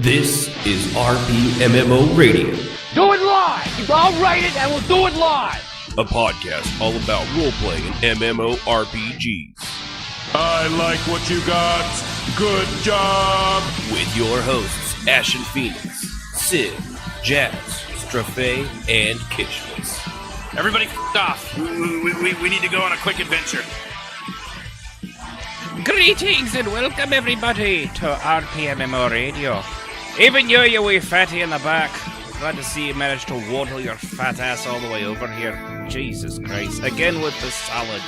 This is RPMMO Radio, Do it live! I'll write it and we'll do it live! a podcast all about role-playing and MMORPGs. I like what you got. Good job. With your hosts, Ashen Phoenix, Sid, Jazz, Strafe, and Kishmas. Everybody off. We need to go on a quick adventure. Greetings and welcome everybody to RPMMO Radio. Even you wee fatty in the back. Glad to see you managed to waddle your fat ass all the way over here. Jesus Christ. Again with the salad.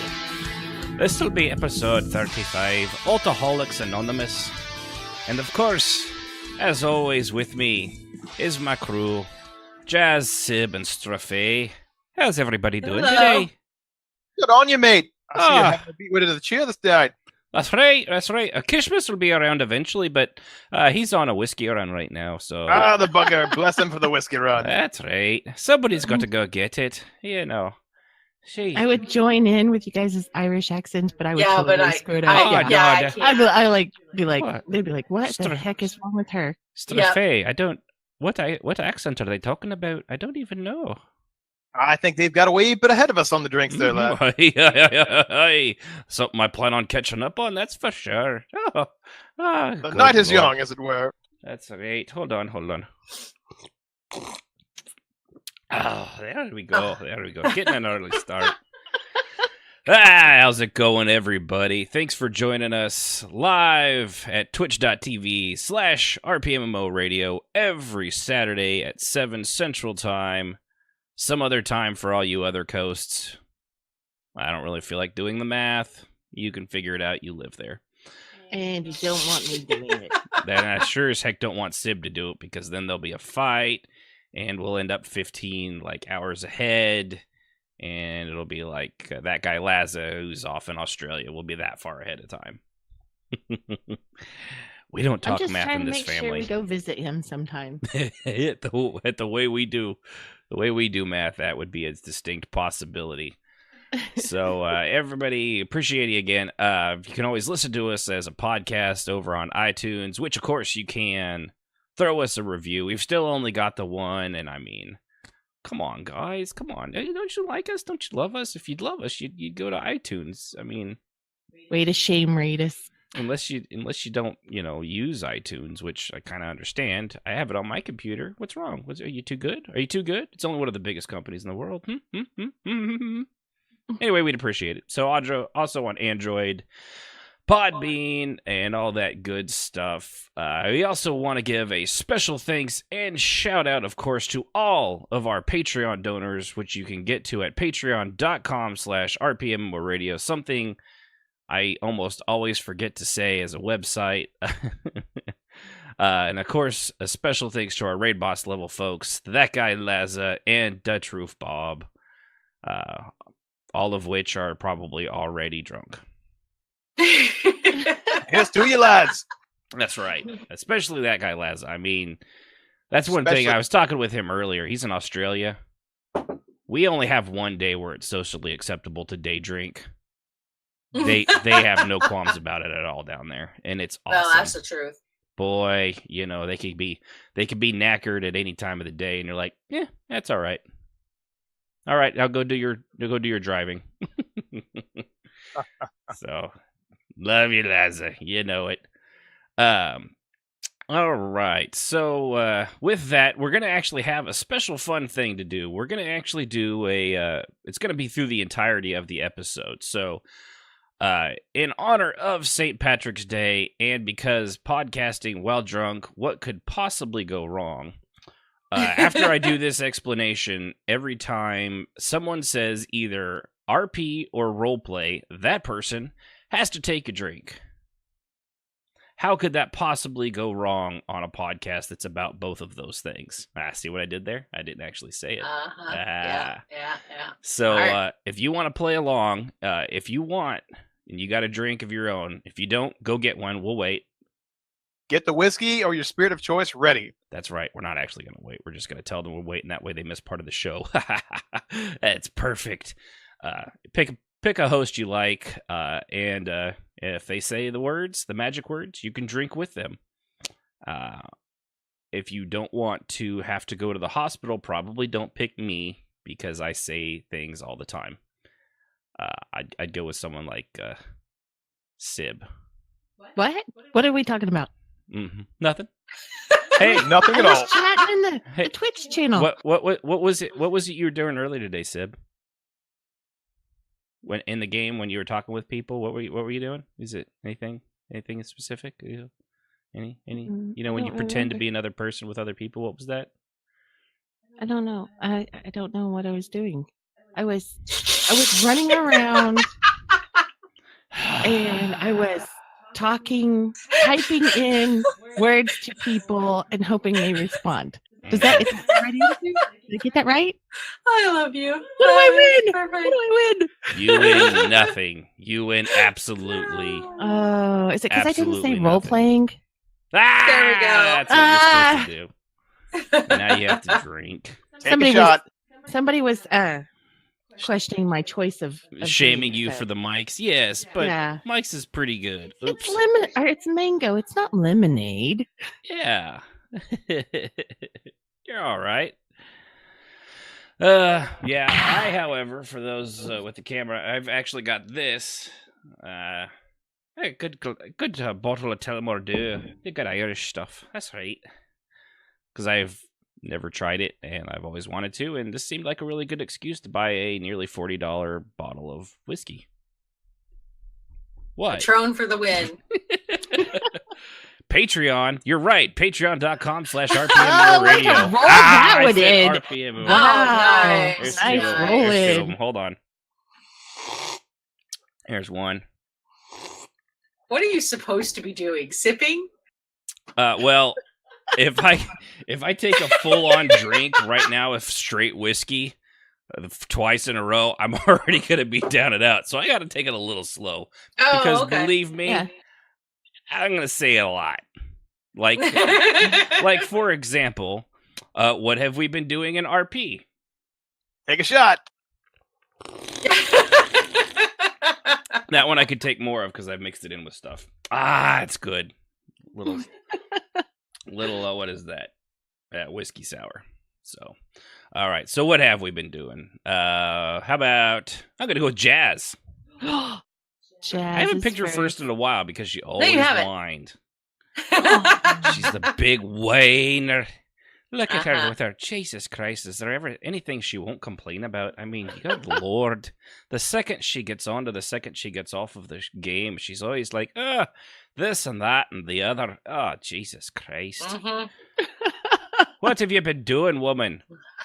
This will be episode 35, Alt-aholics Anonymous. And of course, as always with me, is my crew, Jazz, Sib, and Strafe. How's everybody doing today? Good on you, mate. I see you having a beat with it of the cheer this night. That's right. Kishmas will be around eventually, but he's on a whiskey run right now, so... The bugger. Bless him for the whiskey run. That's right. Somebody's got to go get it, you know. I would join in with you guys' Irish accents, but I would totally screw it up. I can't. They'd be like, what the heck is wrong with her? Strafe, I don't... What accent are they talking about? I don't even know. I think they've got a wee bit ahead of us on the drinks there, lad. Something I plan on catching up on, that's for sure. The night is young, as it were. That's right. Hold on. Oh, there we go. Getting an early start. How's it going, everybody? Thanks for joining us live at twitch.tv/RPMMO Radio every Saturday at 7 Central Time. Some other time for all you other coasts. I don't really feel like doing the math. You can figure it out. You live there. And you don't want me doing it. Then I sure as heck don't want Sib to do it, because then there'll be a fight and we'll end up 15 hours ahead, and it'll be like that guy Laza who's off in Australia will be that far ahead of time. We don't talk math in this family. I'm just trying to make sure we go visit him sometime. At the way we do math, that would be a distinct possibility. So everybody, appreciate you again. You can always listen to us as a podcast over on iTunes, which of course you can. Throw us a review. We've still only got the one, and I mean, come on, guys, come on. Don't you like us? Don't you love us? If you'd love us, you'd go to iTunes. I mean, way to shame rate us. Unless you don't, use iTunes, which I kind of understand. I have it on my computer. What's wrong? Are you too good? Are you too good? It's only one of the biggest companies in the world. Anyway, we'd appreciate it. So also on Android, Podbean, and all that good stuff. We also want to give a special thanks and shout out, of course, to all of our Patreon donors, which you can get to at patreon.com/RPMMoRadio. Something I almost always forget to say as a website. And of course, a special thanks to our raid boss level folks, that guy Laza and Dutch Roof Bob, all of which are probably already drunk. Here's to you, lads. That's right. Especially that guy Laza. I mean, that's one thing. I was talking with him earlier. He's in Australia. We only have one day where it's socially acceptable to day drink. They have no qualms about it at all down there, and it's awesome. Well, that's the truth. Boy, they could be knackered at any time of the day, and you're like, yeah, that's all right. All right, I'll go do your driving. So, love you, Laza. You know it. All right. So, with that, we're gonna actually have a special fun thing to do. We're gonna actually do it's gonna be through the entirety of the episode. So, in honor of St. Patrick's Day, and because podcasting while drunk, what could possibly go wrong? After I do this explanation, every time someone says either RP or roleplay, that person has to take a drink. How could that possibly go wrong on a podcast that's about both of those things? See what I did there? I didn't actually say it. Yeah. So, right. If you want to play along, if you want, and you got a drink of your own, if you don't, go get one. We'll wait. Get the whiskey or your spirit of choice ready. That's right. We're not actually going to wait. We're just going to tell them we're waiting. That way they miss part of the show. That's perfect. Pick a host you like, and if they say the magic words, you can drink with them. if you don't want to have to go to the hospital, probably don't pick me because I say things all the time. I'd go with someone like Sib. What? What are we talking about? Nothing. Hey, Nothing at I all. was chatting in the Twitch channel. What was it? What was it you were doing earlier today, Sib? When in the game when you were talking with people, what were you doing? Is it anything specific? Any when you pretend to be another person with other people, what was that? I don't know. I don't know what I was doing. I was running around and I was typing in words to people and hoping they respond. Is that the right answer? Did I get that right? I love you. What do I win? Perfect. What do I win? You win nothing. You win absolutely. Oh, is it because I didn't say Absolutely role nothing. playing? There we go. That's what you're supposed to do. Now you have to drink. Take a shot. Somebody was questioning my choice of Shaming drink, you so- for the mics. Yes, but Yeah. Mike's is pretty good. Oops. It's lemon or it's mango. It's not lemonade. Yeah. You're all right. Yeah. I, however, for those with the camera, I've actually got this. Hey, good bottle of Tullamore Dew. They got Irish stuff. That's right. Because I've never tried it, and I've always wanted to, and this seemed like a really good excuse to buy a nearly $40 bottle of whiskey. What? Patron for the win. Patreon. You're right. Patreon.com/RPM Oh, look Radio. at roll that I one said in. RPM. Wow. Nice. Nice There's rolling. two of them. Hold on. There's one. What are you supposed to be doing? Sipping? Well, if I take a full-on drink right now of straight whiskey twice in a row, I'm already gonna be down and out. So I got to take it a little slow because Oh, okay. believe me, Yeah. I'm gonna say it a lot. Like for example, what have we been doing in RP? Take a shot. That one I could take more of because I've mixed it in with stuff. Ah, it's good. Little, what is that? Whiskey sour. So, all right. So what have we been doing? How about, I'm going to go with Jazz. Jazz I haven't is picked her very- first in a while because she always haven't. whined. She's the big whiner. Look at her with her. Jesus Christ, is there ever anything she won't complain about? I mean, good Lord. The second she gets on to the second she gets off of the game, she's always like, this and that and the other. Oh, Jesus Christ. Mhm. What have you been doing, woman?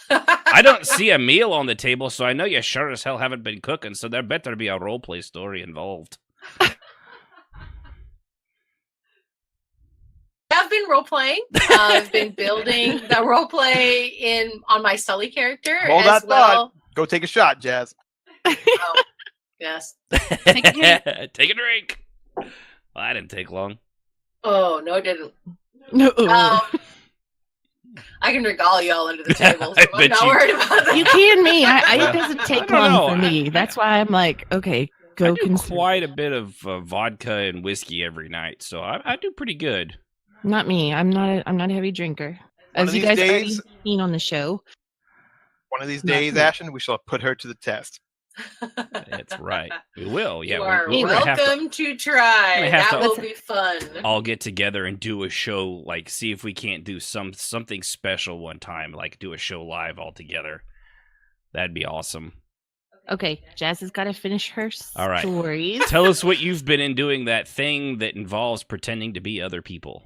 I don't see a meal on the table, so I know you sure as hell haven't been cooking, so there better be a roleplay story involved. I've been role playing. I've been building the roleplay on my Sully character Hold as that well. thought. Go take a shot, Jazz. Oh, yes. Take a drink. Well, that didn't take long. Oh no, it didn't. No. I can drink all y'all under the table. So I I'm bet not you- worried about that. You can me. It Well, doesn't I take don't long know. for me. That's why I'm like, okay, I go do consume. quite a bit of vodka and whiskey every night, so I do pretty good. Not me. I'm not a heavy drinker. One As of you these guys already days- seen on the show. One of these Not days, me. Ashen, we shall put her to the test. That's right. We will. Yeah, You are we're gonna have to welcome to try. gonna have That to- will be fun. all get together and do a show. Like, see if we can't do something special one time. Like, do a show live all together. That'd be awesome. Okay, Jazz has got to finish her All right. stories. Tell us what you've been in doing that thing that involves pretending to be other people.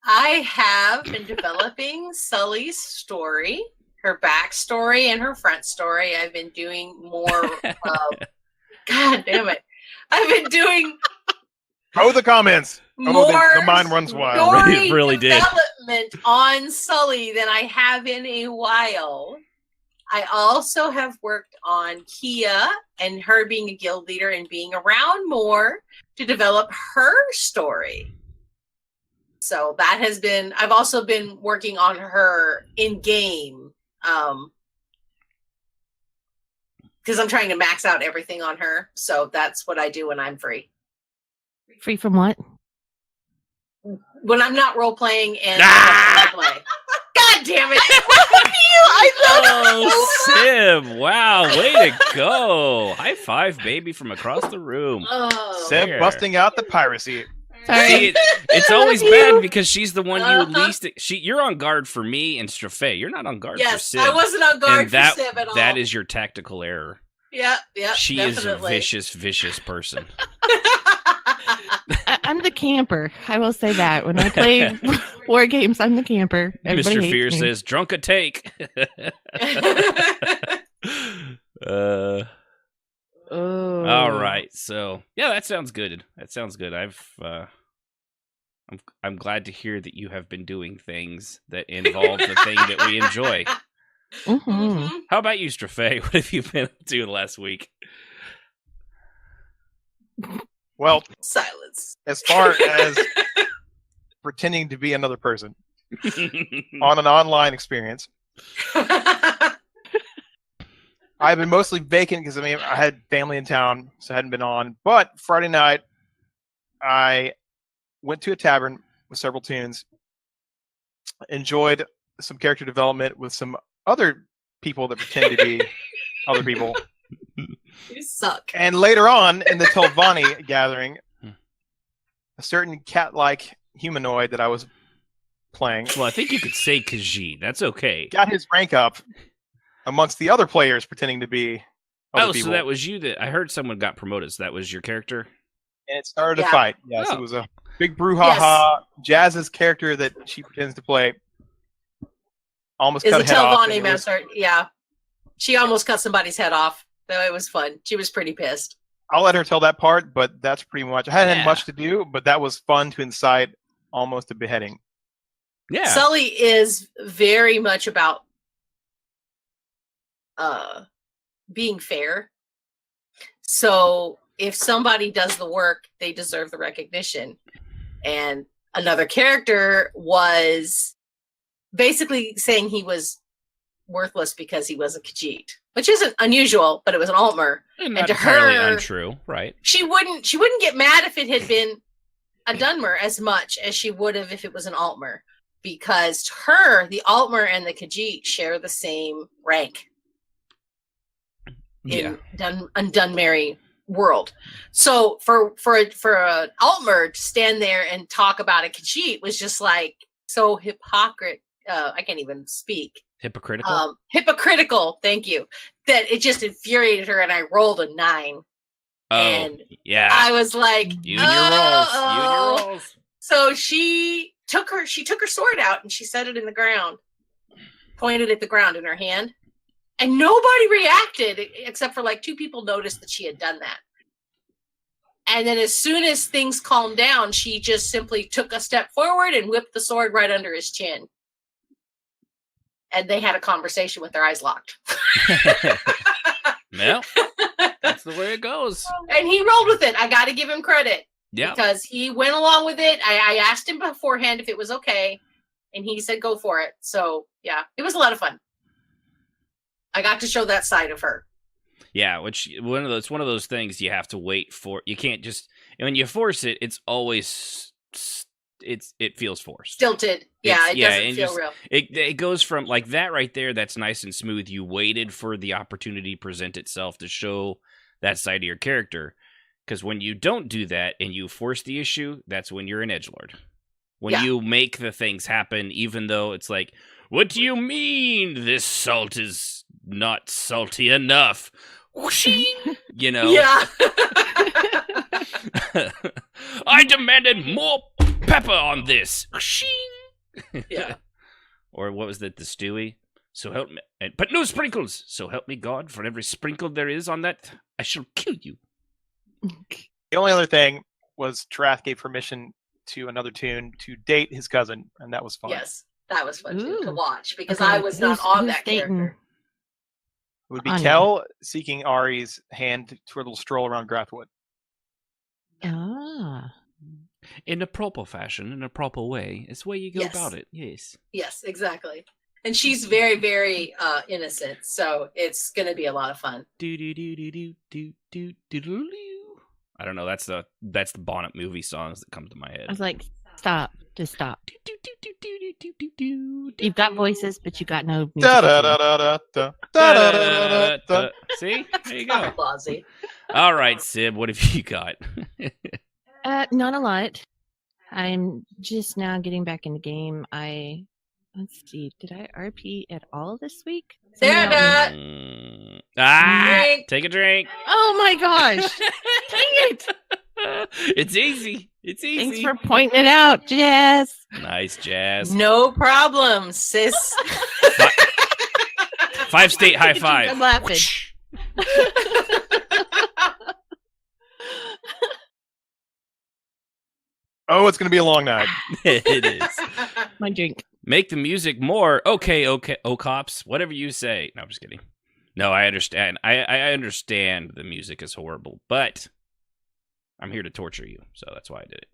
I have been developing Sully's story, her backstory, and her front story. I've been doing more. God damn it! I've been doing Throw the comments. more. The mind runs wild. Story It really did. development on Sully than I have in a while. I also have worked on Kia and her being a guild leader and being around more to develop her story. So that has been, I've also been working on her in game. Because I'm trying to max out everything on her. So that's what I do when I'm free. Free from what? when I'm not role playing and Ah! role play. God damn it! I Sim! Wow, way to go! High five, baby, from across the room. Oh, Seb There. busting out the piracy. Sorry. See, it's always you. bad because she's the one you Uh-huh. least. You're on guard for me and Strafe. You're not on guard for yes, Sim. I wasn't on guard and that, for Sib at all. that is your tactical error. yeah, She definitely. is a vicious person. I'm the camper. I will say that. When I play war games, I'm the camper. Everybody Mr. hates Fear me. says, drunk a take. Oh. All right. So, yeah, that sounds good. I'm glad to hear that you have been doing things that involve the thing that we enjoy. Mhm. Mhm. How about you, Strafe? What have you been up to last week? Well, Silence. as far as pretending to be another person on an online experience, I've been mostly vacant because I had family in town, so I hadn't been on. But Friday night, I went to a tavern with several tunes, enjoyed some character development with some other people that pretend to be other people. You suck. And later on in the Telvanni gathering, a certain cat-like humanoid that I was playing Well, I think you could say Khajiit. That's okay. got his rank up amongst the other players pretending to be other Oh, people. so that was you that I heard someone got promoted. So that was your character? And it started a Yeah. fight. Yes, Oh. it was a big brouhaha. Jazz's character that she pretends to play almost Is cut a a head off. and Telvanni it was- member. Yeah. She almost cut somebody's head off. So it was fun. She was pretty pissed. I'll let her tell that part, but that's pretty much. I hadn't Yeah. had much to do, but that was fun to incite almost a beheading. Yeah. Sully is very much about being fair. So if somebody does the work, they deserve the recognition. And another character was basically saying he was worthless because he was a Khajiit, which isn't unusual, but it was an Altmer. Not to entirely her- untrue, right? She wouldn't get mad if it had been a Dunmer as much as she would have if it was an Altmer, because to her, the Altmer and the Khajiit share the same rank Yeah. in Dunmary world. So for an Altmer to stand there and talk about a Khajiit was just like so hypocrite. I can't even speak. Hypocritical. Hypocritical. Thank you. That it just infuriated her, and I rolled a 9. and yeah. I was like, You and your rolls. You and "Oh." your rolls. So she took her sword out and she set it in the ground, pointed at the ground in her hand, and nobody reacted except for like 2 people noticed that she had done that. And then as soon as things calmed down, she just simply took a step forward and whipped the sword right under his chin. And they had a conversation with their eyes locked. Well, that's the way it goes. And he rolled with it. I got to give him credit. Yeah. Because he went along with it. I asked him beforehand if it was okay, and he said go for it. So yeah, it was a lot of fun. I got to show that side of her. Yeah, which one of those things you have to wait for. You can't just when you force it. It's always it feels forced. Stilted. Yeah, it doesn't and feel just- real. It goes from like that right there. That's nice and smooth. You waited for the opportunity to present itself to show that side of your character. Because when you don't do that and you force the issue, that's when you're an edgelord. When Yeah. you make the things happen, even though it's like, what do you mean this salt is not salty enough? Whooshing! You know? Yeah. I demanded more pepper on this. Whooshing! Yeah. Or what was that, the Stewie? So help me. But no sprinkles. So help me God, for every sprinkle there is on that, I shall kill you. The only other thing was Trath gave permission to another tune to date his cousin, and that was fun. Yes, that was fun too, to Ooh. watch because Okay, I was not on who's that dating? character. It would be Anya. Kel seeking Ari's hand to a little stroll around Grathwood. Ah. In a proper fashion, in a proper way. It's the way you go Yes. about it. Yes. Yes, exactly. And she's very, very innocent, so it's going to be a lot of fun. Do do do do do do do do do. I don't know. That's the Bonnet movie songs that come to my head. I was like, stop. Just stop. You've got voices, but you got no music. Da da da da da da da da da da. See? There you go. Blasey. All right, Sib, what have you got? Not a lot. I'm just now getting back in the game. Let's see. Did I RP at all this week? Sarah! Drink. Take a drink. Oh my gosh! Dang it! It's easy. It's easy. Thanks for pointing it out, Jazz. Nice, Jazz. No problem, sis. 5-state high I'm five. laughing. Oh, it's gonna be a long night. It is. My drink. Make the music more okay, oh cops, whatever you say. No, I'm just kidding. No, I understand. I understand the music is horrible, but I'm here to torture you, so that's why I did it.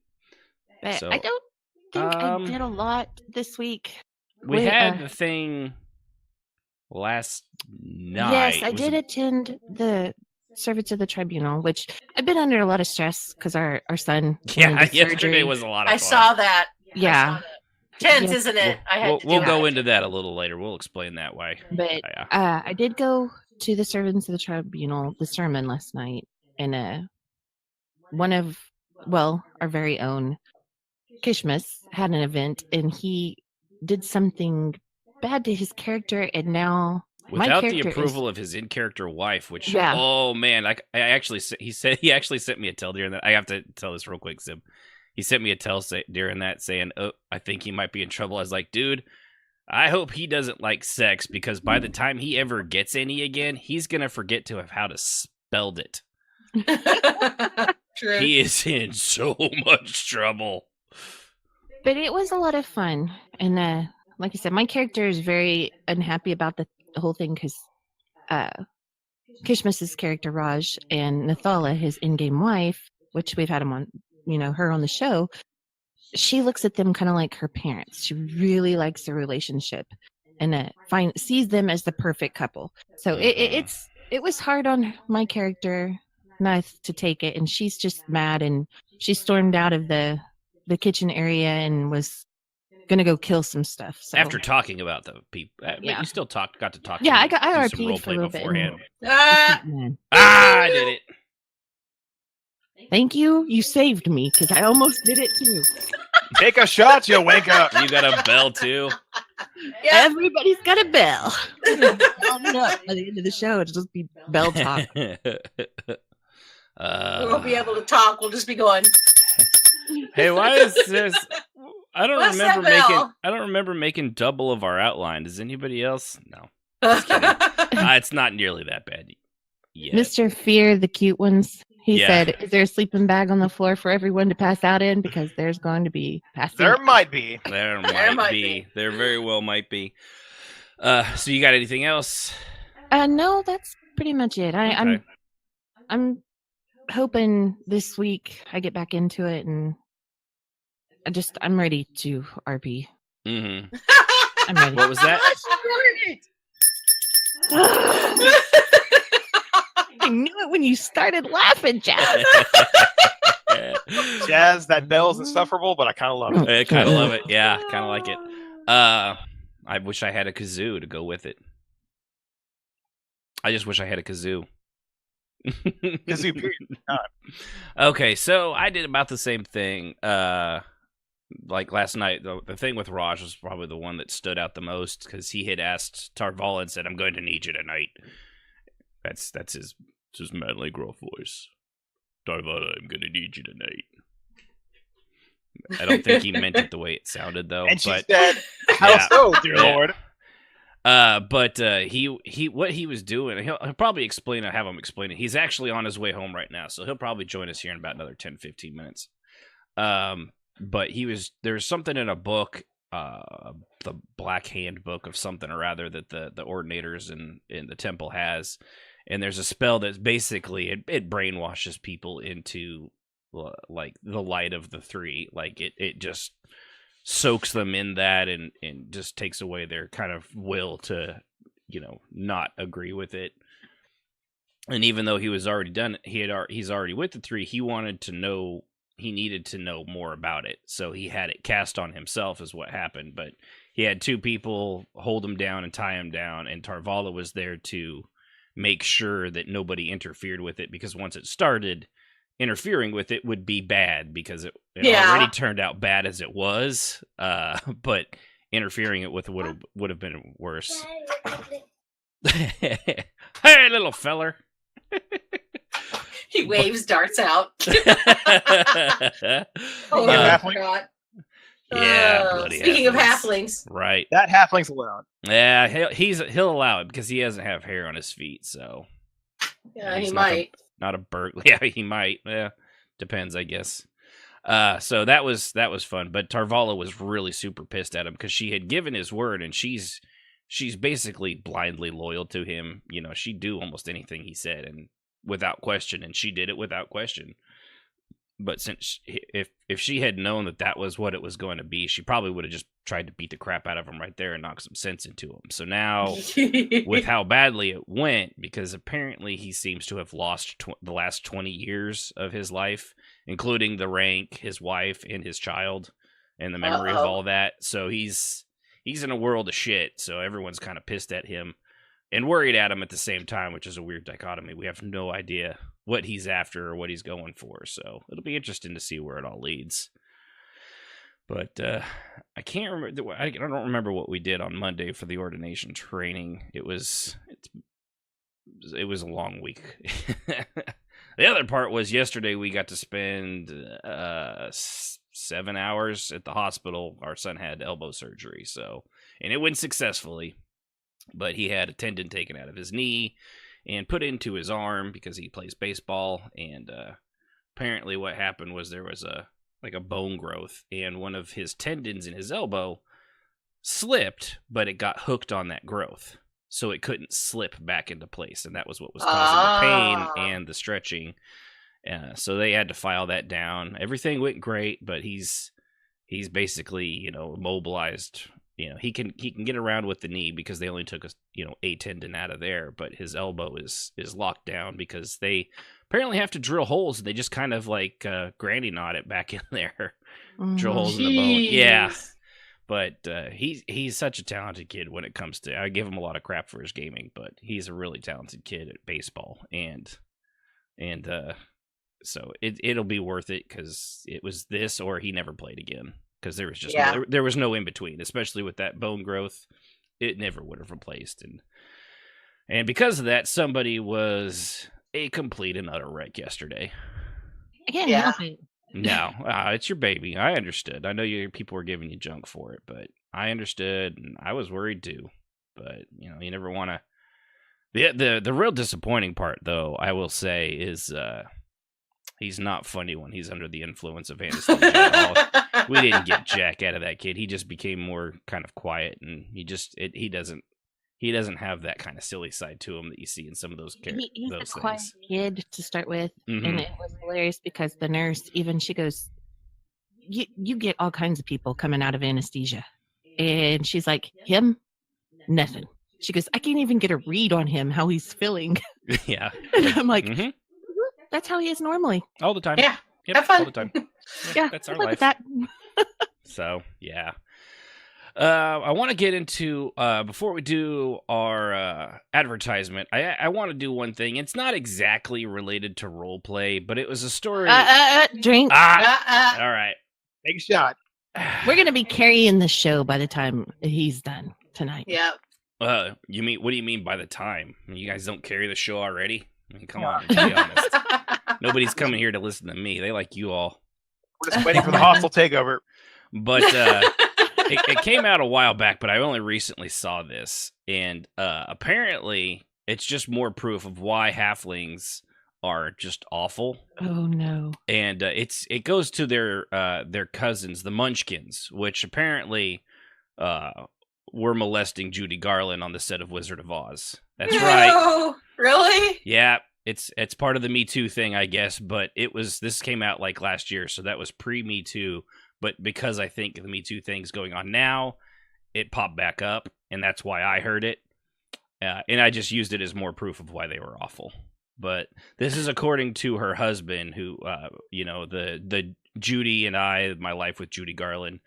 But So, I don't think I did a lot this week. We Wait, had the thing last night. Yes, I Was did it- attend the service of the tribunal, which I've been under a lot of stress because our son. Yeah, went into yesterday surgery. was a lot of fun. I saw that. Yeah, Tense, Yeah. isn't it? I had to We'll do go that. into that a little later. We'll explain that why. but Yeah. I did go to the servants of the tribunal, the sermon last night, and one of our very own Kishmas had an event, and he did something bad to his character, and now my Without the character approval of his in-character wife, which Yeah. oh man, I actually he actually sent me a tell during that. I have to tell this real quick, Sim. He sent me a tell during that saying, "Oh, I think he might be in trouble." I was like, "Dude, I hope he doesn't like sex because by the time he ever gets any again, he's gonna forget to have how to spelled it. True. He is in so much trouble." But it was a lot of fun, and like I said, my character is very unhappy about the whole thing because Kishmas's character Raj and Nathala, his in-game wife, which we've had him on, her on the show. She looks at them kind of like her parents. She really likes their relationship, and sees them as the perfect couple. So it was hard on my character not to take it, and she's just mad, and she stormed out of the kitchen area and was gonna go kill some stuff. So. After talking about the people, but Yeah. you still got to talk. Yeah, I do some RP'd for a roleplay little bit. beforehand. Ah, Man. I did it. Thank you. You saved me because I almost did it too. Take a shot, you wanker. You got a bell too. yeah. Everybody's got a bell. Round up by the end of the show, it'll just be bell talk. We won't be able to talk. We'll just be going. Hey, why is this? I don't What's remember that making. bell? I don't remember making double of our outline. Does anybody else? No, Yeah. it's not nearly that bad. Yeah. Mr. Fear, the cute ones, he Yeah. said, "Is there a sleeping bag on the floor for everyone to pass out in? Because there's going to be passing." There might be. There There might might be. There very well might be. So you got anything else? No, that's pretty much it. Okay. I'm hoping this week I get back into it, and I'm ready to RP. Mm-hmm. I'm ready. What was that? I knew it when you started laughing, Jazz. Jazz, that bell's insufferable, but I kind of love it. I kind of love it. Yeah, kind of like it. I wish I had a kazoo to go with it. I just wish I had a kazoo. Kazoo, period. Okay, so I did about the same thing. Like last night, the thing with Raj was probably the one that stood out the most because he had asked Tarvala and said, "I'm going to need you tonight." That's his manly gruff voice. Tarvala, I'm going to need you tonight. I don't think he meant it the way it sounded though. And she but said, "How Yeah. so, dear Yeah. Lord?" But he what he was doing, he'll probably explain it, have him explain it. He's actually on his way home right now, so he'll probably join us here in about another 10-15 minutes. But there's something in a book, the Black Handbook of something or other that the ordinators in the temple has, and there's a spell that basically it brainwashes people into like the light of the three, like it just soaks them in that and just takes away their kind of will to not agree with it. And even though he was already done, he's already with the three, he wanted to know, he needed to know more about it. So he had it cast on himself is what happened. But he had two people hold him down and tie him down, and Tarvala was there to make sure that nobody interfered with it, because once it started, interfering with it would be bad, because it already turned out bad as it was. But interfering it with would have been worse. Hey, little feller. He waves darts out. Oh, Yeah. my God. Yeah, bloody Speaking of halflings. halflings. Right. That halfling's allowed. Yeah, he'll allow it because he doesn't have hair on his feet, so. Yeah, he's he not might. Not a bird. Yeah, he might. Yeah, depends, I guess. So that was fun, but Tarvala was really super pissed at him because she had given his word, and she's basically blindly loyal to him. You know, she'd do almost anything he said, and without question, and she did it without question. But since if she had known that was what it was going to be, she probably would have just tried to beat the crap out of him right there and knock some sense into him. So now, with how badly it went, because apparently he seems to have lost the last 20 years of his life, including the rank, his wife, and his child, and the memory of all that. So he's in a world of shit. So everyone's kind of pissed at him and worried at him at the same time, which is a weird dichotomy. We have no idea what he's after or what he's going for. So it'll be interesting to see where it all leads. But I can't remember. I don't remember what we did on Monday for the ordination training. It was a long week. The other part was yesterday we got to spend 7 hours at the hospital. Our son had elbow surgery, and it went successfully. But he had a tendon taken out of his knee and put into his arm because he plays baseball. And apparently what happened was there was a bone growth, and one of his tendons in his elbow slipped, but it got hooked on that growth. So it couldn't slip back into place, and that was what was causing the pain and the stretching. So they had to file that down. Everything went great, but he's basically, immobilized. He can get around with the knee because they only took a tendon out of there, but his elbow is locked down because they apparently have to drill holes, and they just kind of like granny knot it back in there. Drill holes in the bone. Yeah. But he's such a talented kid when it comes to. I give him a lot of crap for his gaming, but he's a really talented kid at baseball, and so it'll be worth it because it was this or he never played again. Because there was just there was no in between, especially with that bone growth, it never would have replaced, and because of that, somebody was a complete and utter wreck yesterday. I can't help it. No, it's your baby. I understood. I know people were giving you junk for it, but I understood, and I was worried too. But you never want to. The real disappointing part, though, I will say, is he's not funny when he's under the influence of anesthesia at all. We didn't get jack out of that kid. He just became more kind of quiet, and he doesn't have that kind of silly side to him that you see in some of those characters. He's a quiet kid to start with, and it was hilarious because the nurse, she goes, you get all kinds of people coming out of anesthesia. And she's like, him? Nothing. She goes, I can't even get a read on him, how he's feeling. Yeah. And I'm like, that's how he is normally. All the time. Yeah. Yep, have fun. all the time. Yeah, that's our look life. at that. So, yeah. I want to get into, before we do our advertisement, I want to do one thing. It's not exactly related to role play, but it was a story. Drink. All right. Take a shot. We're going to be carrying the show by the time he's done tonight. Yep. What do you mean by the time? You guys don't carry the show already? I mean, come on, let's be honest. Nobody's coming here to listen to me. They like you all. We're just waiting for the hostile takeover. But it came out a while back, but I only recently saw this. And apparently, it's just more proof of why halflings are just awful. Oh, no. And it goes to their cousins, the Munchkins, which apparently were molesting Judy Garland on the set of Wizard of Oz. That's right. Really? Yeah. It's part of the Me Too thing, I guess, but this came out like last year, so that was pre-Me Too, but because I think the Me Too thing's going on now, it popped back up, and that's why I heard it, and I just used it as more proof of why they were awful. But this is according to her husband, who, the Judy and I, My Life with Judy Garland.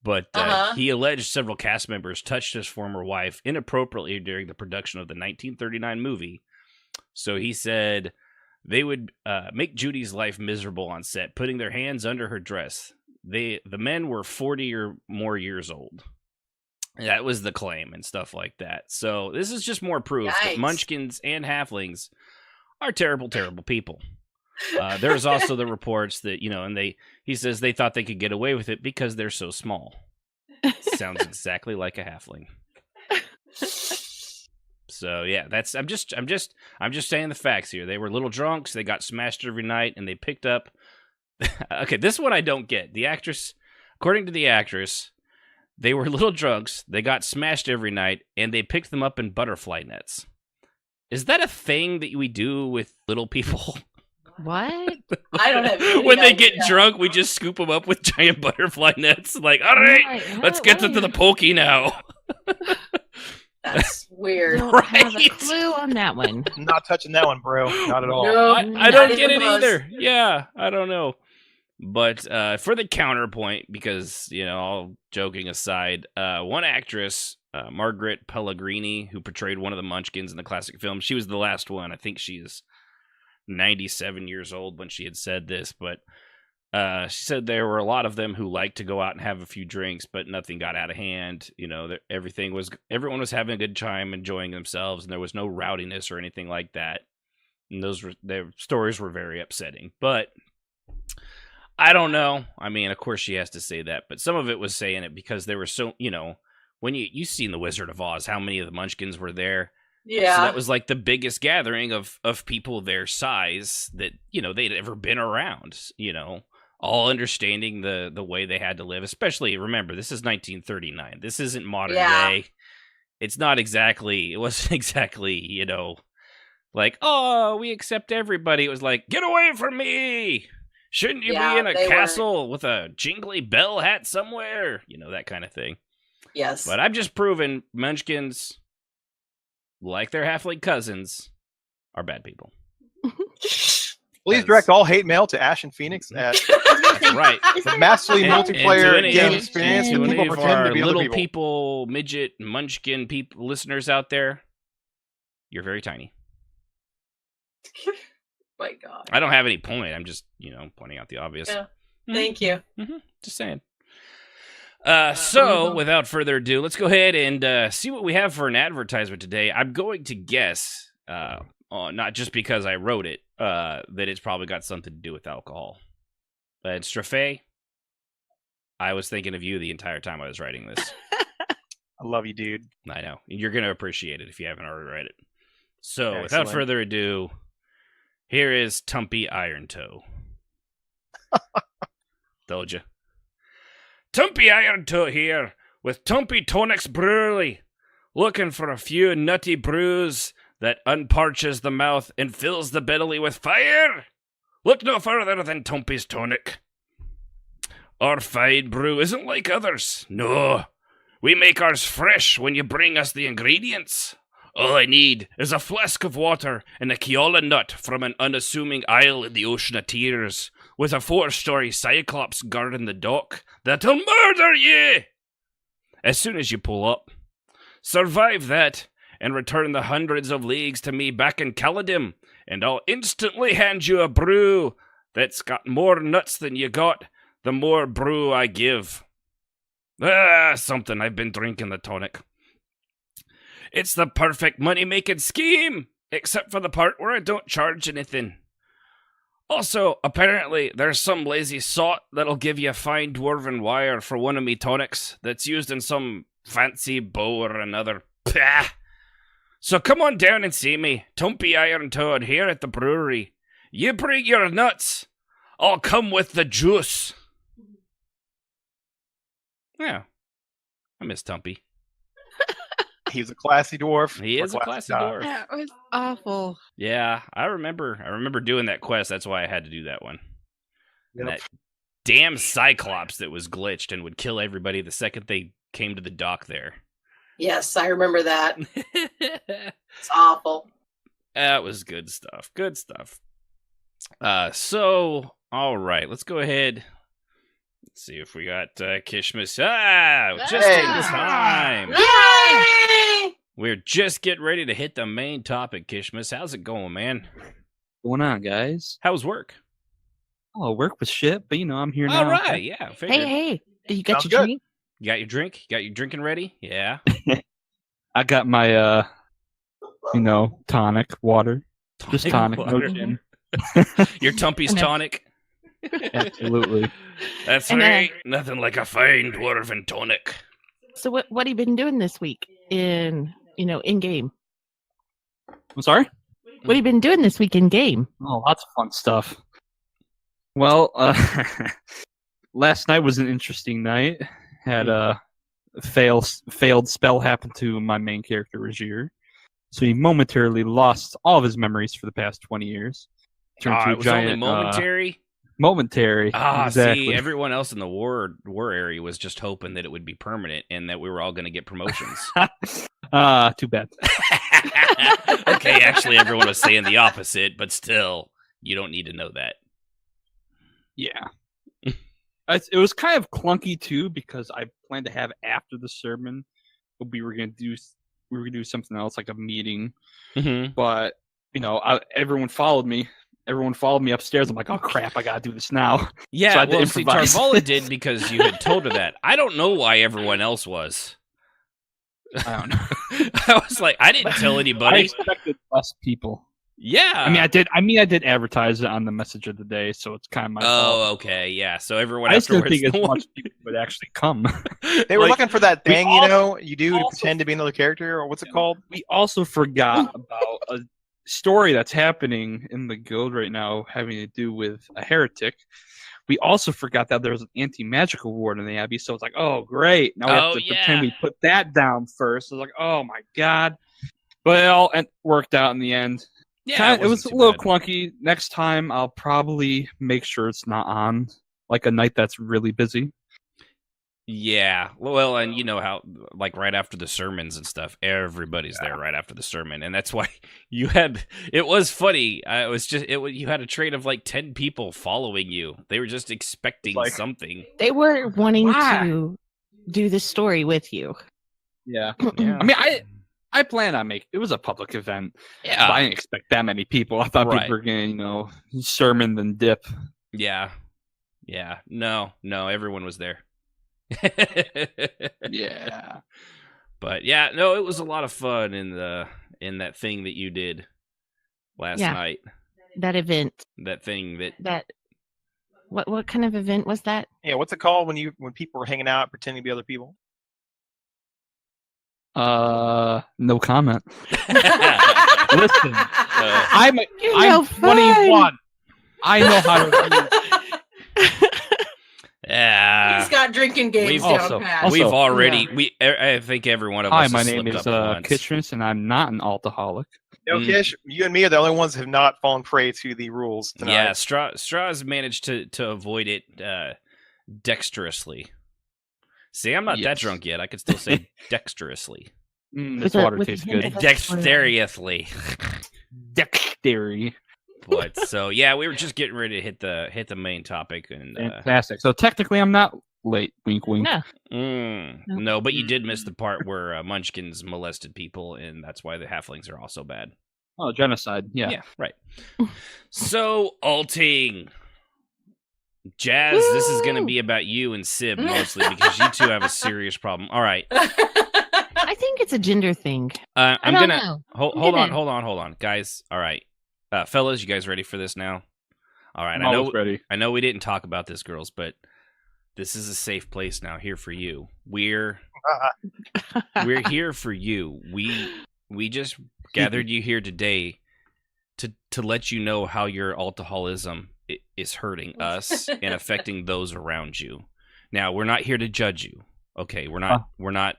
But Uh-huh. he alleged several cast members touched his former wife inappropriately during the production of the 1939 movie. So he said they would make Judy's life miserable on set, putting their hands under her dress. The men were 40 or more years old. That was the claim and stuff like that. So this is just more proof that Yikes. munchkins and halflings are terrible, terrible people. There's also the reports that, and he says they thought they could get away with it because they're so small. Sounds exactly like a halfling. So yeah, I'm just saying the facts here. They were little drunks, they got smashed every night, and they picked up okay, this one I don't get. The actress, according to the actress, they were little drunks, they got smashed every night, and they picked them up in butterfly nets. Is that a thing that we do with little people? What? I don't have any When they idea. get drunk, we just scoop them up with giant butterfly nets. Like, all right, let's get them to the pokey now. That's weird. Don't have a Right. clue on that one. I'm not touching that one, bro. Not at all. No, I not don't even get it close. either. Yeah, I don't know. But for the counterpoint, because, all joking aside, one actress, Margaret Pellegrini, who portrayed one of the Munchkins in the classic film, she was the last one. I think she's 97 years old when she had said this, but she said there were a lot of them who liked to go out and have a few drinks, but nothing got out of hand. Everyone was having a good time, enjoying themselves, and there was no rowdiness or anything like that. And their stories were very upsetting. But I don't know. I mean, of course she has to say that, but some of it was saying it because there were so, when you seen The Wizard of Oz, how many of the Munchkins were there? Yeah. So that was like the biggest gathering of people their size that, they'd ever been around, all understanding the way they had to live. Especially, remember, this is 1939. This isn't modern day. It wasn't exactly, like, oh, we accept everybody. It was like, get away from me. Shouldn't you be in a castle with a jingly bell hat somewhere? That kind of thing. Yes. But I'm just proving Munchkins, like their halfling cousins, are bad people. Please direct all hate mail to Ash and Phoenix at That's right. the massively multiplayer And to game any- experience to where any people of pretend our to be little other people. midget, munchkin people, listeners out there, you're very tiny. My God. I don't have any point. I'm just, pointing out the obvious. Yeah. Thank you. Just saying. So, without further ado, let's go ahead and see what we have for an advertisement today. I'm going to guess, not just because I wrote it, that it's probably got something to do with alcohol. And Strafe, I was thinking of you the entire time I was writing this. I love you, dude. I know. You're going to appreciate it if you haven't already read it. So, without Excellent. further ado, here is Tumpy Iron Toe. Told you. Tumpy Iron Toe here with Tumpy Tonics Brewery. Looking for a few nutty brews that unparches the mouth and fills the belly with fire? Look no further than Tumpy's Tonic. Our fine brew isn't like others. No, we make ours fresh when you bring us the ingredients. All I need is a flask of water and a Keola nut from an unassuming isle in the ocean of tears, with a 4-story cyclops guarding the dock that'll murder ye as soon as you pull up. Survive that, and return the hundreds of leagues to me back in Caladim, and I'll instantly hand you a brew that's got more nuts than you got, the more brew I give. Something I've been drinking the tonic. It's the perfect money-making scheme, except for the part where I don't charge anything. Also, apparently, there's some lazy sot that'll give you a fine dwarven wire for one of me tonics that's used in some fancy bow or another. Pah! So come on down and see me, Tumpy Iron Toad, here at the brewery. You bring your nuts, I'll come with the juice. Yeah, I miss Tumpy. He's a classy dwarf. He is a classy dwarf. That was awful. Yeah, I remember doing that quest. That's why I had to do that one. Yep. And that damn Cyclops that was glitched and would kill everybody the second they came to the dock there. Yes, I remember that. It's awful. That was good stuff. Good stuff. So, all right, let's go ahead. Let's see if we got Kishmas. Just Hey. in time. Yay! We're just getting ready to hit the main topic, Kishmas. How's it going, man? Going on, guys? How's work? Oh, work was shit, but I'm here now. All right, yeah. Figured. Hey, did you get Sounds your good. drink? You got your drink? You got your drinking ready? Yeah. I got my, tonic water. Just tonic, no water. gin. Your Tumpy's And then- tonic. Absolutely. That's And right. Nothing like a fine dwarven tonic. So what have you been doing this week in game? I'm sorry? What have you been doing this week in game? Oh, lots of fun stuff. Well, last night was an interesting night. Had a failed spell happen to my main character, Rajir. So he momentarily lost all of his memories for the past 20 years. Turned to a It was giant, only momentary. momentary. Exactly. See, everyone else in the war area was just hoping that it would be permanent and that we were all going to get promotions. Too bad. Okay, actually, everyone was saying the opposite, but still, you don't need to know that. Yeah. It was kind of clunky too because I planned to have after the sermon, we were gonna do something else like a meeting, Mm-hmm. but everyone followed me. Everyone followed me upstairs. I'm like, oh crap, I gotta do this now. Yeah, So I had to well, see, improvise. Tarvala did because you had told her that. I don't know why everyone else was. I don't know. I was like, I didn't tell I anybody. expected less people. Yeah. I did advertise it on the message of the day, so it's kind of my fault. Oh, okay, yeah. So everyone I just didn't afterwards. think as much people would actually come. They were Like, looking for that we thing, you do to also- pretend to be another character, or what's it called? We also forgot about a story that's happening in the guild right now having to do with a heretic. We also forgot that there was an anti-magical ward in the Abbey, so it's like, oh, great. Now we have to pretend we put that down first. It's like, oh, my God. But it all worked out in the end. Yeah, It was a wasn't too little bad. clunky. Next time, I'll probably make sure it's not on like a night that's really busy. Yeah, well, and you know how, like, right after the sermons and stuff, everybody's there right after the sermon, and that's why you had. It was funny. You had a train of like 10 people following you. They were just expecting Like- something. They were wanting Why? to do the story with you. Yeah. Yeah. I mean, I planned on making it was a public event. But Yeah, I didn't expect that many people. I thought Right. people were gonna, sermon then dip. yeah. No, everyone was there. Yeah. But yeah, no, it was a lot of fun in that thing that you did last Yeah. night. That event. That thing that That what kind of event was that? Yeah, what's it called when people were hanging out pretending to be other people? No comment. Listen, I'm You're no 21. I know how to yeah. He's got drinking games We've down also- pat. also- We've already I think every one of Hi, us. my has name slipped is up once. Kitchens, and I'm not an alt-aholic. No, Kish, you and me are the only ones who have not fallen prey to the rules tonight. Yeah, Straw's managed to avoid it dexterously. See, I'm not that Yes. drunk yet. I could still say dexterously. This With a- water with a tastes hint good. of- Dexterously. Dexterity. But so yeah, we were just getting ready to hit the main topic, and Fantastic. So technically, I'm not late. Wink, wink. No. no, but you did miss the part where Munchkins molested people, and that's why the halflings are all so bad. Oh, genocide. Yeah. Right. So alting. Jazz, this is going to be about you and Sib mostly because you two have a serious problem. All right, I think it's a gender thing. I'm I don't gonna know. hold Get on, guys. All right, fellas, you guys ready for this now? All right, I'm always ready. I know we didn't talk about this, girls, but this is a safe place now here for you. We're here for you. We just gathered you here today to let you know how your alt-aholism is hurting us and affecting those around you. Now, we're not here to judge you. Okay, we're not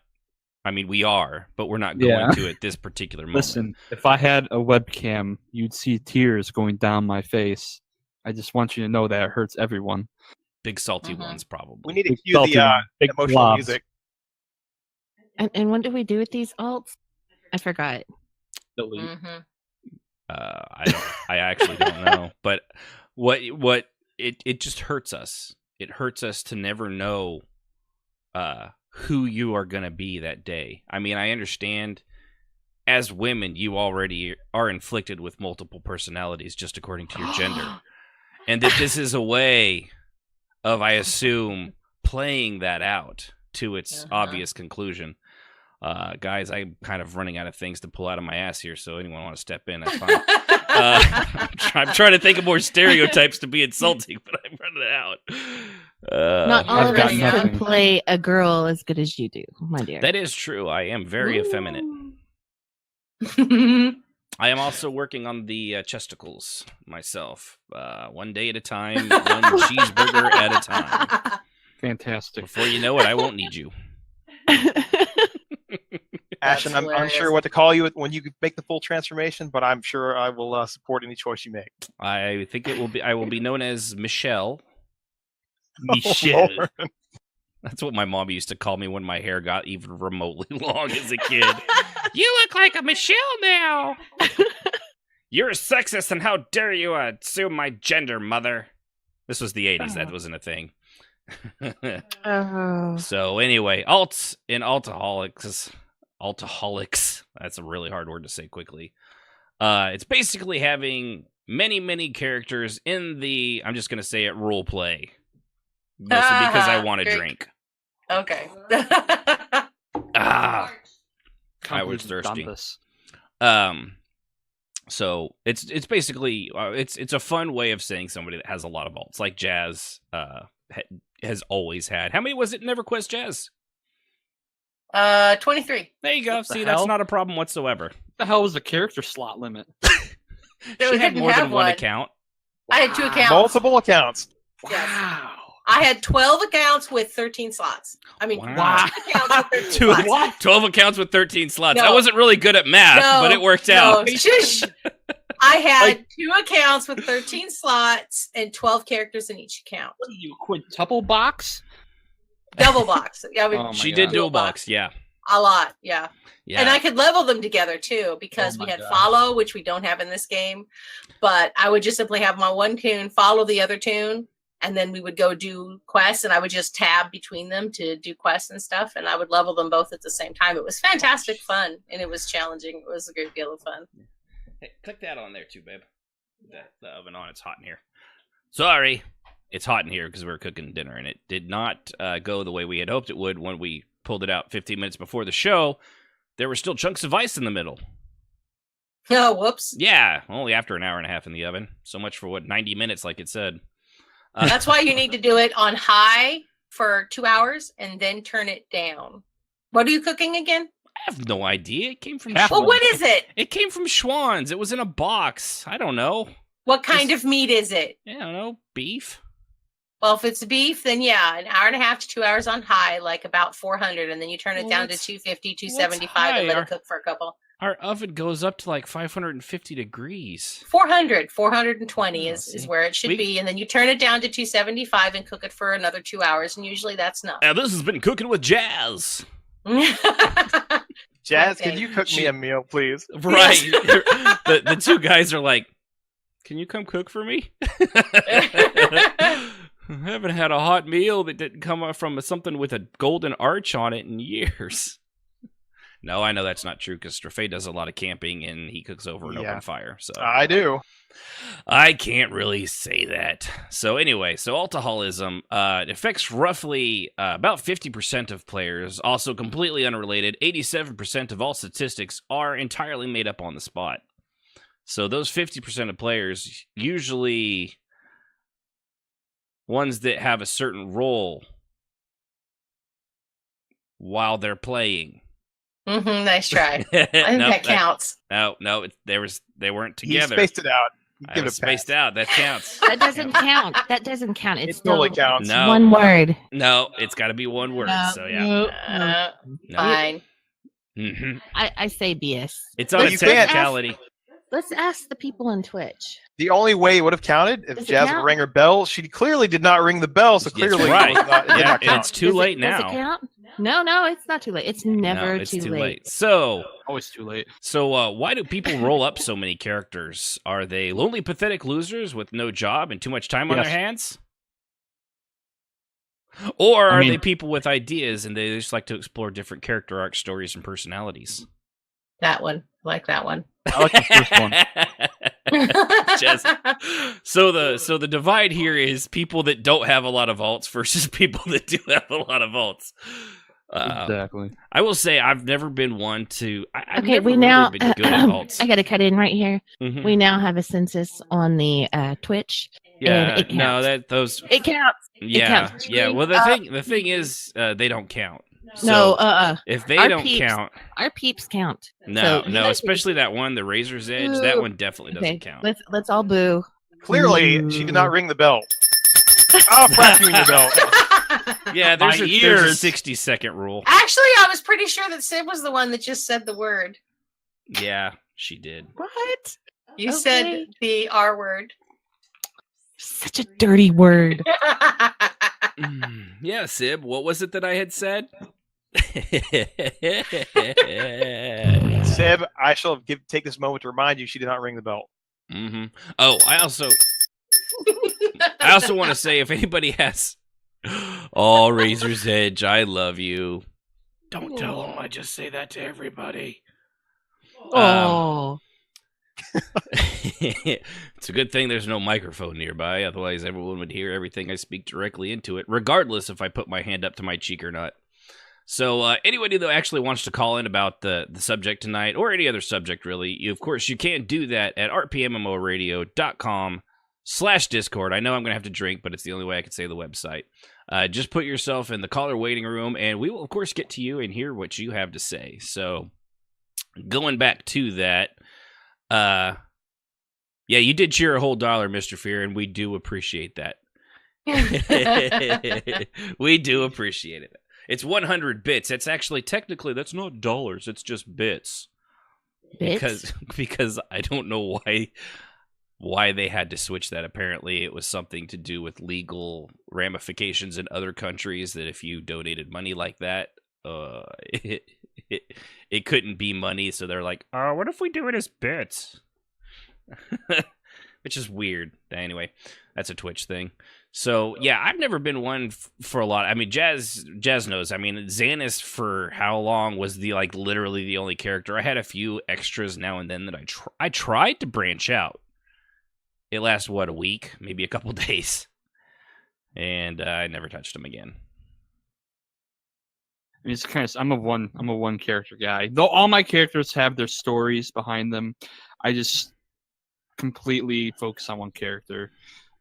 I mean, we are, but we're not going to at this particular moment. Listen, if I had a webcam, you'd see tears going down my face. I just want you to know that it hurts everyone. Big salty Mhm. ones, probably. We need to Big cue the salty, big emotional blobs. music. And what do we do with these alts? I forgot. Delete. Mhm. I actually don't know, but what it just hurts us. it hurts us to never know who you are going to be that day. I mean, I understand as women, you already are inflicted with multiple personalities just according to your gender. And that this is a way of, I assume, playing that out to its obvious conclusion. Guys, I'm kind of running out of things to pull out of my ass here, so anyone want to step in, that's fine. I'm trying to think of more stereotypes to be insulting, but I'm running out. Not all I've of got us nothing. can play a girl as good as you do, my dear. That is true. I am very effeminate. I am also working on the chesticles myself. One day at a time, one cheeseburger at a time. Fantastic. Before you know it, I won't need you. Ashton, I'm hilarious. unsure what to call you when you make the full transformation, but I'm sure I will support any choice you make. I think it will be. I will be known as Michelle. Michelle. That's what my mom used to call me when my hair got even remotely long as a kid. You look like a Michelle now. You're a sexist, and how dare you assume my gender, mother? This was the 80s. That wasn't a thing. So anyway, alts in alt-aholics. Alt-aholics. That's a really hard word to say quickly. It's basically having many characters in the, I'm just going to say it, role play. Mostly because I want to drink. Okay. I Can't was believe you've done thirsty. this. So it's basically it's a fun way of saying somebody that has a lot of alts, like Jazz has always had. How many was it in EverQuest, Jazz? 23. There you go. What the See, that's hell? not a problem whatsoever. What the hell was the character slot limit? No, She it had didn't more have than one one. account. I had 2 accounts. Multiple accounts. Yes. Wow. I had 12 accounts with 13 slots. I mean, Wow. 2 accounts with 13 Two, slots. 12 accounts with 13 slots. No. I wasn't really good at math, but it worked out. No, shush. I had 2 accounts with 13 slots and 12 characters in each account. What are you, quintuple box? Double box. I mean, Oh my She God. did dual box, yeah. a lot, yeah. Yeah. And I could level them together too, because Oh we my had God. follow, which we don't have in this game. But I would just simply have my one tune follow the other tune, and then we would go do quests, and I would just tab between them to do quests and stuff, and I would level them both at the same time. It was fantastic fun, and it was challenging. It was a great deal of fun. Hey, click that on there too, babe. The oven on. It's hot in here. Sorry. It's hot in here because we were cooking dinner, and it did not go the way we had hoped it would when we pulled it out 15 minutes before the show. There were still chunks of ice in the middle. Oh, whoops. Yeah, only after an hour and a half in the oven. So much for 90 minutes, like it said. That's why you need to do it on high for 2 hours and then turn it down. What are you cooking again? I have no idea. It came from Half Well, Schwann's. what is it? It came from Schwann's. It was in a box. I don't know. What kind of meat is it? I don't know. Beef? Well, if it's beef, then yeah, an hour and a half to 2 hours on high, like about 400, and then you turn it Well, down to what's- 250, what's 275, and let higher? it cook for a couple. Our oven goes up to like 550 degrees. 420 Oh, is see. where it should We- be, and then you turn it down to 275 and cook it for another 2 hours, and usually that's enough. Now, this has been Cooking with Jazz. Jazz, Okay. could you cook me a meal, please? Right. the two guys are like, can you come cook for me? I haven't had a hot meal that didn't come from something with a golden arch on it in years. No, I know that's not true because Strafay does a lot of camping and he cooks over an Yeah. open fire. So I do. I can't really say that. So anyway, so alt-aholism it affects roughly about 50% of players. Also completely unrelated, 87% of all statistics are entirely made up on the spot. So those 50% of players, usually ones that have a certain role while they're playing. Nice try. I think that counts. No, they weren't He together. spaced it out. I Give it was a pass. spaced out. That counts. That doesn't count. That doesn't count. It It's totally still counts. No. one word. No, it's got to be one word. No, So yeah. No. Fine. hmm I say BS. It's on a You can't. technicality. Let's ask the people on Twitch. The only way it would have counted if Does it Jazz would count? ring her bell. She clearly did not ring the bell, so That's clearly right. it, was not, it did Yeah, not count. it's too Does late Does it now. count? No, it's not too late. It's never No, it's too late. So, Always too late. why do people roll up so many characters? Are they lonely, pathetic losers with no job and too much time on Yes. their hands? Or I are mean- they people with ideas and they just like to explore different character arcs, stories, and personalities? That one. I like that one. I like the first one. Just- so the divide here is people that don't have a lot of alts versus people that do have a lot of alts. Exactly. I will say I've never been one to. I've Okay, never we really now. been good at alts. I got to cut in right here. Mhm. We now have a census on the Twitch. Yeah, it no, counts. that those. It counts. Yeah, counts. yeah. Well, the thing is, they don't count. No, So, if they our don't peeps- count, our peeps count. no, So you no, guys especially that one, the Razor's Edge. That Boo. one definitely doesn't Okay, count. let's all boo. Clearly, she did not ring the bell. I'll crack you in your bell. Yeah, My there's a ears. 60-second rule. Actually, I was pretty sure that Sid was the one that just said the word. Yeah, she did. What? You Okay. said the R word. Such a dirty word. Yeah, Sib, what was it that I had said? Seb, I shall take this moment to remind you she did not ring the bell. Mm-hmm. Oh, I also want to say, if anybody has, oh, Razor's Edge, I love you. Don't tell them I just say that to everybody. Oh, It's a good thing there's no microphone nearby, otherwise everyone would hear everything I speak directly into it, regardless if I put my hand up to my cheek or not. So anybody that actually wants to call in about the subject tonight, or any other subject really, of course you can do that at rpmmoradio.com/Discord. I know I'm going to have to drink, but it's the only way I can say the website. Just put yourself in the caller waiting room, and we will of course get to you and hear what you have to say. So going back to that, yeah, you did cheer a whole dollar, Mr. Fear, and we do appreciate that. We do appreciate it. It's 100 bits. It's actually, technically, that's not dollars. It's just bits. bits? Because I don't know why they had to switch that. Apparently, it was something to do with legal ramifications in other countries, that if you donated money like that, it couldn't be money. So they're like, what if we do it as bits? Which is weird. Anyway, that's a Twitch thing. So yeah, I've never been one for a lot. I mean, Jazz knows. I mean, Xanis for how long was literally the only character. I had a few extras now and then that I tried to branch out. It lasted a week, maybe a couple days, and I never touched them again. I mean, it's kind of. I'm a one character guy. Though all my characters have their stories behind them, I just completely focus on one character.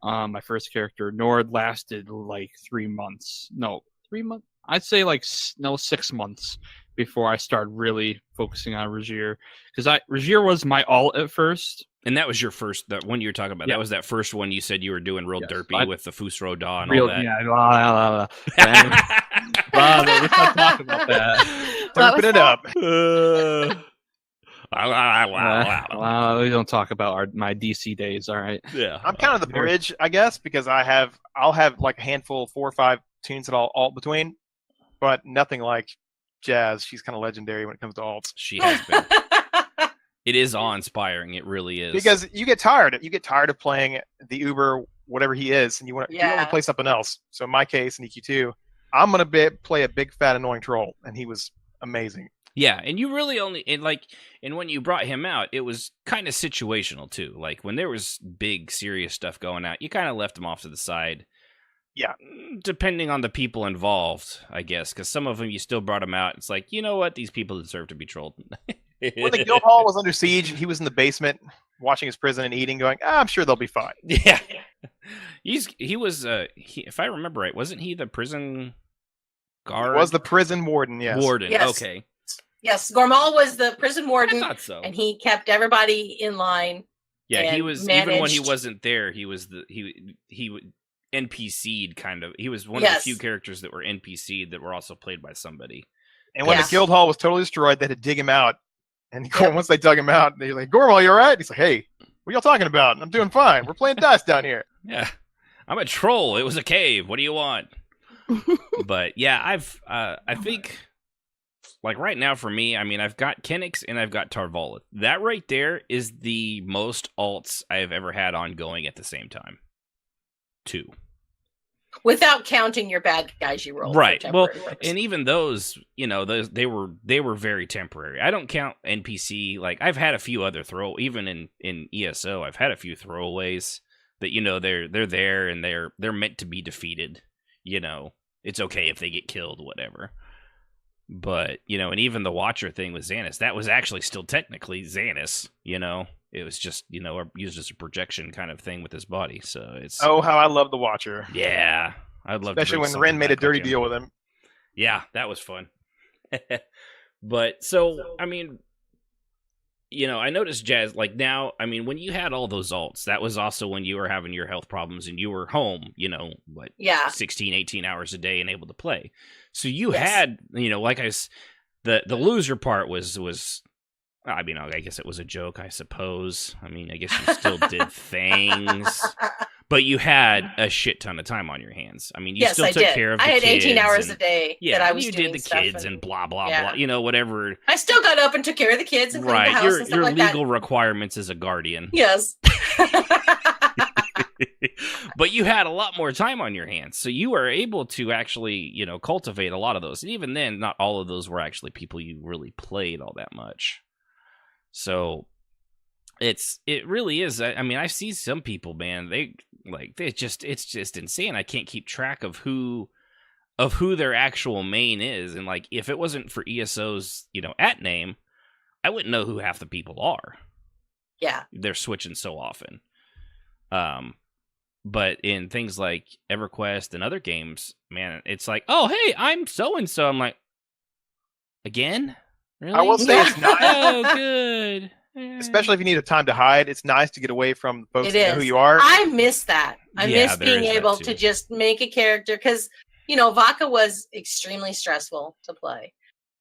My first character, Nord, lasted like 3 months. No, 3 months. I'd say 6 months before I started really focusing on Regier, because Regier was my alt at first. And that was your first, that one you were talking about. Yeah. That was that first one you said you were doing real Yes, derpy with the Fusro Da and Real, all that. yeah, let's not talk about that. What was Open it that? up. We don't talk about my DC days. All right. Yeah. I'm kind of the bridge, I guess, because I'll have like a handful, 4 or 5 tunes that I'll alt between, but nothing like Jazz. She's kind of legendary when it comes to alts. She has been. It is awe-inspiring. It really is. Because you get tired. You get tired of playing the Uber, whatever he is, and you want to play something else. So in my case, in EQ2, I'm gonna play a big fat annoying troll, and he was amazing. Yeah, and you really only and when you brought him out, it was kind of situational too. Like when there was big serious stuff going out, you kind of left him off to the side. Yeah, depending on the people involved, I guess, because some of them you still brought him out. It's like, you know what, these people deserve to be trolled. When the guild hall was under siege, he was in the basement watching his prison and eating, going, I'm sure they'll be fine. Yeah, he was. If I remember right, wasn't he the prison guard? He was the prison warden. Yes. Warden. Yes. Okay. Yes, Gormal was the prison I warden, thought so. and he kept everybody in line. Yeah, he and was even when he managed- wasn't there. He was he NPC'd kind of. He was one of the few characters that were NPC'd that were also played by somebody. And when Yes. the guild hall was totally destroyed, they had to dig him out. And once they dug him out, they're like, Gormal, you all right? He's like, hey, what are y'all talking about? I'm doing fine. We're playing dice down here. Yeah, I'm a troll. It was a cave. What do you want? But yeah, I think like right now for me, I mean, I've got Kenix and I've got Tarvalith. That right there is the most alts I have ever had ongoing at the same time. 2. Without counting your bad guys you rolled. Right. For Well, temporary works. and even those, they were very temporary. I don't count NPC. Like I've had a few other even in ESO, I've had a few throwaways that they're there and they're meant to be defeated. It's okay if they get killed, whatever. But and even the Watcher thing with Xanis, that was actually still technically Xanis. It was just used as a projection kind of thing with his body. So it's Oh, how I love the Watcher. yeah. I'd love Especially to when Ren made a dirty deal with him. Yeah, that was fun. But so, I mean, I noticed Jazz, like now, I mean, when you had all those alts, that was also when you were having your health problems and you were home, 16, 18 hours a day and able to play. So you had, like the loser part was, I mean, I guess it was a joke, I suppose. I mean, I guess you still did things. But you had a shit ton of time on your hands. I mean, you still took care of the kids. I had 18 hours a day that I was you doing did the stuff kids and blah, blah, blah, whatever. I still got up and took care of the kids and cleaned the house and stuff your like legal that. requirements as a guardian. Yes. But you had a lot more time on your hands. So you were able to actually, cultivate a lot of those. And even then, not all of those were actually people you really played all that much. So it really is. I mean, I see some people, man, it's just insane. I can't keep track of who their actual main is. And like, if it wasn't for ESO's, at name, I wouldn't know who half the people are. Yeah. They're switching so often. But in things like EverQuest and other games, man, it's like, oh, hey, I'm so-and-so. I'm like, again? Really? I will say it's nice. Oh, good. Especially if you need a time to hide, it's nice to get away from folks that know who you are. I miss that. I miss being is that able too. to just make a character because, Vaka was extremely stressful to play.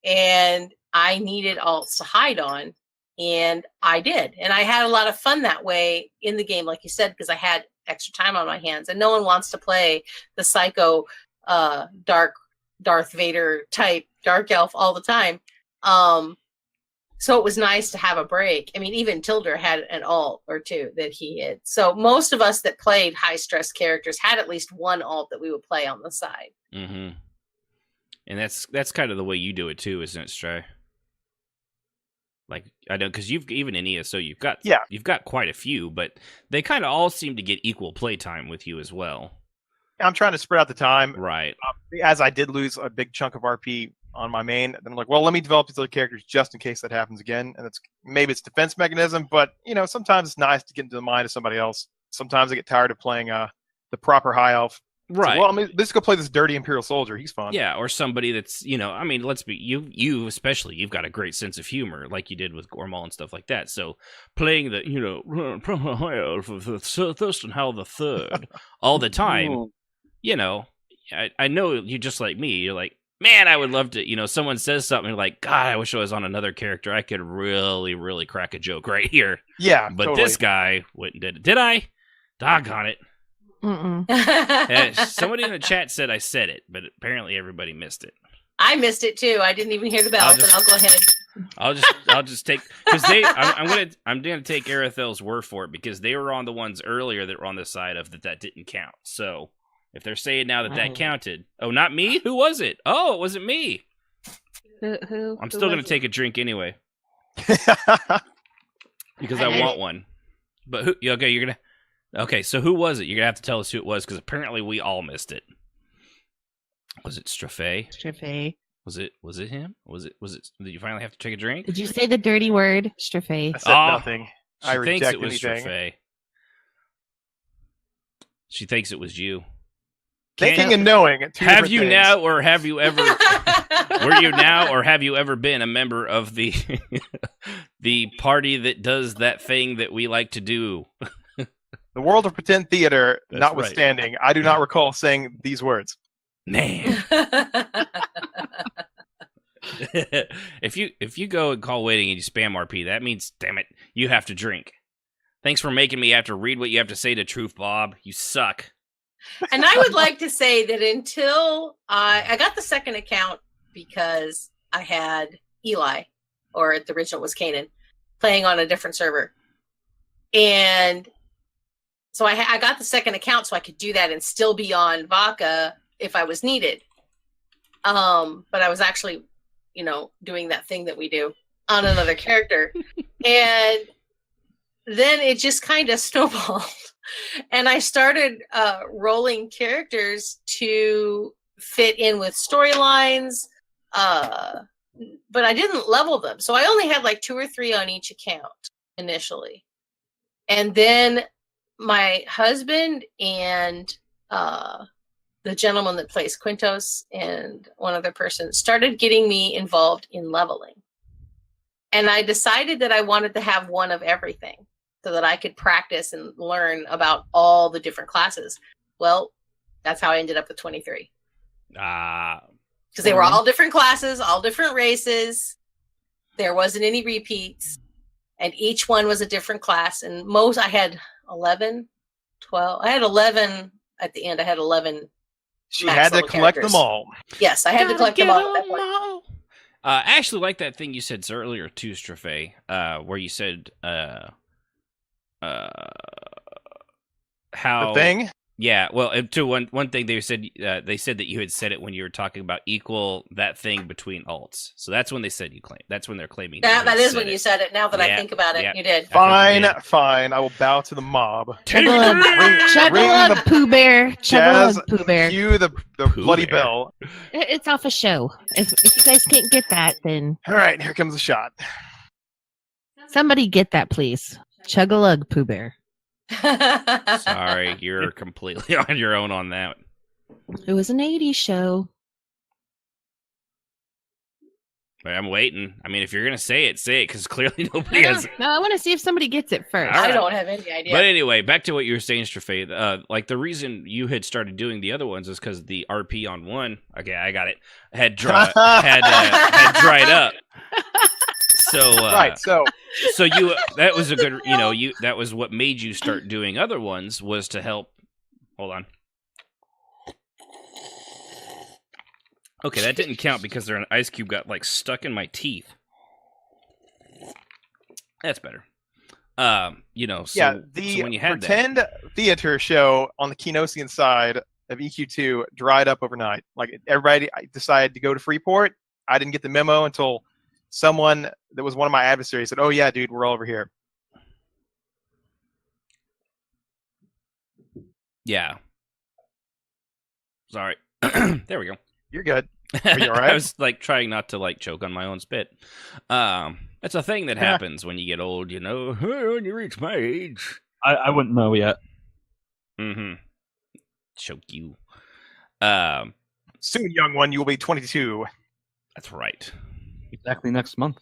And I needed alts to hide on. And I did. And I had a lot of fun that way in the game, like you said, because I had extra time on my hands. And no one wants to play the psycho, Darth Vader type, dark elf all the time. So it was nice to have a break. I mean, even Tilder had an alt or two that he hid. So most of us that played high stress characters had at least one alt that we would play on the side. Mm-hmm. And that's kind of the way you do it too, isn't it, Stray? Like, I know, because even in ESO, you've got quite a few, but they kind of all seem to get equal playtime with you as well. I'm trying to spread out the time. Right. As I did lose a big chunk of RP on my main, then I'm like, well, let me develop these other characters just in case that happens again. And maybe it's defense mechanism, but sometimes it's nice to get into the mind of somebody else. Sometimes I get tired of playing the proper high elf. Right. So, well, let's go play this dirty Imperial soldier. He's fun. Yeah, or somebody that's, I mean, let's be, you especially, you've got a great sense of humor, like you did with Gormal and stuff like that. So playing the, high elf of the Thurston Howell the Third all the time, I know you're just like me. You're like, man, I would love to, someone says something like, God, I wish I was on another character. I could really, really crack a joke right here. Yeah, but totally. This guy went and did it. Did I? Doggone it. Somebody in the chat said I said it, but apparently everybody missed it. I missed it too. I didn't even hear the bells, and I'll go ahead. I'll just take because I'm gonna take Arathel's word for it because they were on the ones earlier that were on the side of that didn't count. So if they're saying now that counted, oh, not me. Who was it? Oh, it wasn't me. Who? I'm still gonna take a drink anyway because I want one. But who? Okay, you're gonna. Okay, so who was it? You're gonna have to tell us who it was because apparently we all missed it. Was it Strafay? Strafay. Was it him? Was it? Did you finally have to take a drink? Did you say the dirty word, Strafay? I said nothing. She thinks it was Strafay. She thinks it was you. Thinking and knowing. Have you now, or have you ever? Were you now, or have you ever been a member of the the party that does that thing that we like to do? The world of pretend theater, That's notwithstanding, I do not recall saying these words. Man. If you go and call waiting and you spam RP, that means, damn it, you have to drink. Thanks for making me have to read what you have to say to Truth, Bob. You suck. And I would like to say that until I got the second account because I had Eli, or the original was Kanan, playing on a different server. And So I got the second account so I could do that and still be on Vaca if I was needed. But I was actually, doing that thing that we do on another character. And then it just kind of snowballed. And I started rolling characters to fit in with storylines, but I didn't level them. So I only had like 2 or 3 on each account initially. And then my husband and the gentleman that plays Quintos and one other person started getting me involved in leveling. And I decided that I wanted to have one of everything so that I could practice and learn about all the different classes. Well, that's how I ended up with 23. Because they were all different classes, all different races. There wasn't any repeats. And each one was a different class. And I had 11, 12. I had 11 at the end. I had 11. She had to collect them all. Yes, I had to collect them all at that point. I actually like that thing you said earlier too, Strafe, where you said how The thing? Yeah, well, to one thing they said that you had said it when you were talking about equal that thing between alts. So that's when they said you claim. That's when they're claiming. That is when you said it. Now that I think about it, you did. Fine. I will bow to the mob. Chug-a-lug, Pooh Bear. Chug-a-lug, Pooh Bear. Cue the bloody bell. It's off a show. If you guys can't get that, then all right, here comes the shot. Somebody get that, please. Chug-a-lug, Pooh Bear. Sorry, you're completely on your own on that. It was an 80s show. I'm waiting. I mean, if you're going to say it, because clearly nobody has... No, I want to see if somebody gets it first. I don't have any idea. But anyway, back to what you were saying, Strafe. Like, the reason you had started doing the other ones is because the RP on one... Okay, I got it. Had dried up. So right, so you that was a good that was what made you start doing other ones was to help. Hold on. Okay, that didn't count because an ice cube got like stuck in my teeth. That's better. So when you had pretend theater show on the Kenosian side of EQ2 dried up overnight. Like everybody decided to go to Freeport. I didn't get the memo until someone that was one of my adversaries said, "Oh yeah, dude, we're all over here." Yeah. Sorry. There we go. You're good. Are you all right? I was like trying not to like choke on my own spit. That's a thing that happens when you get old, when you reach my age. I wouldn't know yet. Mm-hmm. Choke you. Soon, young one, you will be 22. That's right. Exactly next month.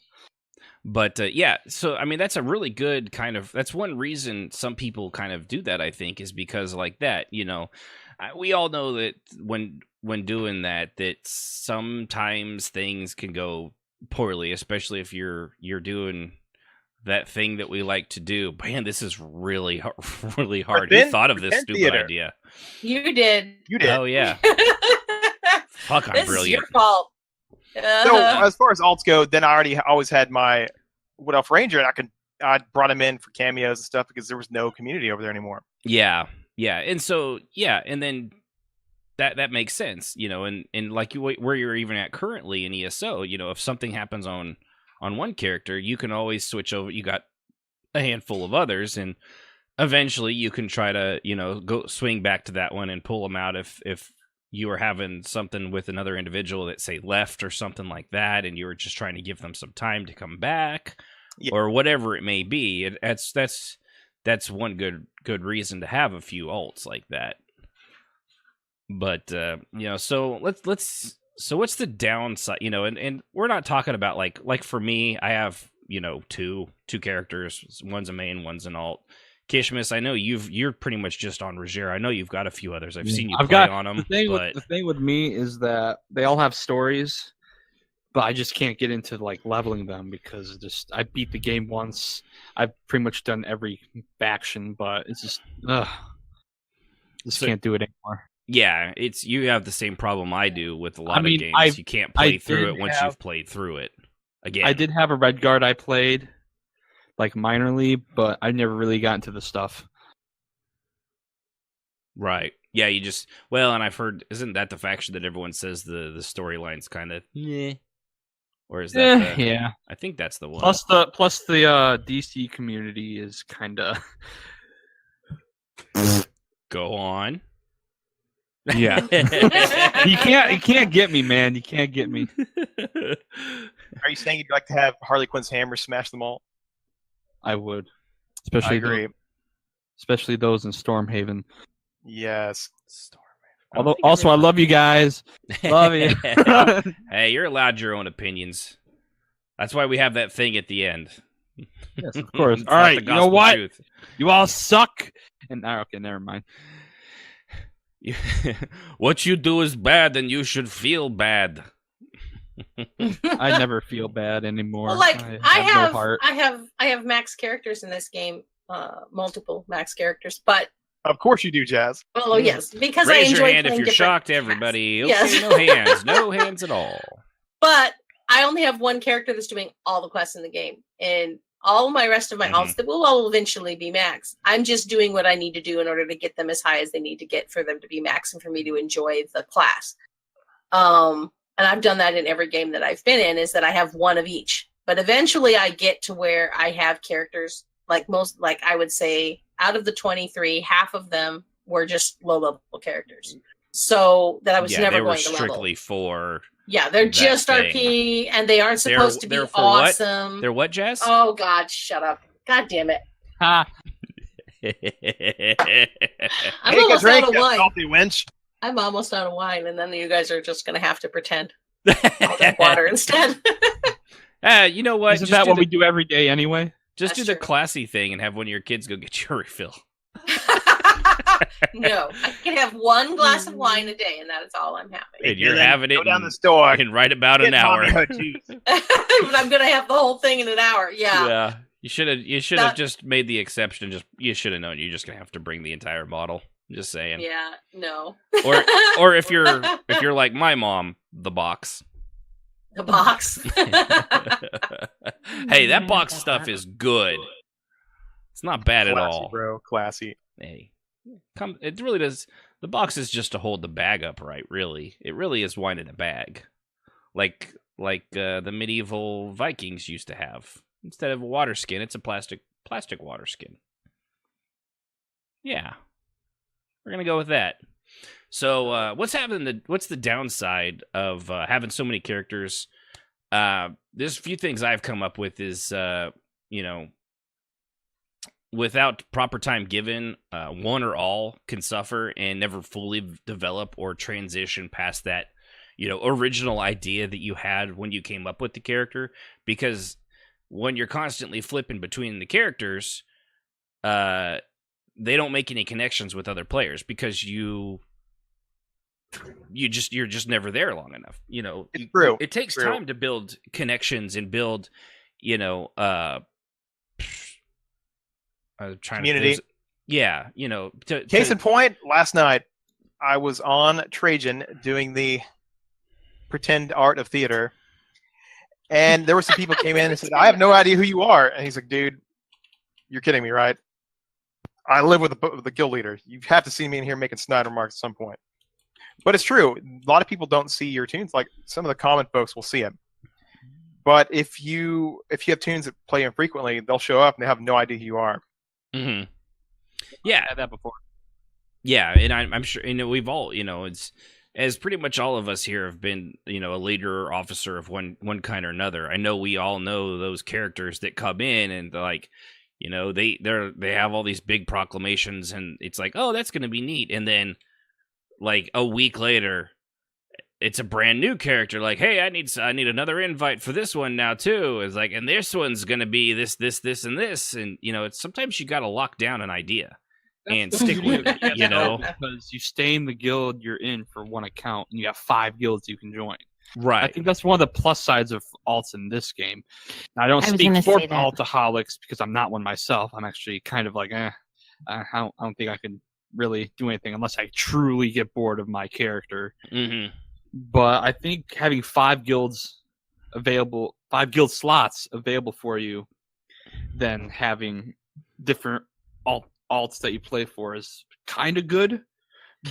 But so I mean that's a really good that's one reason some people kind of do that, I think, is because like that, we all know that when doing that sometimes things can go poorly, especially if you're doing that thing that we like to do. Man, this is really really hard. Who thought of this stupid idea? You did. Oh yeah. Fuck, I'm brilliant. Is your fault. So as far as alts go, then I always had my Wood Elf Ranger, and I brought him in for cameos and stuff because there was no community over there anymore. Yeah, and so and then that makes sense, and like where you're even at currently in ESO, if something happens on one character, you can always switch over. You got a handful of others, and eventually you can try to go swing back to that one and pull them out if you were having something with another individual that say left or something like that, and you were just trying to give them some time to come back, or whatever it may be. That's one good reason to have a few alts like that. But so so what's the downside? And we're not talking about like for me, I have two characters. One's a main, one's an alt. Kishmas, I know you're pretty much just on Roger. I know you've got a few others. I've seen you play on them. The thing with me is that they all have stories, but I just can't get into like leveling them because I beat the game once. I've pretty much done every faction, but it's just can't do it anymore. Yeah, you have the same problem I do with a lot of games. You can't play through it once you've played through it. Again, I did have a Red Guard I played like minorly, but I never really got into the stuff. Right. Yeah, you just and I've heard, isn't that the faction that everyone says the storyline's kind of yeah, or is that yeah. I think that's the one. Plus the DC community is kind of Go on. yeah. you can't get me, man. You can't get me. Are you saying you'd like to have Harley Quinn's hammer smash them all? I would, I especially agree. especially those in Stormhaven. Yes. Although, also, I love you guys. Love you. Hey, you're allowed your own opinions. That's why we have that thing at the end. Yes, of course. It's All not right, the you know gospel what? truth. You all suck. And okay, never mind. What you do is bad, and you should feel bad. I never feel bad anymore. Well, like I have no heart. I have max characters in this game, multiple max characters, but Of course you do, Jazz. well, yes, because Raise I enjoy your hand if playing you're different shocked, classes. everybody. Okay, Yes. no hands. No hands at all. But I only have one character that's doing all the quests in the game, and all my rest of my alts that will all eventually be max. I'm just doing what I need to do in order to get them as high as they need to get for them to be max and for me to enjoy the class. And I've done that in every game that I've been in, is that I have one of each. But eventually I get to where I have characters, like I would say out of the 23, half of them were just low level characters. So that I was never they were going to level. strictly for. Yeah, they're that just thing. RP, and they aren't supposed to be they're for awesome. What? They're what, Jazz? Oh God, shut up! God damn it! Ha. I'm Take a almost drink, out of you wine. filthy wench. I'm almost out of wine, and then you guys are just going to have to pretend. I'll drink water instead. You know what? Isn't that what we do every day anyway? Just That's do the true. classy thing and have one of your kids go get you a refill. No, I can have one glass of wine a day, and that is all I'm having. And you're then having go it down the store. in right about an Get hour. mommy her juice. But I'm going to have the whole thing in an hour. Yeah. You should have just made the exception. You should have known you're just gonna have to bring the entire bottle. Just saying. Yeah. No. Or if you're like my mom, the box. The box. Hey, that box stuff is good. It's not bad at Classy, all. bro. Classy. Hey, it really does. The box is just to hold the bag upright. Really, it really is wine in a bag, like the medieval Vikings used to have. Instead of a water skin, it's a plastic water skin. Yeah, we're gonna go with that. So, what's the downside of having so many characters? There's a few things I've come up with. Is without proper time given, one or all can suffer and never fully develop or transition past that, original idea that you had when you came up with the character. Because when you're constantly flipping between the characters, they don't make any connections with other players because you're just never there long enough. It's true. It takes time to build connections and build, community. Case in point, last night I was on Trajan doing the pretend art of theater, and there were some people came in and said, "I have no idea who you are," and he's like, "Dude, you're kidding me, right? I live with the guild leader. You have to see me in here making snide remarks at some point." But it's true. A lot of people don't see your tunes. Like some of the common folks will see them. But if you have tunes that play infrequently, they'll show up and they have no idea who you are. Mm-hmm. Yeah, I've had that before. Yeah, and I'm sure we've all it's as pretty much all of us here have been a leader or officer of one kind or another. I know we all know those characters that come in and like they have all these big proclamations and it's like, oh, that's gonna be neat, and then like a week later it's a brand new character. Like, hey, I need another invite for this one now too. It's like, and this one's gonna be this, and this, and it's sometimes you got to lock down an idea and stick with it. Because you stay in the guild you're in for one account, and you have 5 guilds you can join. Right. I think that's one of the plus sides of alts in this game. Now, I don't speak for Alt-aholics because I'm not one myself. I'm actually kind of like, I don't think I can really do anything unless I truly get bored of my character. Mm-hmm. But I think having 5 guild slots available for you, then having different alts that you play for is kind of good.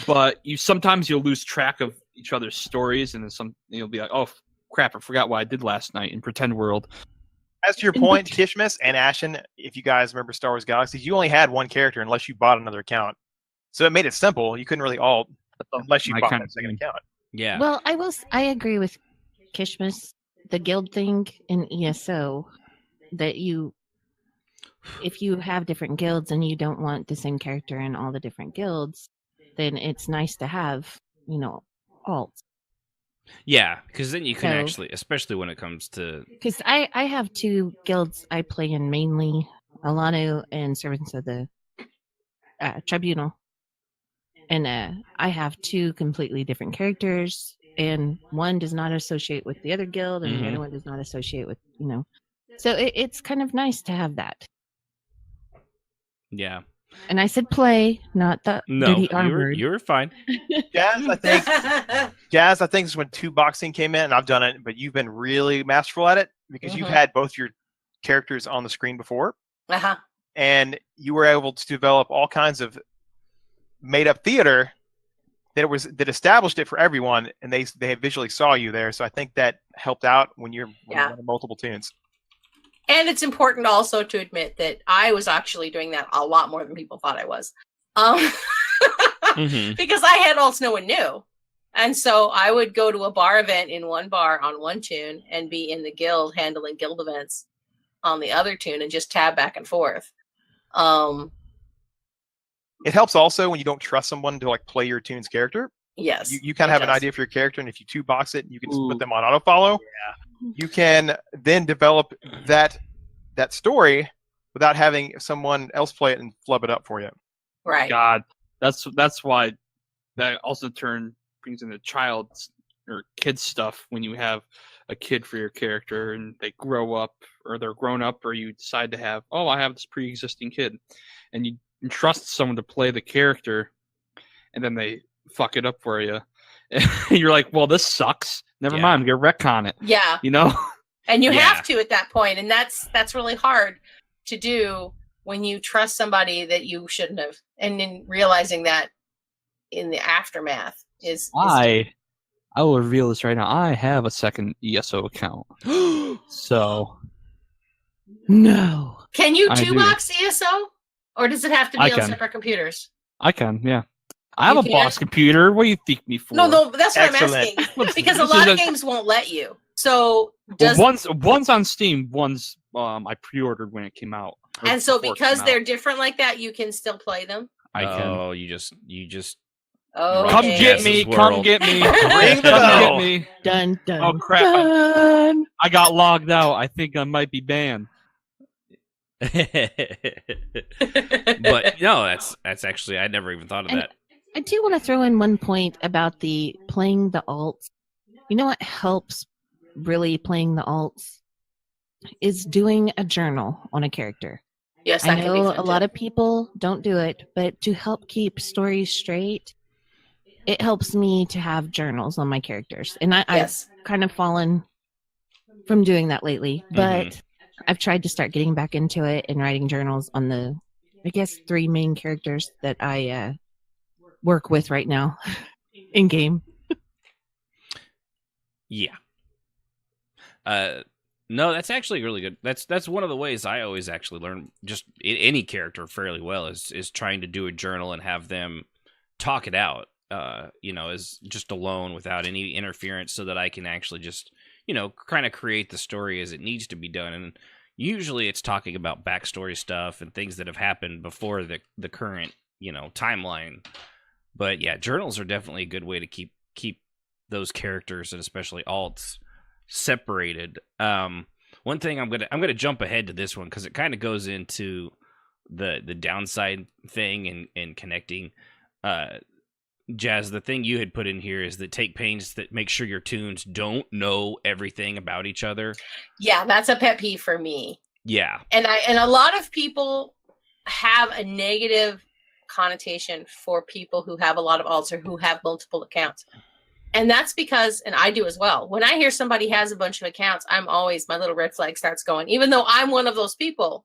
but sometimes you'll lose track of each other's stories, and then you'll be like, oh crap, I forgot what I did last night in Pretend World. As to your point, Kishmis and Ashen, if you guys remember Star Wars Galaxies, you only had one character unless you bought another account. So it made it simple. You couldn't really alt unless you bought that second account. Yeah. Well, I agree with Kishmis. The guild thing in ESO, that if you have different guilds and you don't want the same character in all the different guilds, then it's nice to have, alts. Yeah, because then you can actually, especially when it comes to... Because I have 2 guilds I play in mainly, Alano and Servants of the Tribunal. And I have 2 completely different characters, and one does not associate with the other guild, and the other one does not associate with, So it's kind of nice to have that. Yeah. And I said play, not the dirty armored. You were fine. Jazz, I think is when 2 boxing came in, and I've done it, but you've been really masterful at it because you've had both your characters on the screen before. Uh-huh. And you were able to develop all kinds of made-up theater that established it for everyone, and they visually saw you there. So I think that helped out when you're running multiple tunes. And it's important also to admit that I was actually doing that a lot more than people thought I was. Because I had alts no one knew. And so I would go to a bar event in one bar on one tune and be in the guild handling guild events on the other tune and just tab back and forth. It helps also when you don't trust someone to play your tune's character. Yes. You kind of have an idea for your character, and if you 2-box it, you can put them on autofollow. Yeah. You can then develop that story without having someone else play it and flub it up for you. Right. God, that's why that also brings in the child's or kids stuff when you have a kid for your character and they grow up or they're grown up, or you decide to have, I have this pre-existing kid, and you trust someone to play the character, and then they fuck it up for you. And you're like, well, this sucks. Never mind, I'm gonna retcon it. Yeah. And you have to at that point, and that's really hard to do when you trust somebody that you shouldn't have, and then realizing that in the aftermath is I will reveal this right now. I have a second ESO account. So no. Can you 2-box ESO, or does it have to be on separate computers? I can, yeah. I have a box computer. What do you think me for? No, that's what I'm asking. Because a lot of games won't let you. So one's on Steam, one's I pre-ordered when it came out. And so because they're different like that, you can still play them. I can. Oh, you just. Oh, come get me! Come get me! Ring the bell! Get me! Dun dun. Oh crap! Dun. I got logged out. I think I might be banned. But no, that's actually, I never even thought of that. I do want to throw in one point about the playing the alts. You know what helps really playing the alts is doing a journal on a character. Yes, I know a lot of people don't do it, but to help keep stories straight, it helps me to have journals on my characters. And I've kind of fallen from doing that lately, but I've tried to start getting back into it and writing journals on the, 3 main characters that I work with right now in game. Yeah. No, that's actually really good. That's one of the ways I always actually learn just any character fairly well is trying to do a journal and have them talk it out, as just alone without any interference, so that I can actually just, kind of create the story as it needs to be done. And usually it's talking about backstory stuff and things that have happened before the current, timeline. But yeah, journals are definitely a good way to keep those characters, and especially alts, separated. One thing I'm gonna jump ahead to this one because it kind of goes into the downside thing and connecting. Jazz, the thing you had put in here is that take pains that make sure your tunes don't know everything about each other. Yeah, that's a pet peeve for me. Yeah, and a lot of people have a negative connotation for people who have a lot of alts or who have multiple accounts. And that's because, and I do as well, when I hear somebody has a bunch of accounts, I'm always, my little red flag starts going, even though I'm one of those people.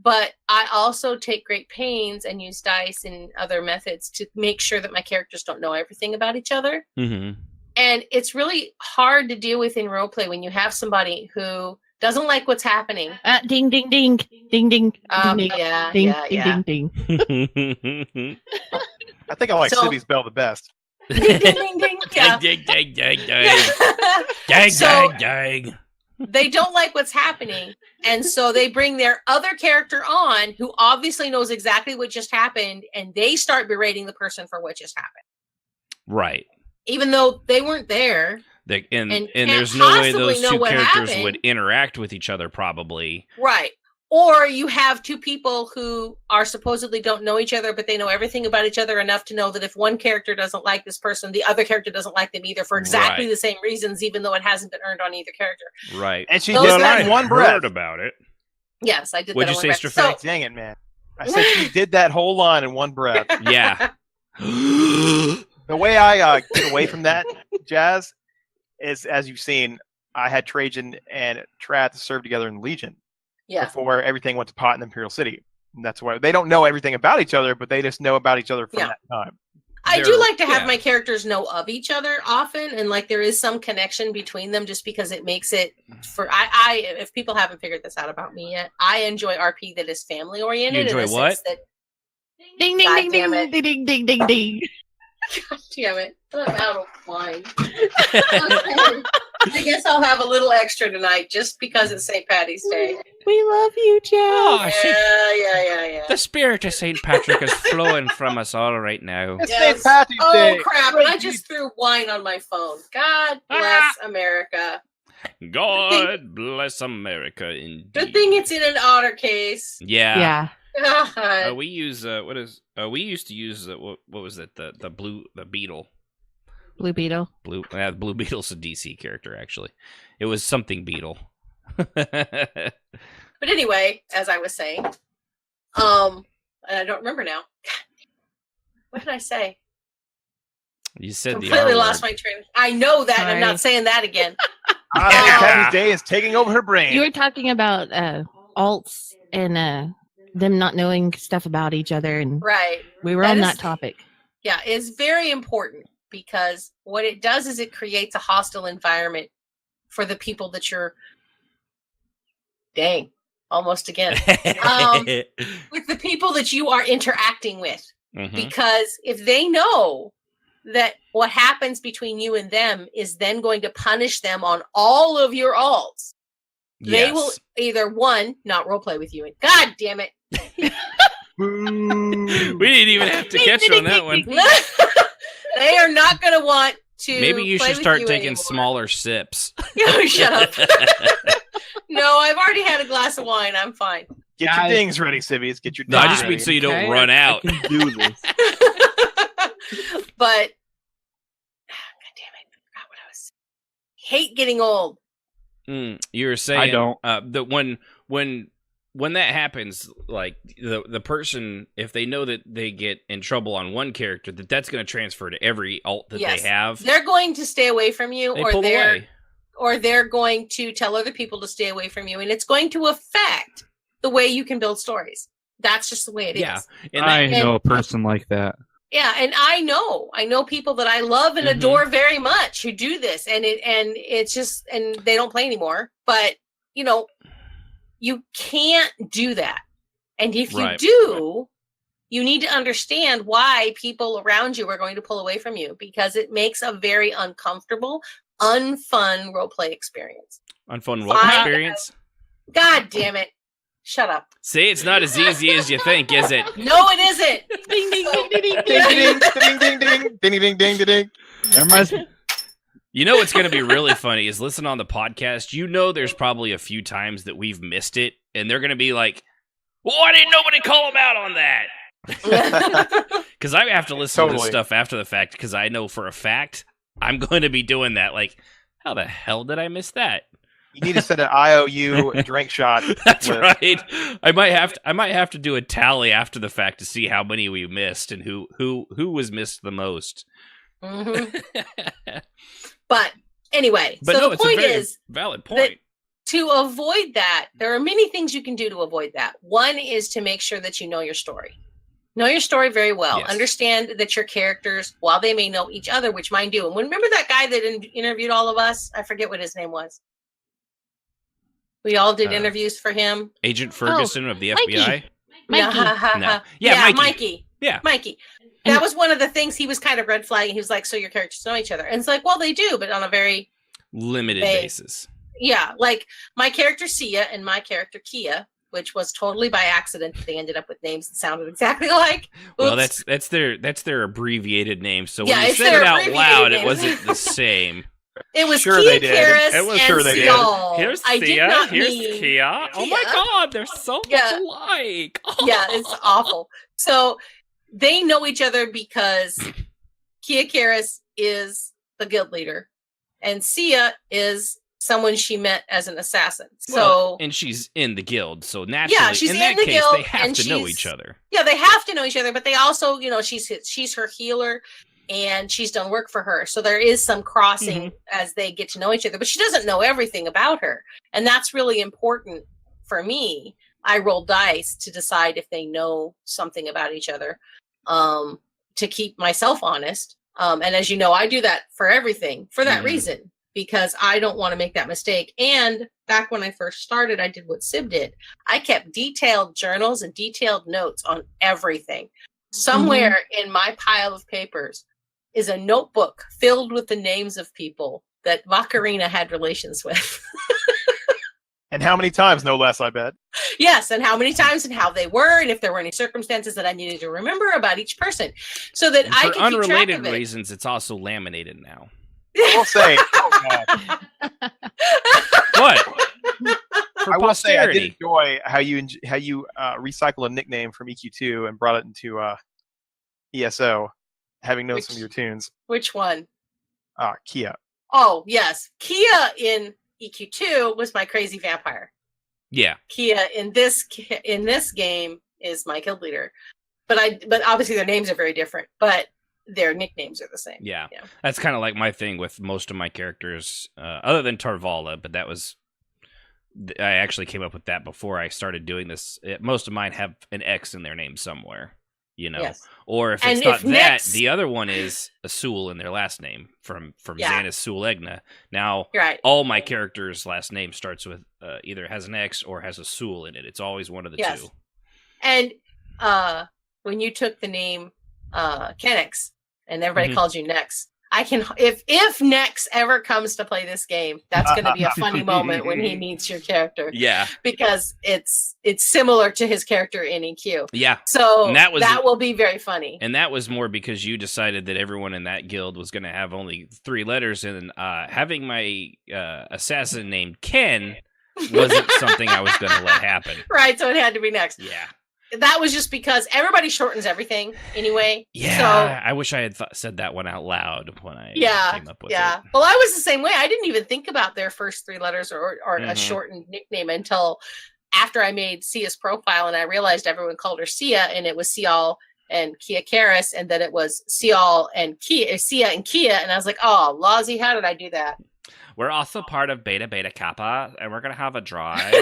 but I also take great pains and use dice and other methods to make sure that my characters don't know everything about each other. Mm-hmm. And it's really hard to deal with in roleplay when you have somebody who doesn't like what's happening. Ding, ding, ding. Ding, ding. Ding, ding. Yeah, Ding, yeah, ding, yeah. ding, ding. I think I like So- Sibby's bell the best. Ding, ding, ding, ding. Yeah. Dang, dang, dang, dang, dang, So- dang, dang. They don't like what's happening, and so they bring their other character on who obviously knows exactly what just happened, and they start berating the person for what just happened, Right. even though they weren't there. And And there's can't no way possibly those know two what characters happened. would interact with each other, probably. Right. Or you have two people who are supposedly don't know each other, but they know everything about each other enough to know that if one character doesn't like this person, the other character doesn't like them either for exactly Right. the same reasons, even though it hasn't been earned on either character. Right. And she Those did that guys in one breath. Heard about it. Yes, I did What'd that you on say, one breath. Strafay? Dang it, man. I said she did that whole line in one breath. Yeah. The way I get away from that, Jazz, is as you've seen, I had Trajan and Trath serve together in the Legion Yeah. before everything went to pot in Imperial City. And that's why they don't know everything about each other, but they just know about each other from Yeah. that time. I do They're- like to have yeah. my characters know of each other often, and like there is some connection between them, just because it makes it for I. If people haven't figured this out about me yet, I enjoy RP that is family oriented. You enjoy in the what? sense that, Ding, ding, God ding, damn ding, it. ding, ding, ding, ding, ding. God damn it! I'm out of wine. I guess I'll have a little extra tonight, just because it's St. Patty's Day. We love you, Jazz. Oh, Yeah. the spirit of St. Patrick is flowing from us all right now. It's Yes. St. Patty's Oh Day. crap! And I just threw wine on my phone. God bless America. God bless America, indeed. Good thing it's in an otter case. Yeah. Yeah. God. We use we used to use what was it, the beetle. Blue Beetle. Blue Beetle's a DC character, actually. It was something Beetle. But anyway, as I was saying, and I don't remember now. What did I say? You said the Completely R lost word. my train. I know that. and I'm Sorry. not saying that again. St. Patty's Day is taking over her brain. You were talking about alts and them not knowing stuff about each other, and Right. we were That on is- that topic. Yeah, it's very important because what it does is it creates a hostile environment for the people that you're. Dang, almost again. With the people that you are interacting with. Mhm. Because if they know that what happens between you and them is then going to punish them on all of your alts, they will Yes. either one, not roleplay with you. And God damn it. We didn't even have to catch you on that one. They are not going to want to. Maybe you play should with start you taking anymore. smaller sips. You shut up. No, I've already had a glass of wine. I'm fine. Get your dings ready, Civvies. Get your No, dings I just ready. mean so you don't Okay, run out. I can do this. But God damn it, I forgot what I was. Hate getting old. You were saying don't. that when that happens, like the person, if they know that they get in trouble on one character, that's going to transfer to every alt that Yes. they have. They're going to stay away from you, They or pull they're away. or they're going to tell other people to stay away from you, and it's going to affect the way you can build stories. That's just the way it is. Yeah, and I that, know a person like that. Yeah, and I know people that I love and Mhm. adore very much who do this, and it's just, and they don't play anymore. But you can't do that, and if you Right. do, you need to understand why people around you are going to pull away from you, because it makes a very uncomfortable, unfun roleplay experience. unfun what Fine. experience? God damn it! Shut up. See, it's not as easy as you think, is it? No, it isn't. Ding, ding, ding, ding, ding, Ding, ding. ding, ding, ding, ding, ding, ding, ding, ding, ding. That reminds me. You know what's going to be really funny is listen on the podcast. There's probably a few times that we've missed it, and they're going to be like, "Why didn't nobody call him out on that?" Because I have to listen to this Totally. stuff after the fact, because I know for a fact I'm going to be doing that. Like, how the hell did I miss that? You need to send an IOU drink shot. That's list. right. I might have to do a tally after the fact to see how many we missed and who was missed the most. Mhm. But anyway, But so no, the it's point a very is, valid point. to avoid that, there are many things you can do to avoid that. One is to make sure that you know your story. Know your story very well. Yes. Understand that your characters, while they may know each other, which mine do. And remember that guy that interviewed all of us? I forget what his name was. We all did interviews for him. Agent Ferguson of the Mikey. FBI. Mikey. No. Yeah, Mikey. Mikey. Yeah. Mikey. That was one of the things he was kind of red flagging. He was like, so your characters know each other. And it's like, well, they do, but on a very Limited basis. Yeah, like my character Sia and my character Kia, which was totally by accident. They ended up with names that sounded exactly alike. Well, Oops. that's their abbreviated name. So Yeah, when you it's said their it out abbreviated loud, name. it wasn't the same. It was Sure Kia they did. Karis It was and sure they did. Seal. Here's I did Sia. not Here's mean Kia. Oh my Kia. God, they're so Yeah. much alike. Yeah, it's awful. So they know each other because Kia Karis is the guild leader, and Sia is someone she met as an assassin. So and she's in the guild, so naturally, she's in in that the case, guild, they have and to know she's- each other. yeah, they have to know each other, but they also, she's her healer, and she's done work for her. So there is some crossing as they get to know each other, but she doesn't know everything about her. And that's really important for me. I roll dice to decide if they know something about each other, to keep myself honest. And as you know, I do that for everything for that reason, because I don't want to make that mistake. And back when I first started, I did what Sib did. I kept detailed journals and detailed notes on everything. Somewhere in my pile of papers is a notebook filled with the names of people that Macarena had relations with. And how many times, no less, I bet. Yes, and how many times and how they were, and if there were any circumstances that I needed to remember about each person, so that And I for can keep track unrelated of it. reasons, it's also laminated now. I will say, oh, God. What? For I will say, I did posterity. enjoy how you recycled a nickname from EQ2 and brought it into ESO, having known some of your tunes. Which one? Kia. Oh, yes. Kia in EQ2 was my crazy vampire. Yeah. Kia in this game is my guild leader. But obviously their names are very different, but their nicknames are the same. Yeah. That's kind of like my thing with most of my characters, other than Tarvala, but that was... I actually came up with that before I started doing this. Most of mine have an X in their name somewhere, Yes. Or if And it's not if that, Nyx- the other one is a Sewell in their last name from Yeah. Xanis Sewell Egna. Now, You're right. all my characters' last name starts with either has an X or has a Sewell in it. It's always one of the Yes. two. And when you took the name Kenix and everybody Mhm. called you Nex, I can if Nex ever comes to play this game, that's going to be a funny moment when he meets your character, Yeah. because it's similar to his character in EQ. Yeah. So And that will be very funny. And that was more because you decided that everyone in that guild was going to have only 3 letters, and having my assassin named Ken wasn't something I was going to let happen. Right, so it had to be Nex. Yeah. That was just because everybody shortens everything anyway. Yeah. So I wish I had said that one out loud when I came up with it. Well, I was the same way. I didn't even think about their first 3 letters or a Mhm. shortened nickname until after I made Sia's profile, and I realized everyone called her Sia, and it was Sial and Kia Karis, and that it was Sial and Sia and Kia, and I was like, oh, Lozzie, how did I do that? We're also part of Beta Beta Kappa, and we're gonna have a drive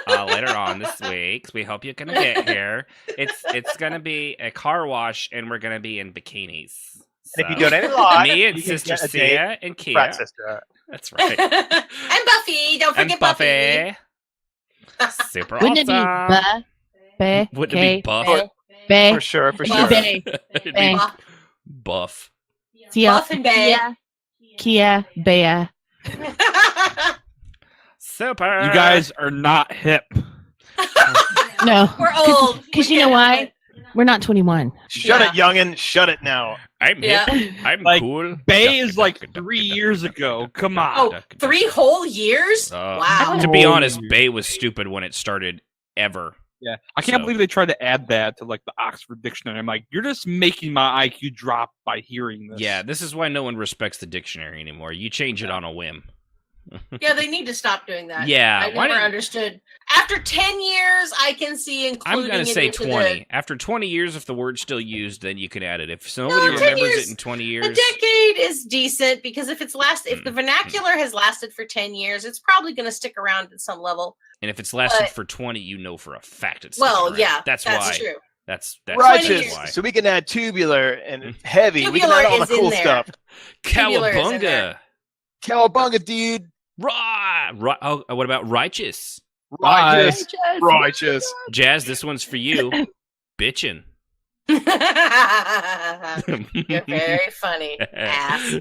later on this week. We hope you can get here. It's gonna be a car wash, and we're gonna be in bikinis. And if you So, donate a lot, me and you can Sister get a Sia date and Kia. Frat sister. That's right. And Buffy, don't And forget Buffy. Super Wouldn't awesome. it be Wouldn't it be Buff? For sure, for sure. It'd be Buff, Buff. Buff and Bay. Kia, Bea. Super. You guys are not hip. No, We're old. because We you know can't- why? We're not 21. Shut Yeah. it, youngin. Shut it now. I'm Yeah. hip. I'm Like, cool. Bay is like 3 years ago. Come on. Oh, 3 whole years? Wow. To be Oh, honest, yeah. Bay was stupid when it started ever. Yeah, I can't So- believe they tried to add that to like the Oxford Dictionary. I'm like, you're just making my IQ drop by hearing this. Yeah, this is why no one respects the dictionary anymore. You change it on a whim. Yeah, they need to stop doing that. Yeah, I why never didn't- understood. After 10 years, I can see including I'm gonna it say into 20. After 20 years, if the word's still used, then you can add it. If somebody 10 remembers years- it in 20 A years, decade is decent because if the vernacular has lasted for 10 years, it's probably going to stick around at some level. and if it's lasted but- for 20, you know for a fact it's Well, sticking around. yeah, that's why. true. That's Righteous. why. So we can add tubular and heavy. We can Tubular add all the is in cool there. stuff. Tubular is in Cowabunga. there. Cowabunga, dude. Oh, what about righteous? Righteous. Righteous. Jazz, this one's for you. Bitchin'. You're very funny, ass.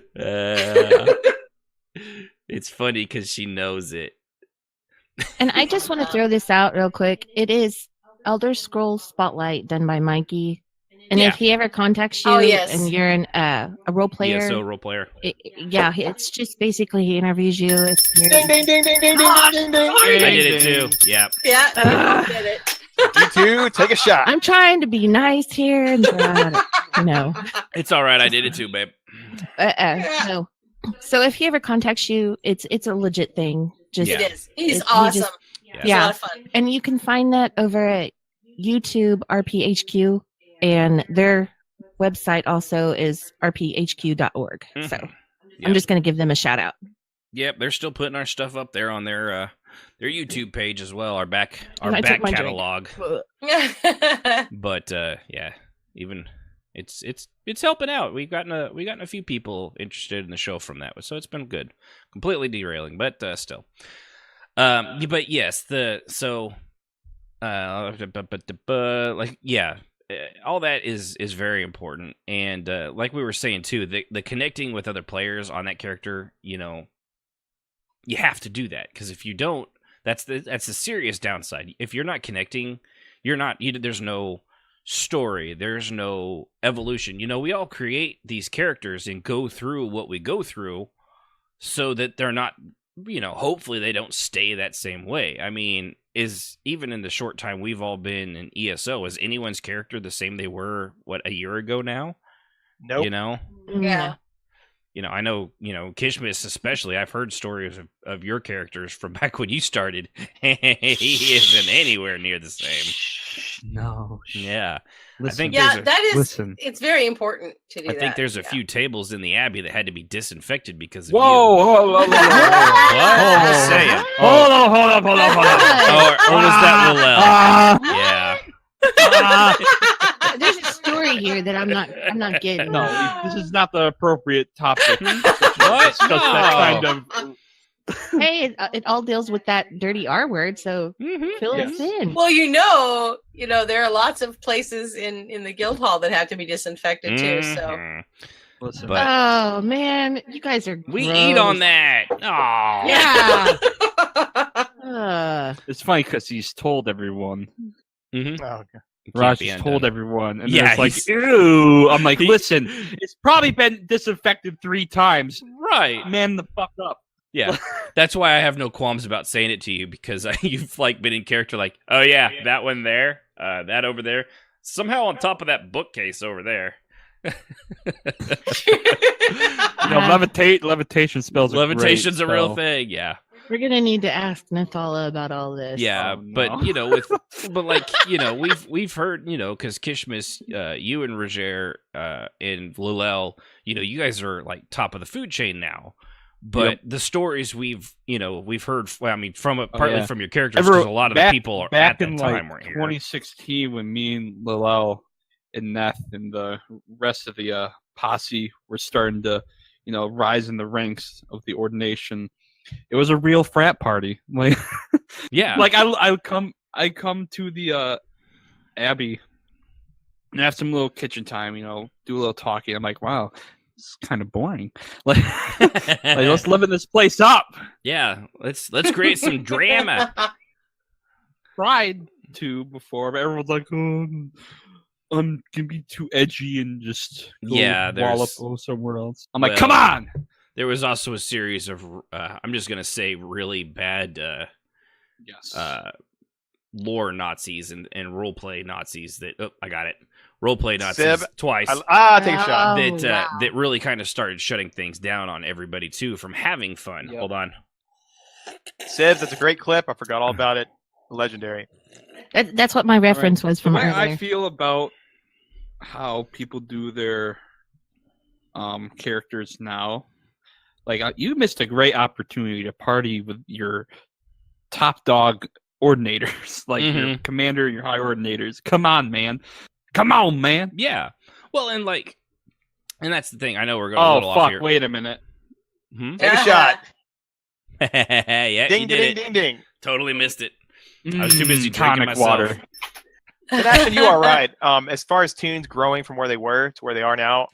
It's funny because she knows it. And I just want to throw this out real quick. It is Elder Scrolls Spotlight done by Mikey. And Yeah. if he ever contacts you Oh, yes. and you're a role player, ESO role player. it's just basically he interviews you. If you're, Ding, ding, ding, ding, ding, ding, ding, ding. I did it too. Yeah. Yeah, I did it. You two, take a shot. I'm trying to be nice here, and no. It's all right. I did it too, babe. No. So if he ever contacts you, it's a legit thing. Just Yeah. It is. He's He awesome. just- It's Yeah. a lot of fun. and you can find that over at YouTube RPHQ, and their website also is rphq.org. So Yep. I'm just going to give them a shout out. Yep, they're still putting our stuff up there on their YouTube page as well. Our back And I took my drink. catalog. But yeah, even it's helping out. We've gotten a few people interested in the show from that, so it's been good. Completely derailing, but still. But yes, all that is very important, and like we were saying too, the connecting with other players on that character, you have to do that, because if you don't, that's a serious downside. If you're not connecting, there's no story, there's no evolution. We all create these characters and go through what we go through so that they're not, hopefully they don't stay that same way. I mean, even in the short time we've all been in ESO, is anyone's character the same they were, a year ago now? Nope. Yeah. I know, Kishmis especially, I've heard stories of your characters from back when you started. He isn't anywhere near the same. No. Yeah. Listen, I think Yeah, that is. listen. It's very important to do I that. think there's a Yeah. few tables in the Abbey that had to be disinfected because of Whoa, you. whoa, whoa, whoa, whoa. What? Just saying. Hold on. Or was that Lilel? Yeah. There's a story here that I'm not getting. No, this is not the appropriate topic. What? Discuss that kind of. Hey, it all deals with that dirty R word, so Mhm. fill Yes. us in. Well, there are lots of places in the guild hall that have to be disinfected too. So Mhm. Listen, But- Oh man, you guys are We gross. eat on that. Oh. Yeah. it's funny because he's told everyone. Mhm. Oh, okay. Raj be has undone. told everyone, and Yeah, it's like, he's- ew. I'm like, listen, it's probably been disinfected 3 times. Right. Man, the fuck up. Yeah. That's why I have no qualms about saying it to you, because you've been in character like, oh yeah, that one there, that over there, somehow on top of that bookcase over there. Levitation spells. are great Levitation's a real spell. thing. Yeah. We're gonna need to ask Nathala about all this. Yeah, Oh, but no. we've heard, because Kishmis, you and Roger, and Lilel, you guys are like top of the food chain now. But Yep. the stories we've heard, partly yeah. from your characters, because a lot of the people are back at that in time like weren't here. 2016 when me and Lilel and Neth and the rest of the posse were starting to, rise in the ranks of the ordination. It was a real frat party. Like, Yeah, like I come to the Abbey and have some little kitchen time. Do a little talking. I'm like, wow, it's kind of boring. Like, let's liven this place up. yeah. Let's create some drama. Tried to before, but everyone's like, oh, I'm gonna be too edgy and just go Yeah, wallop there's- somewhere else. I'm like, well, come on. There was also a series of, I'm just gonna say, really bad Yes. lore Nazis and roleplay Nazis that I got it. Roleplay Nazis Sib, twice. Take a shot. Oh, that wow. that really kind of started shutting things down on everybody too from having fun. Yep. Hold on. Civ, that's a great clip. I forgot all about it. Legendary. That's what my reference was from the way earlier. I feel about how people do their characters now, like you missed a great opportunity to party with your top dog ordinators, like your commander and your high ordinators. Come on, man. Yeah. Well, and that's the thing. I know we're going a little off here. Wait a minute. Take a shot. Yeah, Ding, you ding, did ding, ding. Totally missed it. I was too busy drinking Tonic myself. water. But actually, you are right. As far as tunes growing from where they were to where they are now,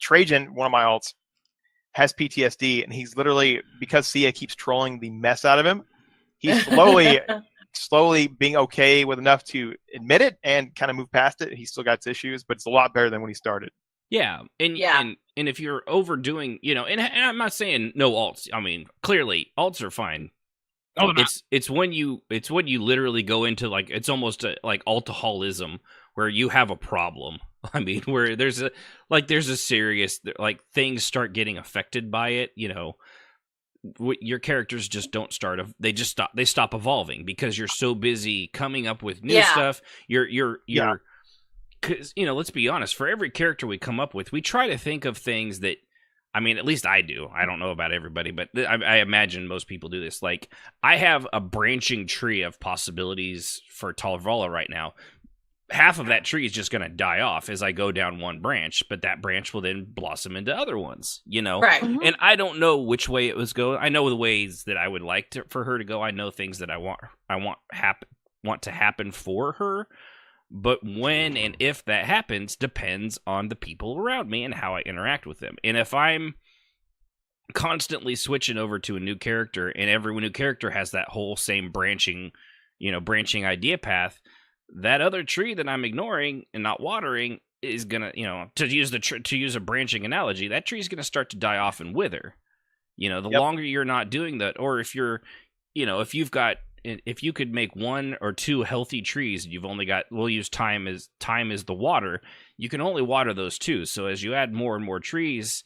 Trajan, one of my alts, has PTSD, and he's literally, because Sia keeps trolling the mess out of him, he's slowly being okay with enough to admit it and kind of move past it. He's still got his issues, but it's a lot better than when he started. Yeah, and if you're overdoing, and I'm not saying no alts. I mean, clearly alts are fine. Oh, it's when you literally go into it's almost like alt-aholism, where you have a problem. I mean, where there's a serious things start getting affected by it. Your characters just don't start. They stop evolving because you're so busy coming up with new stuff. You're because let's be honest. For every character we come up with, we try to think of things that. I mean, at least I do. I don't know about everybody, but I imagine most people do this. Like, I have a branching tree of possibilities for Talvala right now. Half of that tree is just going to die off as I go down one branch, but that branch will then blossom into other ones, Right. Mhm. And I don't know which way it was going. I know the ways that I would like for her to go. I know things that I want to happen for her. But when and if that happens depends on the people around me and how I interact with them. And if I'm constantly switching over to a new character and every new character has that whole same branching idea path, that other tree that I'm ignoring and not watering is going to, to use a branching analogy, that tree is going to start to die off and wither. The longer you're not doing that, or if you're, if you could make one or two healthy trees, you've only got, we'll use time as the water, you can only water those two. So as you add more and more trees,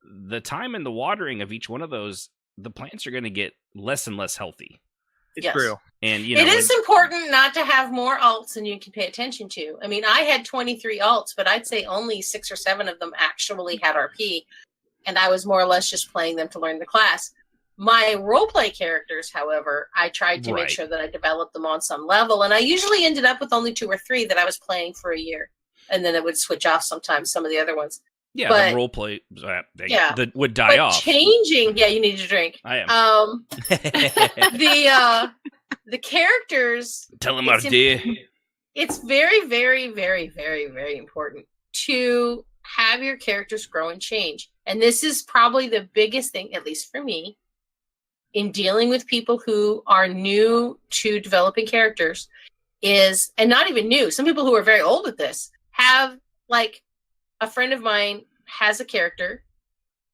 the time and the watering of each one of those, the plants are going to get less and less healthy. It's true. And it is important not to have more alts than you can pay attention to. I mean, I had 23 alts, but I'd say only 6 or 7 of them actually had RP, and I was more or less just playing them to learn the class. My roleplay characters, however, I tried to make sure that I developed them on some level, and I usually ended up with only 2 or 3 that I was playing for a year, and then it would switch off sometimes, some of the other ones. Yeah, but, the roleplay that would die off. Changing, you need to drink. I am. The characters. Tell him out, dear. It's very, very, very, very, very important to have your characters grow and change. And this is probably the biggest thing, at least for me, in dealing with people who are new to developing characters is, and not even new, some people who are very old at this have, like, a friend of mine has a character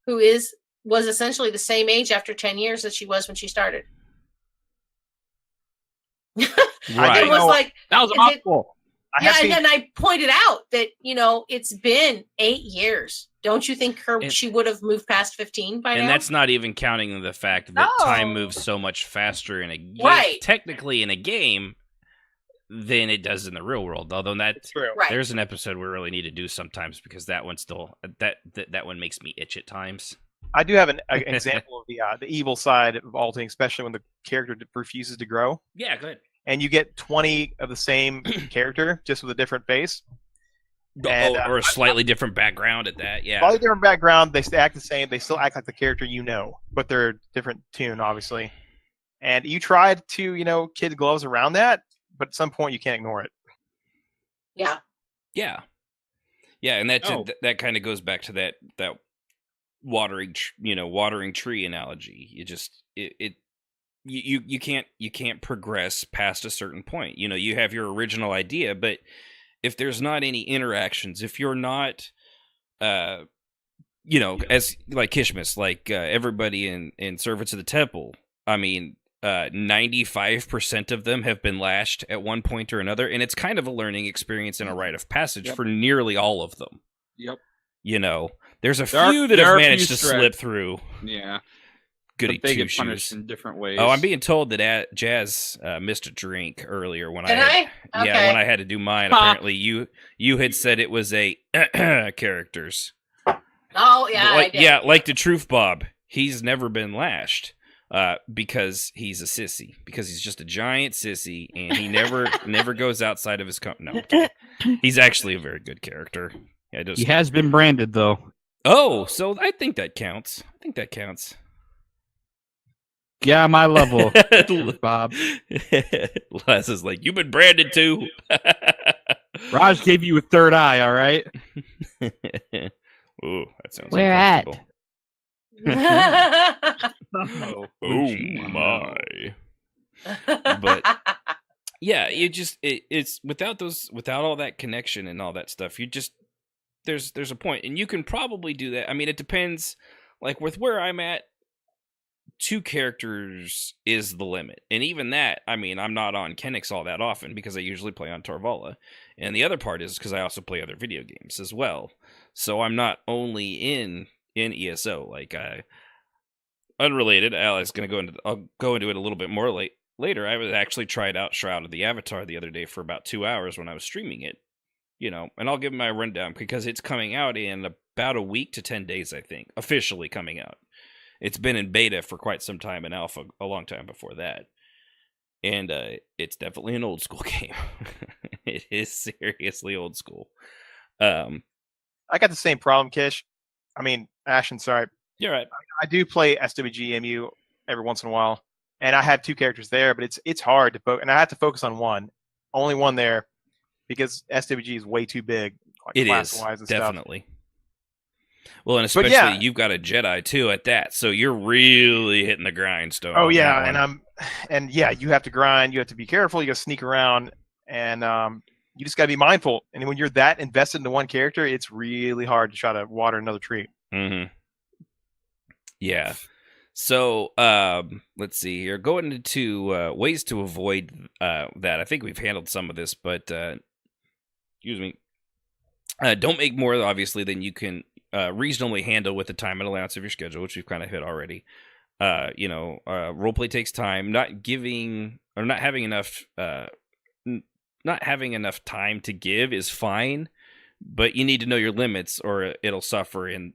who was essentially the same age after 10 years as she was when she started. Right. It was like, that was awful. And then I pointed out that, it's been 8 years. Don't you think she would have moved past 15 by now? And that's not even counting the fact that time moves so much faster in a game, technically in a game, than it does in the real world. Although that's true. There's an episode we really need to do sometimes because that one still that one makes me itch at times. I do have an example of the evil side of alting, especially when the character refuses to grow. Yeah, good. And you get 20 of the same character, just with a different face. And, or a slightly different background at that, yeah. Slightly different background, they act the same, they still act like the character but they're a different tune, obviously. And you tried to, kid gloves around that, but at some point you can't ignore it. Yeah. Yeah. Yeah, and that kind of goes back to that watering tree analogy. You can't progress past a certain point. You have your original idea, but if there's not any interactions, if you're not as like Kishmas, everybody in Servants of the Temple, I mean 95% of them have been lashed at one point or another, and it's kind of a learning experience and a rite of passage for nearly all of them. Yep. There's a few that have managed to slip through. Yeah. goody They two get punished shoes. in different ways. Oh, I'm being told that Jazz missed a drink earlier when Did I I? when I had to do mine. Ha. Apparently, you had said it was a characters. Oh yeah, I did. Like the Truth Bob. He's never been lashed because he's a sissy. Because he's just a giant sissy, and he never goes outside of his No, he's actually a very good character. Yeah, He has been branded though. Oh, so I think that counts. Yeah, my level, Bob. Les is like, you've been branded too. Raj gave you a third eye. All right. Ooh, that sounds Where at? Oh my! But yeah, it's without all that connection and all that stuff. There's a point, and you can probably do that. I mean, it depends. Like with where I'm at, 2 characters is the limit, and even that, I mean, I'm not on Kenix all that often because I usually play on Torvala, and the other part is because I also play other video games as well. So I'm not only in ESO. Like unrelated, I'll go into it a little bit more later. I was actually tried out Shroud of the Avatar the other day for about 2 hours when I was streaming it. And I'll give my rundown because it's coming out in about a week to 10 days, I think, officially coming out. It's been in beta for quite some time, in alpha a long time before that. And it's definitely an old school game. It is seriously old school. I got the same problem, Kish. I mean, Ashton, sorry. You're right. I do play SWGMU every once in a while, and I have 2 characters there, but it's hard to focus, and I have to focus on only one there, because SWG is way too big. Like It is class-wise and definitely. Well, and especially you've got a Jedi too at that, so you're really hitting the grindstone. Oh yeah, and you have to grind. You have to be careful. You got to sneak around, and you just got to be mindful. And when you're that invested into one character, it's really hard to try to water another tree. Mm-hmm. Yeah. So let's see here. Going into ways to avoid that. I think we've handled some of this, but excuse me. Don't make more, obviously, than you can reasonably handle with the time and allowance of your schedule, which we've kind of hit already. Roleplay takes time. Not having enough time to give is fine, but you need to know your limits, or it'll suffer. And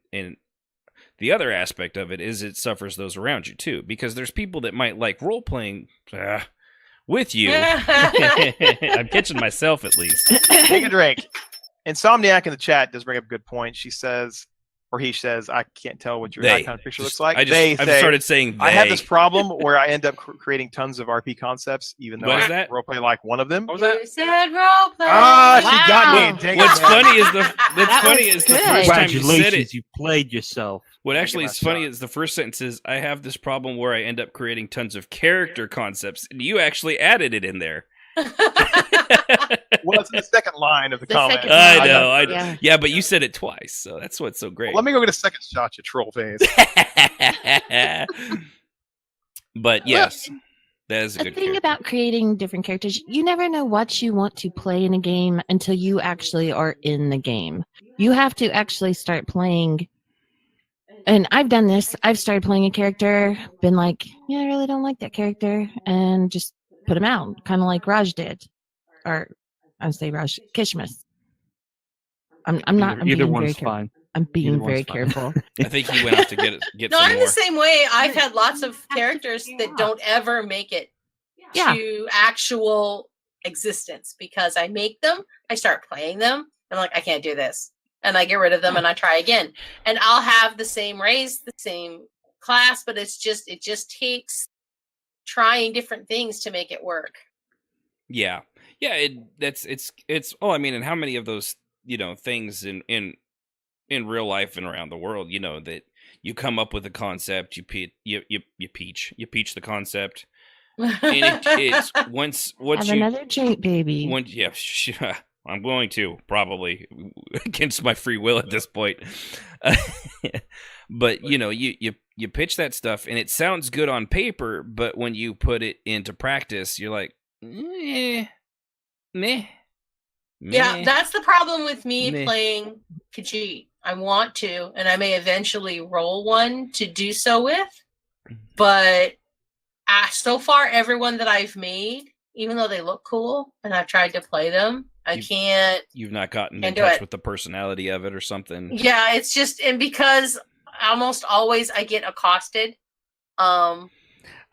the other aspect of it is it suffers those around you too, because there's people that might like role playing with you. I'm catching myself at least. Take a drink. Insomniac in the chat does bring up a good point. She says, or he says, I can't tell what your icon picture looks like. I've started saying they. I have this problem where I end up creating tons of RP concepts, even though I roleplay like one of them. What was that? You said roleplay. She got me. Dang What's it. funny is the first time you said it. You played yourself. What actually is funny is the first sentence is, I have this problem where I end up creating tons of character concepts, and you actually added it in there. Well, it's in the second line of the comment. I know. Yeah, but you said it twice, so that's what's so great. Well, let me go get a second shot, you troll face. But yes, that is a good thing about creating different characters. You never know what you want to play in a game until you actually are in the game. You have to actually start playing. And I've done this. I've started playing a character, been like, yeah, I really don't like that character, and just put him out, kind of like Raj did. Or I would say Raj Kishmas. I'm Either one's fine. I'm being very careful. I think he went out to get No, some I'm more. the same way. I've had lots of characters that don't ever make it to actual existence because I make them, I start playing them, I'm like, I can't do this. And I get rid of them and I try again. And I'll have the same race, the same class, but it just takes trying different things to make it work. Yeah. It's I mean, and how many of those, things in real life and around the world, that you come up with a concept, you peach the concept. And it's once have you another drink, baby. I'm going to, probably against my free will at this point. But you pitch that stuff and it sounds good on paper, but when you put it into practice, you're like, meh. Yeah, that's the problem with me playing Khajiit. I want to, and I may eventually roll one to do so with, But so far, everyone that I've made, even though they look cool and I've tried to play them, I can't. You've not gotten in do touch it. with the personality of it or something. Yeah, it's just, and because almost always I get accosted early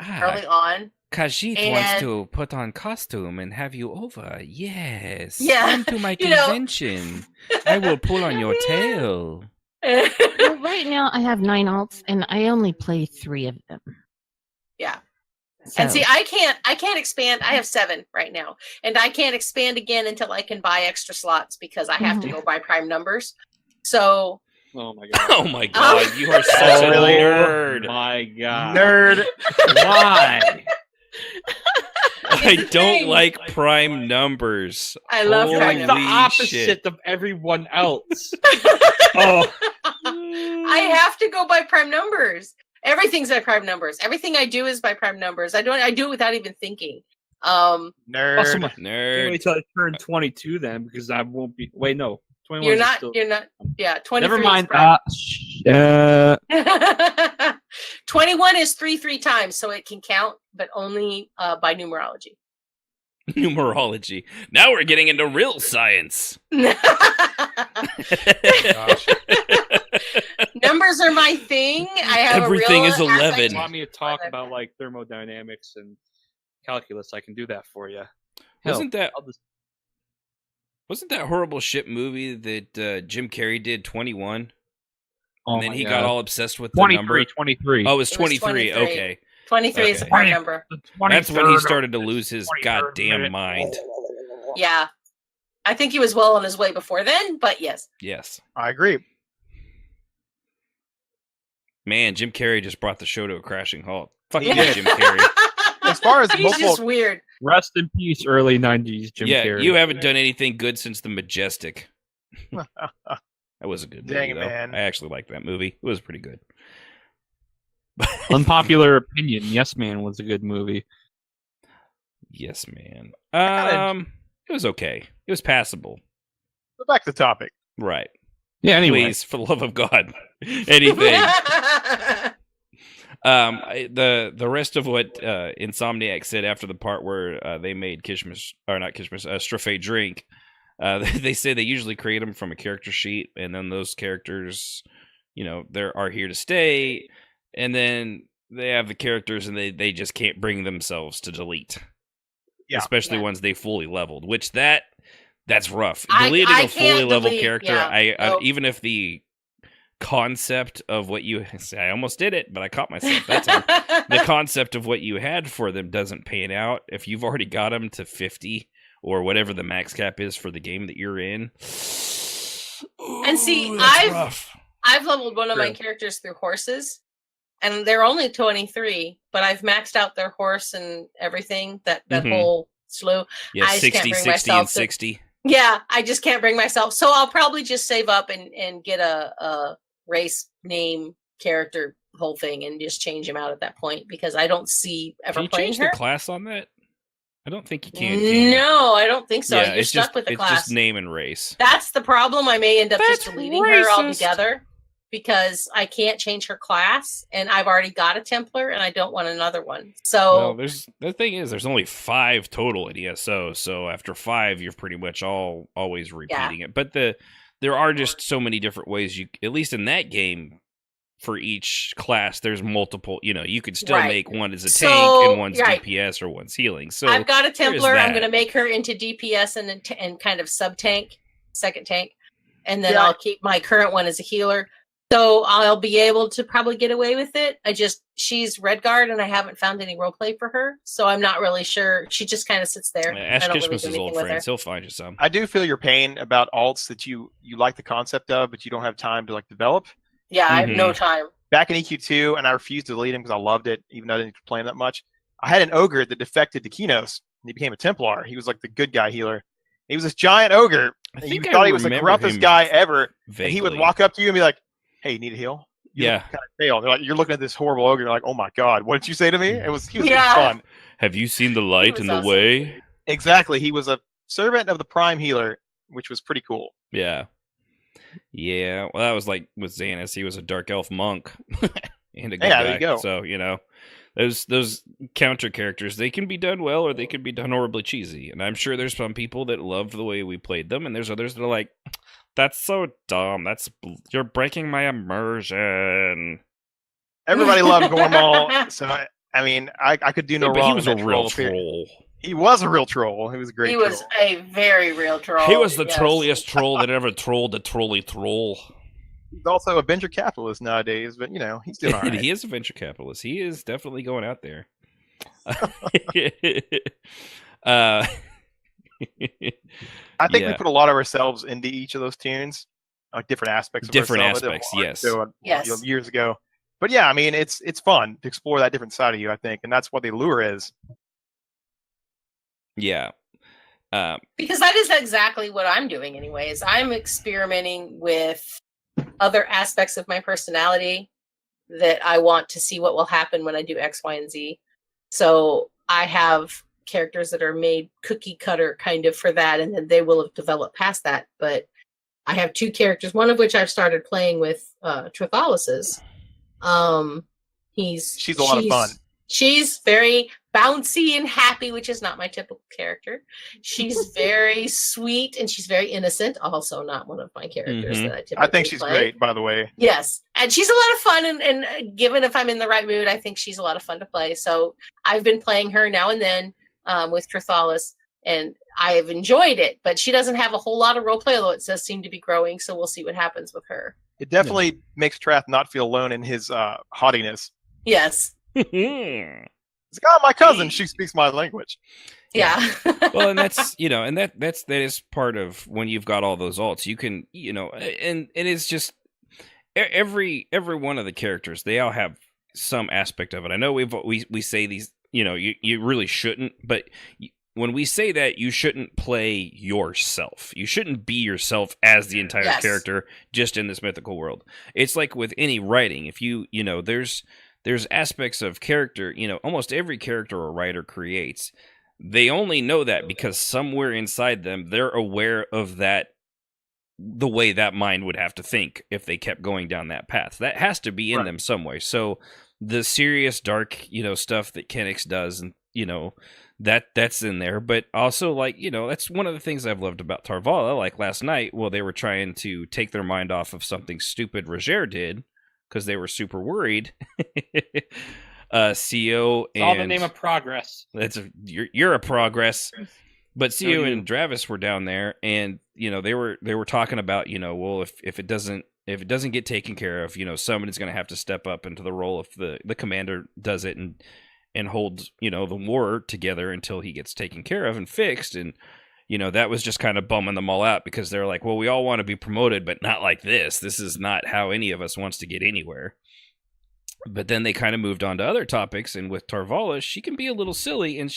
on. Khajiit wants to put on costume and have you over. Yes. Yeah, Come to my convention. I will pull on your tail. Well, right now, I have 9 alts, and I only play 3 of them. Yeah. So, And see, I can't expand. I have 7 right now, and I can't expand again until I can buy extra slots because I have to go by prime numbers. So, Oh my god. Oh my god, you are such a really? nerd. My god. Nerd. Why? I It's a don't thing. like prime numbers. I love Holy prime Like the numbers. opposite shit. of everyone else. Oh, I have to go by prime numbers. Everything's by prime numbers. Everything I do is by prime numbers. I do it without even thinking. also, Nerd. my, Nerd. wait till I turn 22 then, because I won't be. Wait, no. 21 You're is not. Still, You're not. Yeah, 23. never mind. Is prime. 21 is 3 times, so it can count, but only by numerology. Numerology. Now we're getting into real science. Gosh. Numbers are my thing. I have Everything a real is 11. If aspect- you want me to talk about like thermodynamics and calculus, I can do that for you. Wasn't that I'll just, wasn't that horrible shit movie that Jim Carrey did 21? oh And then my he God. got all obsessed with the number. 23. Oh, it was It was 23. 23. Okay. 23 is a Okay. prime number. That's when he 23rd started to of lose his 23rd goddamn minute. mind. Yeah. I think he was well on his way before then, but yes. Yes. I agree. Man, Jim Carrey just brought the show to a crashing halt. Fuck He you, did. Jim Carrey. As far as He's multiple, just weird. Rest in peace, early 90s Jim Yeah, Carrey. you haven't done anything good since The Majestic. That was a good movie, Dang it, though. man. I actually liked that movie. It was pretty good. Unpopular opinion. Yes Man was a good movie. Yes, man. kinda- It was okay. It was passable. go back to the topic. Right. Yeah, anyway. Please, for the love of God, anything. The rest of what Insomniac said after the part where they made Straffe drink, they say they usually create them from a character sheet, and then those characters, are here to stay, and then they have the characters, and they just can't bring themselves to delete. Yeah. Especially Yeah. ones they fully leveled, which that's rough. I Deleting a can't fully leveled delete, character, yeah. I Nope. even if the concept of what you say, I almost did it, but I caught myself that time. The concept of what you had for them doesn't pan out if you've already got them to 50 or whatever the max cap is for the game that you're in. And see, Ooh, that's I've- rough. I've leveled one of my True. characters through horses, and they're only 23, but I've maxed out their horse and everything, that Mhm. whole slew. Yeah, I just can't 60, bring 60, and myself to- 60. Yeah, I just can't bring myself. So I'll probably just save up and get a race name character whole thing and just change him out at that point because I don't see ever Can you playing change her. the class on that? I don't think you can. you? No, I don't think so. Yeah, You're it's stuck just with the it's class. just name and race. That's the problem. I may end up just That's deleting her racist. altogether because I can't change her class, and I've already got a Templar, and I don't want another one. Well, So the thing is, there's only 5 total in ESO, so after 5, you're pretty much always repeating it. But there are just so many different ways at least in that game, for each class, there's multiple. You could still Right. make one as a So, tank and one's right. DPS or one's healing. So I've got a Templar. I'm that. going to make her into DPS and kind of sub tank, second tank, and then Yeah. I'll keep my current one as a healer. So I'll be able to probably get away with it. She's Red Guard, and I haven't found any roleplay for her, so I'm not really sure. She just kind of sits there. Ash I don't really Christmas do is anything old with her. friends. He'll find you some. I do feel your pain about alts that you like the concept of, but you don't have time to develop. Yeah, I have Mm-hmm. no time. Back in EQ2, and I refused to delete him because I loved it, even though I didn't play him that much. I had an ogre that defected to Kinos, and he became a Templar. He was like the good guy healer. He was this giant ogre. I And think you I thought he was the remember grumpest him guy ever. vaguely. And he would walk up to you and be like, "Hey, you need a heal?" You Yeah. kind of fail. They're like, you're looking at this horrible ogre. You're like, "Oh my god, what did you say to me?" He was Yeah. fun. Have you seen the light was in the awesome. way? Exactly. He was a servant of the prime healer, which was pretty cool. Yeah. Yeah. Well, that was like with Xanis. He was a dark elf monk. and a good Yeah, guy. there you go. So those counter characters, they can be done well or they can be done horribly cheesy. And I'm sure there's some people that love the way we played them, and there's others that are like, that's so dumb. You're breaking my immersion. Everybody loved Gormal, so I could do no Yeah, but wrong. he was in a that real period. troll. He was a real troll. He was a great. He troll. was a very real troll. He was the yes. trolliest troll that ever trolled a trolly troll. He's also a venture capitalist nowadays, but he's doing all right. He is a venture capitalist. He is definitely going out there. I think we yeah. put a lot of ourselves into each of those tunes, like different aspects. Of Different ourselves. aspects, yes. Yes. Years ago. But yeah, it's fun to explore that different side of you, I think, and that's what the lure is. Yeah. Because that is exactly what I'm doing anyways. I'm experimenting with other aspects of my personality that I want to see what will happen when I do X, Y, and Z. So I have characters that are made cookie cutter kind of for that, and then they will have developed past that. But I have 2 characters, one of which I've started playing with Trithalis's. She's a lot of fun. She's very bouncy and happy, which is not my typical character. She's very sweet and she's very innocent. Also, not one of my characters that I typically I think she's play. great, by the way. Yes, and she's a lot of fun. And given if I'm in the right mood, I think she's a lot of fun to play. So I've been playing her now and then with Trithalis, and I have enjoyed it. But she doesn't have a whole lot of role play, although it does seem to be growing. So we'll see what happens with her. It definitely makes Trath not feel alone in his haughtiness. Yes. It's like, my cousin, she speaks my language. Yeah. Well, and that's that is part of when you've got all those alts. You can and it is just every one of the characters. They all have some aspect of it. I know we say these. You really shouldn't, but when we say that, you shouldn't play yourself. You shouldn't be yourself as the entire character just in this mythical world. It's like with any writing. If there's aspects of character, almost every character a writer creates. They only know that because somewhere inside them, they're aware of that, the way that mind would have to think if they kept going down that path. That has to be in them some way. So the serious, dark, stuff that Kenix does, and, that's in there. But also, that's one of the things I've loved about Tarvala. Like last night, they were trying to take their mind off of something stupid Roger did, because they were super worried. CO and all the name of progress. You're a progress. But CO and Dravis were down there, and they were talking about well, if it doesn't get taken care of, somebody's going to have to step up into the role if the commander does it and holds the war together until he gets taken care of and fixed. And that was just kind of bumming them all out, because they're like, well, we all want to be promoted, but not like this. This is not how any of us wants to get anywhere. But then they kind of moved on to other topics, and with Tarvala, she can be a little silly, and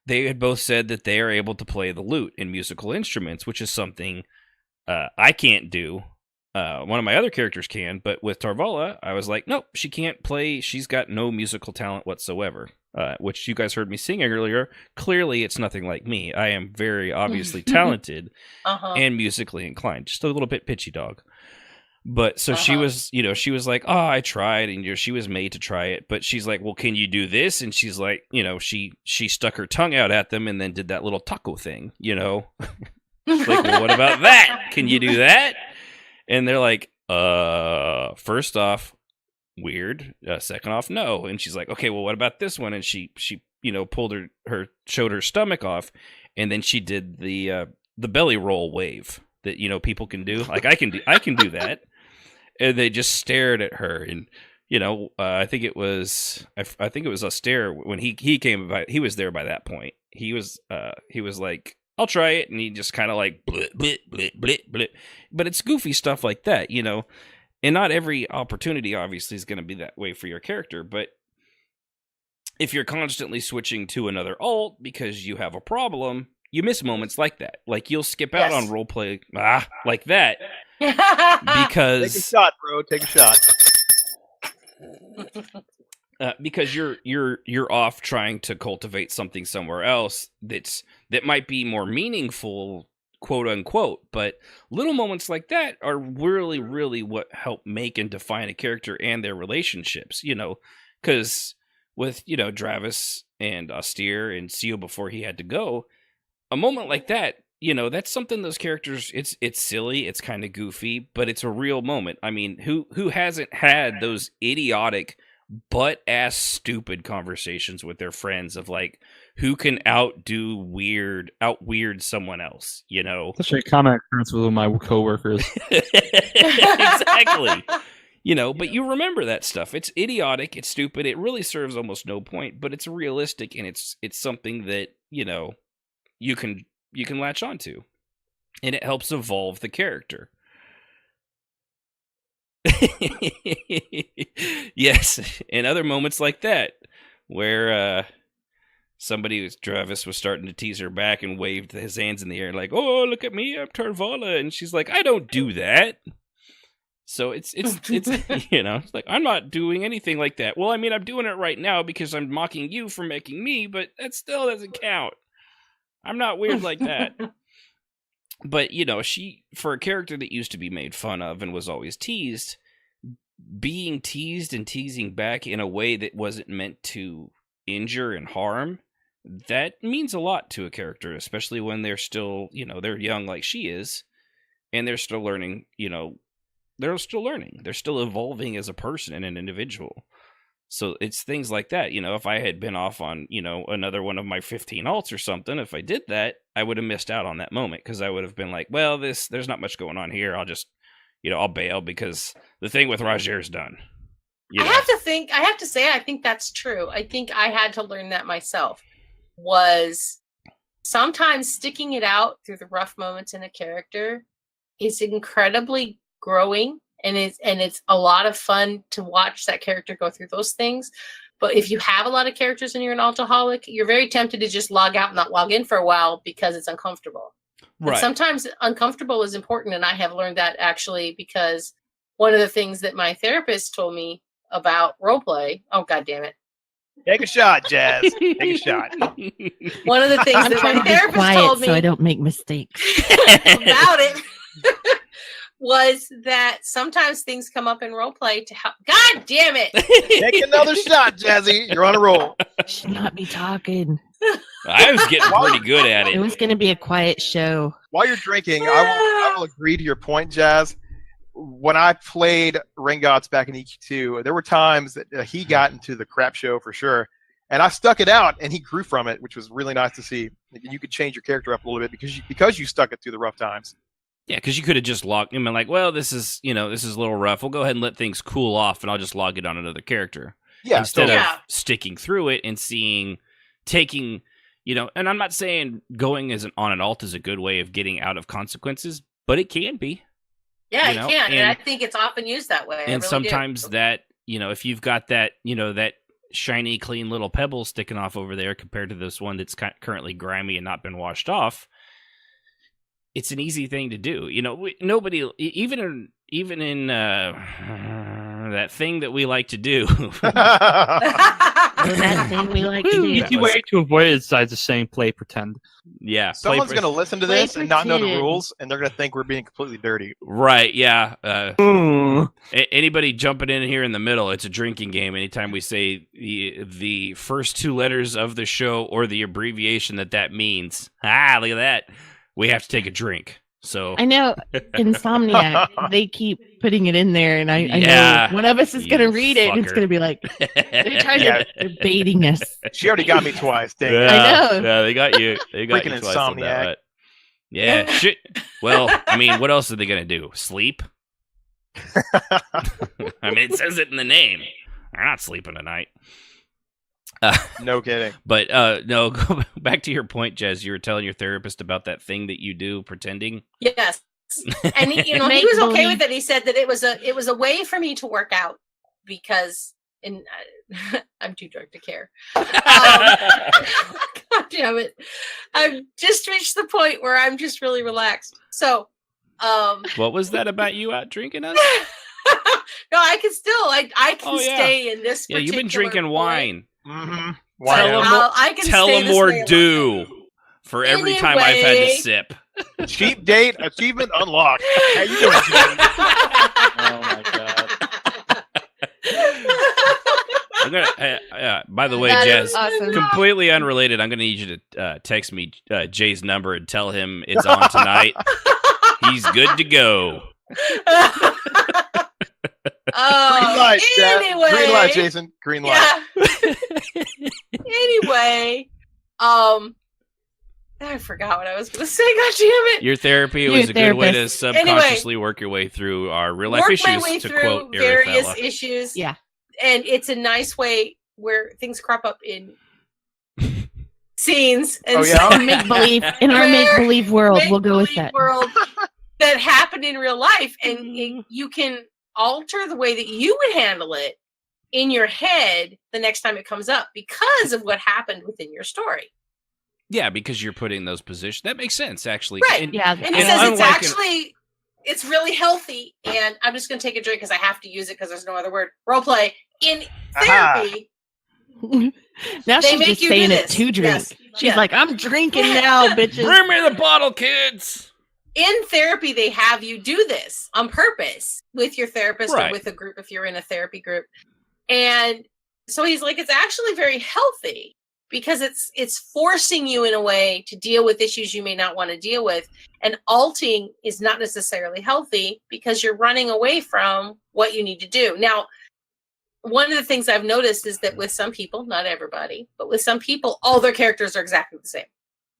they had both said that they are able to play the lute and musical instruments, which is something I can't do. One of my other characters can, but with Tarvala, I was like, nope, she can't play. She's got no musical talent whatsoever. Which you guys heard me singing earlier. Clearly, it's nothing like me. I am very obviously talented and musically inclined. Just a little bit pitchy dog. But so she was, she was like, oh, I tried, and she was made to try it. But she's like, well, can you do this? And she's like, she stuck her tongue out at them and then did that little taco thing, Like, well, what about that? Can you do that? And they're like, first off, weird. Second off, no. And she's like, okay, well, what about this one? And she pulled showed her stomach off, and then she did the belly roll wave that people can do. Like I can do that. And they just stared at her, and I think it was a stare when he came by. He was there by that point. He was like, I'll try it, and he just kind of like blit blit blit blit blit. But it's goofy stuff like that, And not every opportunity, obviously, is going to be that way for your character. But if you're constantly switching to another alt because you have a problem, you miss moments like that. Like, you'll skip out on roleplay like that because... Take a shot, bro. Take a shot. Because you're off trying to cultivate something somewhere else that might be more meaningful quote unquote. But little moments like that are really, really what help make and define a character and their relationships, because with, Dravis and Austere and Seal before he had to go, a moment like that, that's something those characters, it's silly, it's kind of goofy, but it's a real moment. I mean, who hasn't had those idiotic butt-ass stupid conversations with their friends of like, who can out-weird someone else, Such a common occurrence with my coworkers. Exactly. But you remember that stuff. It's idiotic, it's stupid, it really serves almost no point, but it's realistic, and it's something that, you can latch onto. And it helps evolve the character. Yes, and other moments like that, where Travis was starting to tease her back and waved his hands in the air like, "Oh, look at me, I'm Tarvala," and she's like, "I don't do that." So it's it's like, I'm not doing anything like that. Well, I mean, I'm doing it right now because I'm mocking you for making me, but that still doesn't count. I'm not weird like that. But, she, for a character that used to be made fun of and was always teased, being teased and teasing back in a way that wasn't meant to injure and harm, that means a lot to a character, especially when they're still, they're young like she is, and they're still learning, they're still evolving as a person and an individual. So it's things like that. If I had been off on, another one of my 15 alts or something, if I did that, I would have missed out on that moment, because I would have been like, well, there's not much going on here. I'll just, I'll bail because the thing with Roger's done. I have to say, I think that's true. I think I had to learn that myself, was sometimes sticking it out through the rough moments in a character is incredibly growing. And it's a lot of fun to watch that character go through those things. But if you have a lot of characters and you're an alt-aholic, you're very tempted to just log out and not log in for a while because it's uncomfortable. Right. And sometimes uncomfortable is important, and I have learned that actually, because one of the things that my therapist told me about roleplay. Oh, God damn it! Take a shot, Jazz. Take a shot. One of the things that my therapist told me, so I don't make mistakes about it. Was that sometimes things come up in roleplay to help. God damn it! Take another shot, Jazzy. You're on a roll. Should not be talking. I was getting pretty good at it. It was going to be a quiet show. While you're drinking, I will agree to your point, Jazz. When I played Ring Gods back in EQ2, there were times that he got into the crap show for sure, and I stuck it out, and he grew from it, which was really nice to see. You could change your character up a little bit because you stuck it through the rough times. Yeah, because you could have just logged him and like, well, this is a little rough. We'll go ahead and let things cool off, and I'll just log it on another character. Yeah, instead of sticking through it and taking, and I'm not saying going on an alt is a good way of getting out of consequences, but it can be. Yeah, it can, and I think it's often used that way. And really sometimes that, if you've got that, that shiny, clean little pebble sticking off over there compared to this one that's currently grimy and not been washed off, it's an easy thing to do. Nobody, even in that thing that we like to do. That thing we like to do. Easy way to avoid it is just saying play pretend. Yeah. Someone's going to listen to this and not know the rules, and they're going to think we're being completely dirty. Right, yeah. Anybody jumping in here in the middle, it's a drinking game. Anytime we say the first two letters of the show or the abbreviation that means, look at that. We have to take a drink. So I know Insomniac, they keep putting it in there, and I know one of us is going to read it, and it's going to be like, they're baiting us. She already got me twice. Dang. Yeah, I know. Yeah, they got you. They got Freaking you twice on that. Insomniac. Yeah, shit. Well, I mean, what else are they going to do? Sleep? I mean, it says it in the name. They're not sleeping tonight. No kidding. But no, go back to your point, Jez. You were telling your therapist about that thing that you do, pretending. Yes, and he was okay with it. He said that it was a way for me to work out because I'm too drunk to care. God damn it! I've just reached the point where I'm just really relaxed. So, what was that about you out drinking us? No, I can still I can stay in this. Yeah, you've been drinking wine. Mm-hmm. Tell them or do for every time I've had to sip. Cheap date achievement unlocked. How you doing, Jim? Oh my god. I'm gonna. By the way, That Jazz, is awesome. completely unrelated. I'm gonna need you to text me Jay's number and tell him it's on tonight. He's good to go. Green light, Dad. Anyway, Green light, Jason. Green light. Yeah. Anyway, I forgot what I was going to say. God damn it! Your therapy Your was a good way to therapist. subconsciously work your way through our real life Work issues. my way To through quote various Arabella. issues. Yeah. And it's a nice way where things crop up in scenes and Oh, yeah? stuff Make believe in our Where make believe world. We'll go with make-believe that. world that happen in real life, and you can alter the way that you would handle it in your head the next time it comes up because of what happened within your story. Yeah, because you're putting those positions. That makes sense, actually. Right. And, Yeah. And he And says it's unlike actually it's really healthy, and I'm just going to take a drink because I have to use it because there's no other word. Role play in therapy. Now They she's make just you saying do it this. to drink. Yes. She's Yeah. like, I'm drinking now, bitches. Bring me the bottle, kids. In therapy, they have you do this on purpose with your therapist Right. or with a group if you're in a therapy group. And so he's like, it's actually very healthy because it's forcing you in a way to deal with issues you may not want to deal with. And alting is not necessarily healthy because you're running away from what you need to do. Now, one of the things I've noticed is that with some people, not everybody, but with some people, all their characters are exactly the same.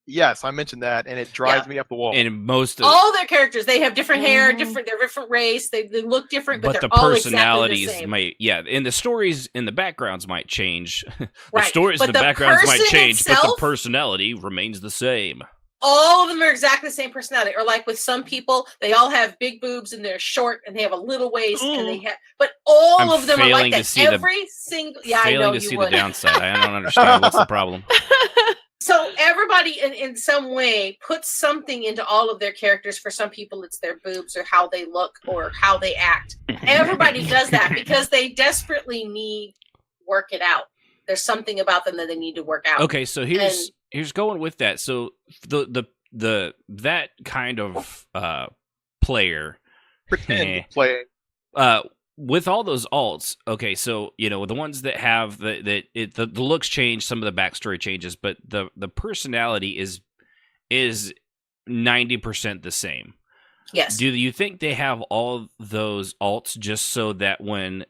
Yes, I mentioned that, and it drives me up the wall. And most of All their characters, they have different hair, Mhm. they're different race, they look different, but but they're the all personalities exactly the same. might, and the stories and the backgrounds might change. The Right. stories But and the the backgrounds might person change, but the itself- personality remains the same. All of them are exactly the same personality. Or like with some people, they all have big boobs and they're short and they have a little waist and they have, but all I'm of them are failing like to that. see the- Every single, I know Failing to you see would. the downside. I don't understand. What's the problem? So everybody in some way puts something into all of their characters. For some people, it's their boobs or how they look or how they act. Everybody does that because they desperately need work it out. There's something about them that they need to work out. Okay, so here's going with that. So the that kind of player Pretend to play. with all those alts, okay, so the ones that have the looks change, some of the backstory changes, but the personality is 90% the same. Yes. Do you think they have all those alts just so that when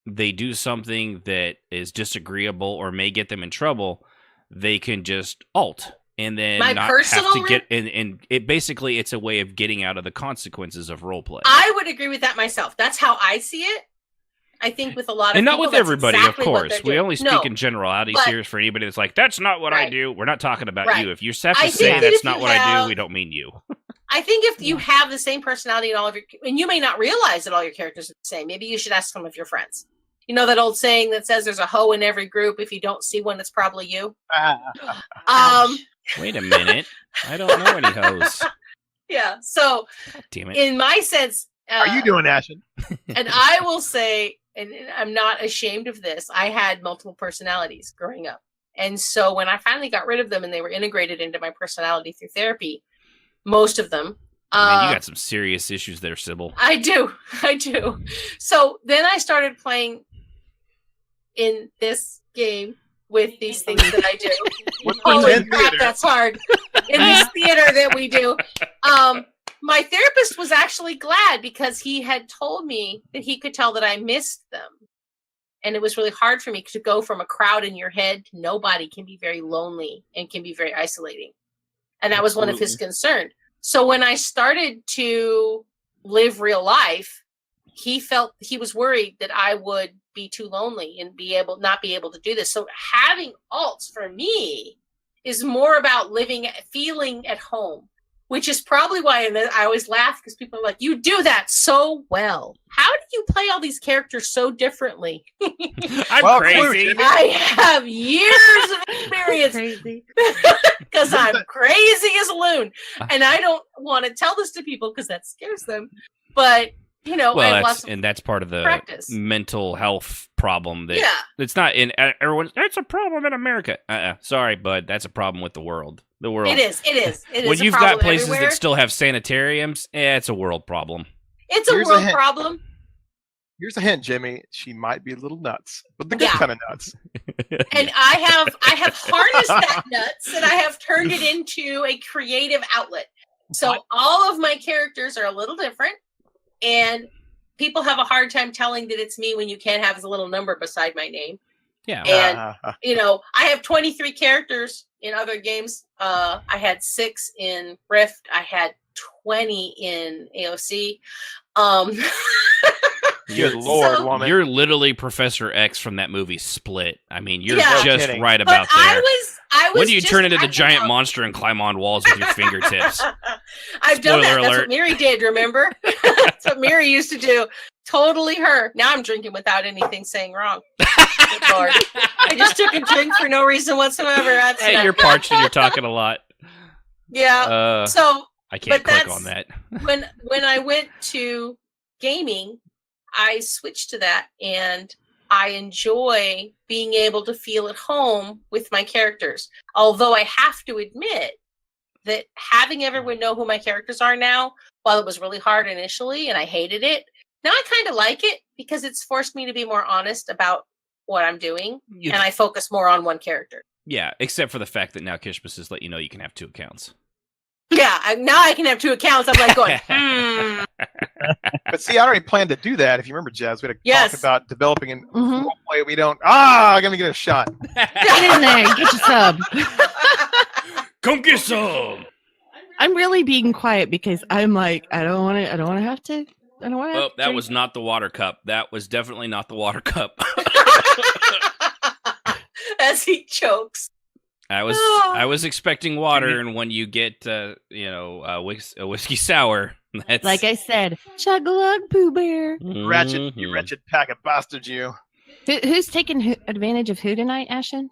they do something that is disagreeable or may get them in trouble, they can just alt and then My not have personal to get and it basically it's a way of getting out of the consequences of roleplay. I would agree with that myself. That's how I see it. I think with a lot of And not people, with that's everybody, exactly of what course. they're We doing. only speak No, in generalities but- here for anybody that's like, that's not what I Right. do. We're not talking about Right. you. If you have to I say think that that's if not you what I do, have- we don't mean you. I think if you have the same personality in all of your, and you may not realize that all your characters are the same. Maybe you should ask some of your friends. You know that old saying that says there's a hoe in every group. If you don't see one, it's probably you. Wait a minute. I don't know any hoes. Yeah. So God damn it. in my sense, How you doing, Ashton? and I will say, and I'm not ashamed of this, I had multiple personalities growing up. And so when I finally got rid of them and they were integrated into my personality through therapy, most of them. Man, you got some serious issues there, Sybil. I do. So then I started playing in this game with these things that I do. What Holy pretend crap, theater? that's hard. In this theater that we do. My therapist was actually glad because he had told me that he could tell that I missed them. And it was really hard for me to go from a crowd in your head to nobody can be very lonely and can be very isolating. And that was one of his concerns. So when I started to live real life, he was worried that I would be too lonely and not be able to do this. So having alts for me is more about feeling at home, which is probably why I always laugh because people are like, you do that so well. How do you play all these characters so differently? I'm Well, crazy. Jimmy. I have years of experience Crazy. because I'm crazy as a loon. And I don't want to tell this to people because that scares them. But and lots of that's part of the practice. mental health problem. That Yeah. it's not in everyone. That's a problem in America. Sorry, bud. That's a problem with the world. The world. It is. When a you've problem got places everywhere. that still have sanitariums, it's a world problem. It's a Here's a world hint. problem. Here's a hint, Jimmy. She might be a little nuts, but the good Yeah. kind of nuts. And I have harnessed that nuts and I have turned it into a creative outlet. So all of my characters are a little different, and people have a hard time telling that it's me when you can't have a little number beside my name. Yeah. And I have 23 characters in other games. I had 6 in Rift. I had 20 in AOC. Good Lord, woman. You're literally Professor X from that movie Split. I mean, you're Yeah. just Kidding. right But about there. I was When do you just turn into the acting giant out. monster and climb on walls with your fingertips? I've done that. Spoiler That's alert. what Miri did, remember? That's what Miri used to do. Totally her. Now I'm drinking without anything saying wrong. Good Lord. I just took a drink for no reason whatsoever. That's Hey, not you're good. parched and you're talking a lot. Yeah. So I can't but click that's- on that. when I went to gaming, I switched to that, and I enjoy being able to feel at home with my characters. Although I have to admit that having everyone know who my characters are now, while it was really hard initially and I hated it, now I kind of like it because it's forced me to be more honest about what I'm doing, and I focus more on one character. Yeah, except for the fact that now Kishmas has let you know you can have 2 accounts. Yeah, now I can have 2 accounts. I'm like going, But see, I already planned to do that. If you remember, Jazz, we had to Yes. talk about developing an Mhm. role play. We don't. I'm gonna get a shot. Get in there, get your sub. Come get some! I'm really being quiet because I'm like, I don't want to have to. I don't want to. Oh, that was not the water cup. That was definitely not the water cup. as he chokes. I was expecting water, and when you get a whiskey sour, that's Like I said, chug-a-lug, Pooh Bear. Wretched, you wretched pack of bastards, you. Who's taking advantage of who tonight, Ashen?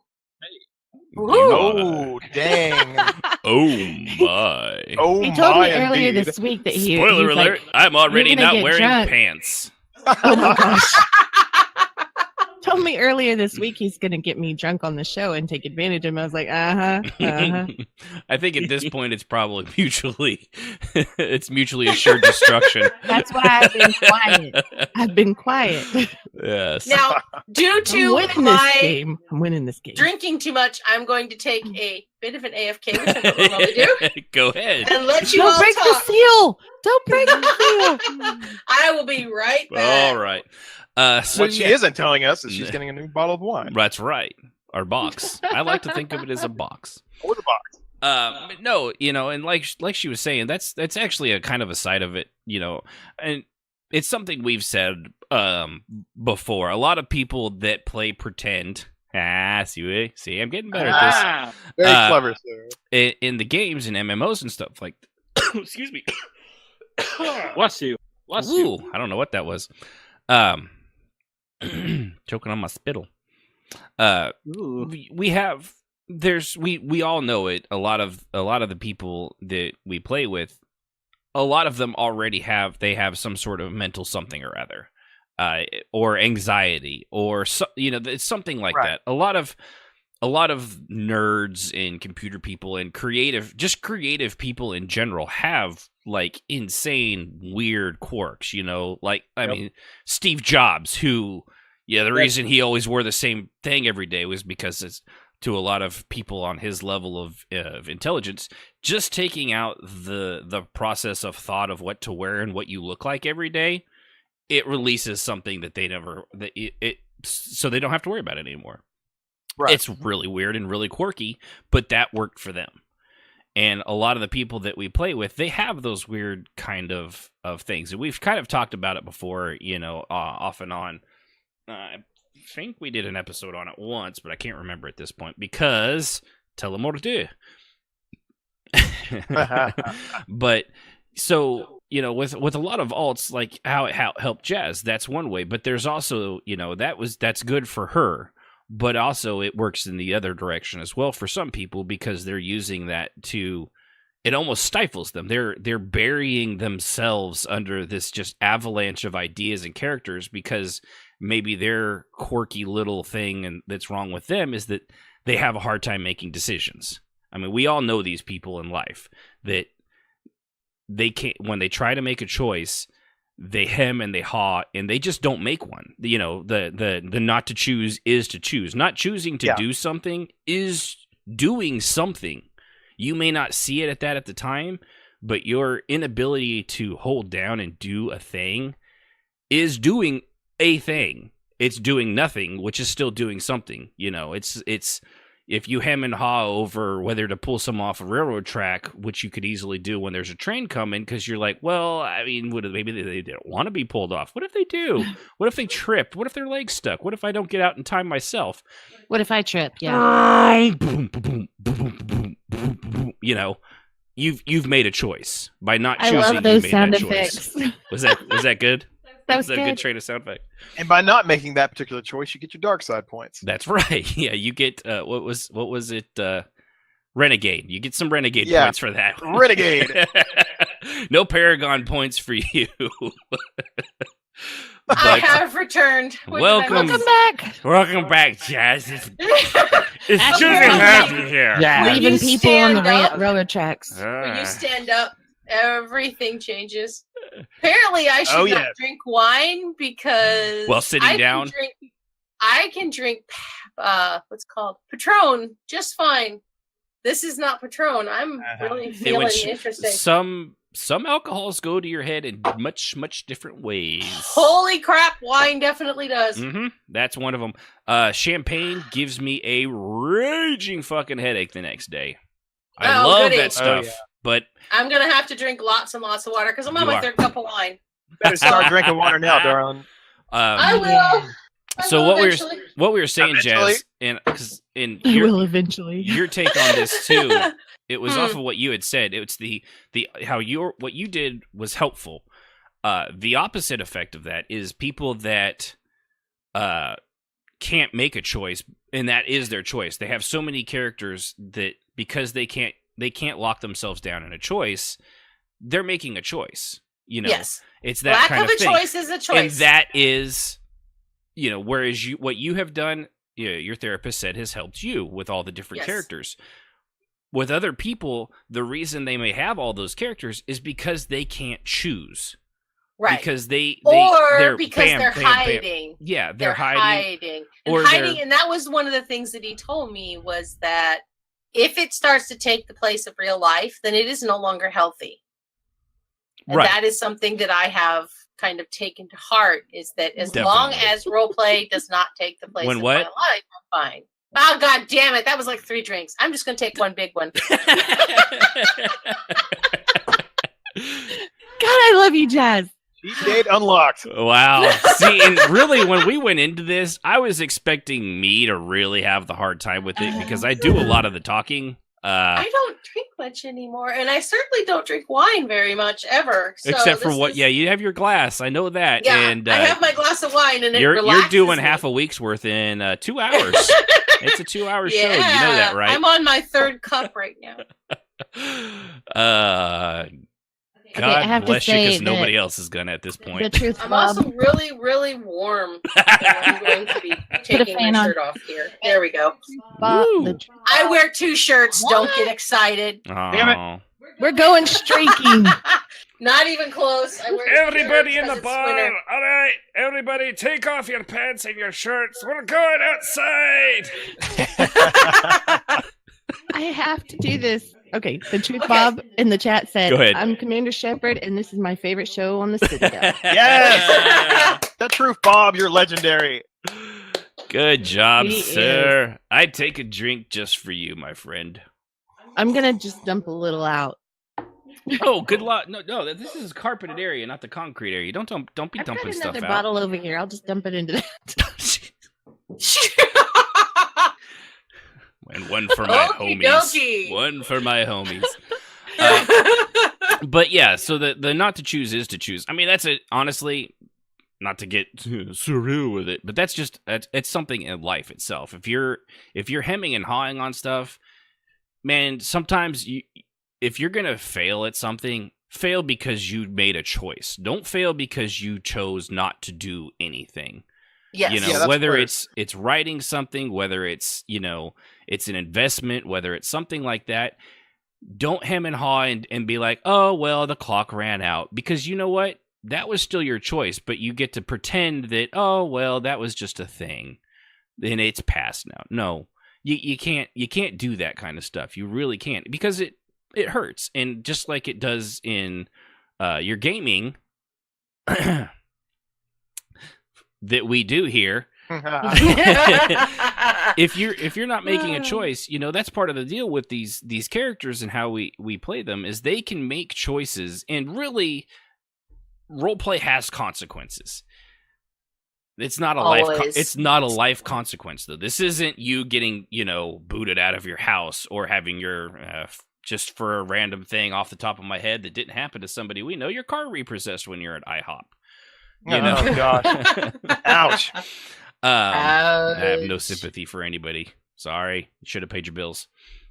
Oh, dang. Oh my! Oh, He told my, me earlier indeed. this week that he. Spoiler he's alert! Like, I'm already "You're gonna not get wearing drunk." pants. Oh my gosh. Told me earlier this week he's gonna get me drunk on the show and take advantage of him. I was like, uh-huh. I think at this point it's probably mutually assured destruction. That's why I've been quiet. I've been quiet. Yes. Now, due I'm to winning this my game. I'm winning this game. drinking too much, I'm going to take a bit of an AFK, which I don't normally do, Go ahead. and let you Don't all break the talk. seal. Don't break the seal. I will be right back. All right. So What she yeah. isn't telling us is she's getting a new bottle of wine. That's right. Our box. I like to think of it as a box. Or the box. No, and like she was saying, that's actually a kind of a side of it, and it's something we've said before. A lot of people that play pretend. See, I'm getting better at this. Very clever, sir. In the games and MMOs and stuff like. Excuse me. Bless you. Bless you. Ooh, I don't know what that was. Choking on my spittle. Ooh. We all know it. A lot of the people that we play with, a lot of them already have some sort of mental something or other, or anxiety, or it's something like Right. that. A lot of nerds and computer people and creative people in general have like insane weird quirks, I mean, Steve Jobs, who the reason he always wore the same thing every day was because it's, to a lot of people on his level of intelligence, just taking out the process of thought of what to wear and what you look like every day, it releases something that they never so they don't have to worry about it anymore. Right. It's really weird and really quirky, but that worked for them. And a lot of the people that we play with, they have those weird kind of things. And we've kind of talked about it before, off and on. I think we did an episode on it once, but I can't remember at this point because telemorte. But so, with a lot of alts, like how it helped Jazz, that's one way. But there's also, that's good for her. But also it works in the other direction as well for some people because they're using that to it almost stifles them. They're burying themselves under this just avalanche of ideas and characters because maybe their quirky little thing and that's wrong with them is that they have a hard time making decisions. I mean, we all know these people in life that they can't, when they try to make a choice, they hem and they haw and they just don't make one. You know, the not to choose is to choose. Not choosing to do something is doing something. You may not see it at the time, but your inability to hold down and do a thing is doing a thing. It's doing nothing, which is still doing something. You know, it's if you hem and haw over whether to pull some off a railroad track, which you could easily do when there's a train coming, because you're like, well, I mean, maybe they don't want to be pulled off. What if they do? What if they trip? What if their leg's stuck? What if I don't get out in time myself? What if I trip? Yeah. You know, you've made a choice by not I choosing. love those you made sound that effects. choice. Was that good? That was a good good. trade of sound effect. And by not making that particular choice, you get your dark side points. That's right. Yeah, you get what was it? Renegade. You get some renegade Yeah. points for that. Renegade. No Paragon points for you. I have returned. What did I Welcome. miss? Welcome back, Jazz. It's That's good to right. have you here. Yeah. When Leaving you people on the stand up- railroad tracks. When you stand up, everything changes. Apparently, I should Oh, not yeah. drink wine because While sitting I down? I can drink what's it called Patron just fine. This is not Patron. I'm really It feeling would interesting. some alcohols go to your head in much different ways. Holy crap! Wine definitely does. That's one of them. Champagne gives me a raging fucking headache the next day. I Oh, love goody. that stuff, yeah. but I'm gonna have to drink lots and lots of water because I'm on You my are. third cup of wine. Better start drinking water now, darling. I will. I So will what eventually. we were saying, Eventually. Jazz, and because in I your, will eventually. your take on this too, it was Hmm. off of what you had said. It's the how what you did was helpful. The opposite effect of that is people that can't make a choice, and that is their choice. They have so many characters that because they can't lock themselves down in a choice, they're making a choice. You know, Yes. it's that Lack kind of of a thing. choice is a choice. And that is, you know, whereas what you have done, your therapist said has helped you with all the different Yes. characters. With other people, the reason they may have all those characters is because they can't choose. right. Because they're because bam, they're bam, bam. hiding. Yeah, They're hiding. And Or hiding, they're- and that was one of the things that he told me was that if it starts to take the place of real life, then it is no longer healthy. And Right. that is something that I have kind of taken to heart is that as Definitely. long as role play does not take the place When of what? my life, I'm fine. Oh god damn it, that was like 3 drinks. I'm just gonna take one big one. God, I love you, Jazz. Cheat date unlocked. Wow. See, and really, when we went into this, I was expecting me to really have the hard time with it because I do a lot of the talking. I don't drink much anymore, and I certainly don't drink wine very much ever. So Except for this what? is- Yeah, you have your glass. I know that. Yeah, and I have my glass of wine, and it you're relaxes doing me. half a week's worth in 2 hours. It's a 2-hour show. You know that, right? I'm on my 3rd cup right now. Okay, I have God to bless you, say because nobody that else is gonna at this The point. truth, I'm Bob. also really, really warm. I'm going to be taking fan my on. shirt off here. There we go. Bob, Woo. the- I wear 2 shirts. Don't get excited. Damn it. Aw. we're going streaking. Not even close. I wear 2 Everybody shirts in the 'cause it's bar, winter. all right, everybody take off your pants and your shirts. We're going outside. I have to do this. Okay, the truth, Okay. Bob in the chat said, Go ahead. I'm Commander Shepard, and this is my favorite show on the Citadel. Yes! The truth, Bob. You're legendary. Good job, He sir. I'd take a drink just for you, my friend. I'm going to just dump a little out. Oh, good luck. No, this is carpeted area, not the concrete area. Don't be I've got dumping stuff another out. bottle over here. I'll just dump it into that. And one for my Okie homies. dokie. One for my homies. But yeah, so the not to choose is to choose. I mean, that's it. Honestly, not to get surreal with it, but it's something in life itself. If you're hemming and hawing on stuff, man, sometimes if you're going to fail at something, fail because you made a choice. Don't fail because you chose not to do anything. Yes. You know, Yeah, that's whether worse. it's writing something, whether it's, it's an investment, whether it's something like that, don't hem and haw and be like, oh, well, the clock ran out. Because you know what? That was still your choice, but you get to pretend that, oh, well, that was just a thing. And it's past now. No, you can't do that kind of stuff. You really can't, because it hurts. And just like it does in your gaming that we do here, if you're not making a choice, that's part of the deal with these characters and how we play them, is they can make choices, and really roleplay has consequences. It's not a it's not a life consequence, though. This isn't you getting booted out of your house, or having your just for a random thing off the top of my head that didn't happen to somebody we know, your car repossessed when you're at IHOP. Oh gosh! Ouch! I have no sympathy for anybody. Sorry, you should have paid your bills.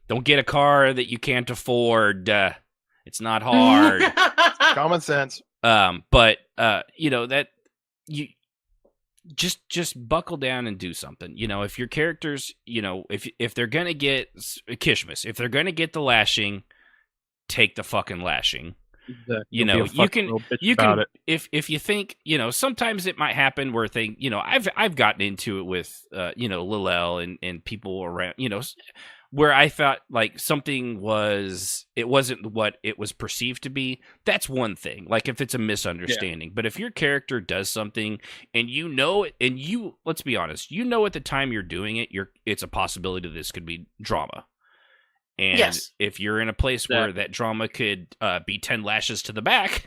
Don't get a car that you can't afford. It's not hard. Common sense. But that you just buckle down and do something. If your characters, if they're gonna get Kishmas, if they're gonna get the lashing, take the fucking lashing. Exactly. You can if you think, sometimes it might happen where I've gotten into it with Lil and people around, where I thought like something it wasn't what it was perceived to be. That's one thing, like if it's a misunderstanding. But if your character does something and let's be honest, at the time you're doing it, it's a possibility this could be drama. And if you're in a place where that drama could be 10 lashes to the back,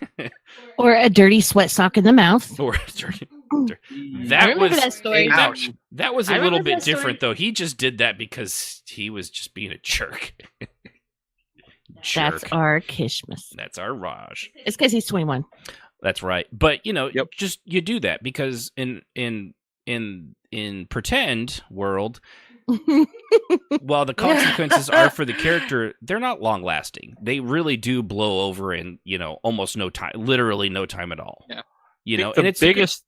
or a dirty sweat sock in the mouth, or that was that story. That was a little bit different, though. He just did that because he was just being a jerk. That's our Kishmas. That's our Raj. It's because he's 21. That's right. But just you do that because in pretend world. While the consequences are for the character, they're not long lasting. They really do blow over in almost no time, literally no time at all. Yeah. And it's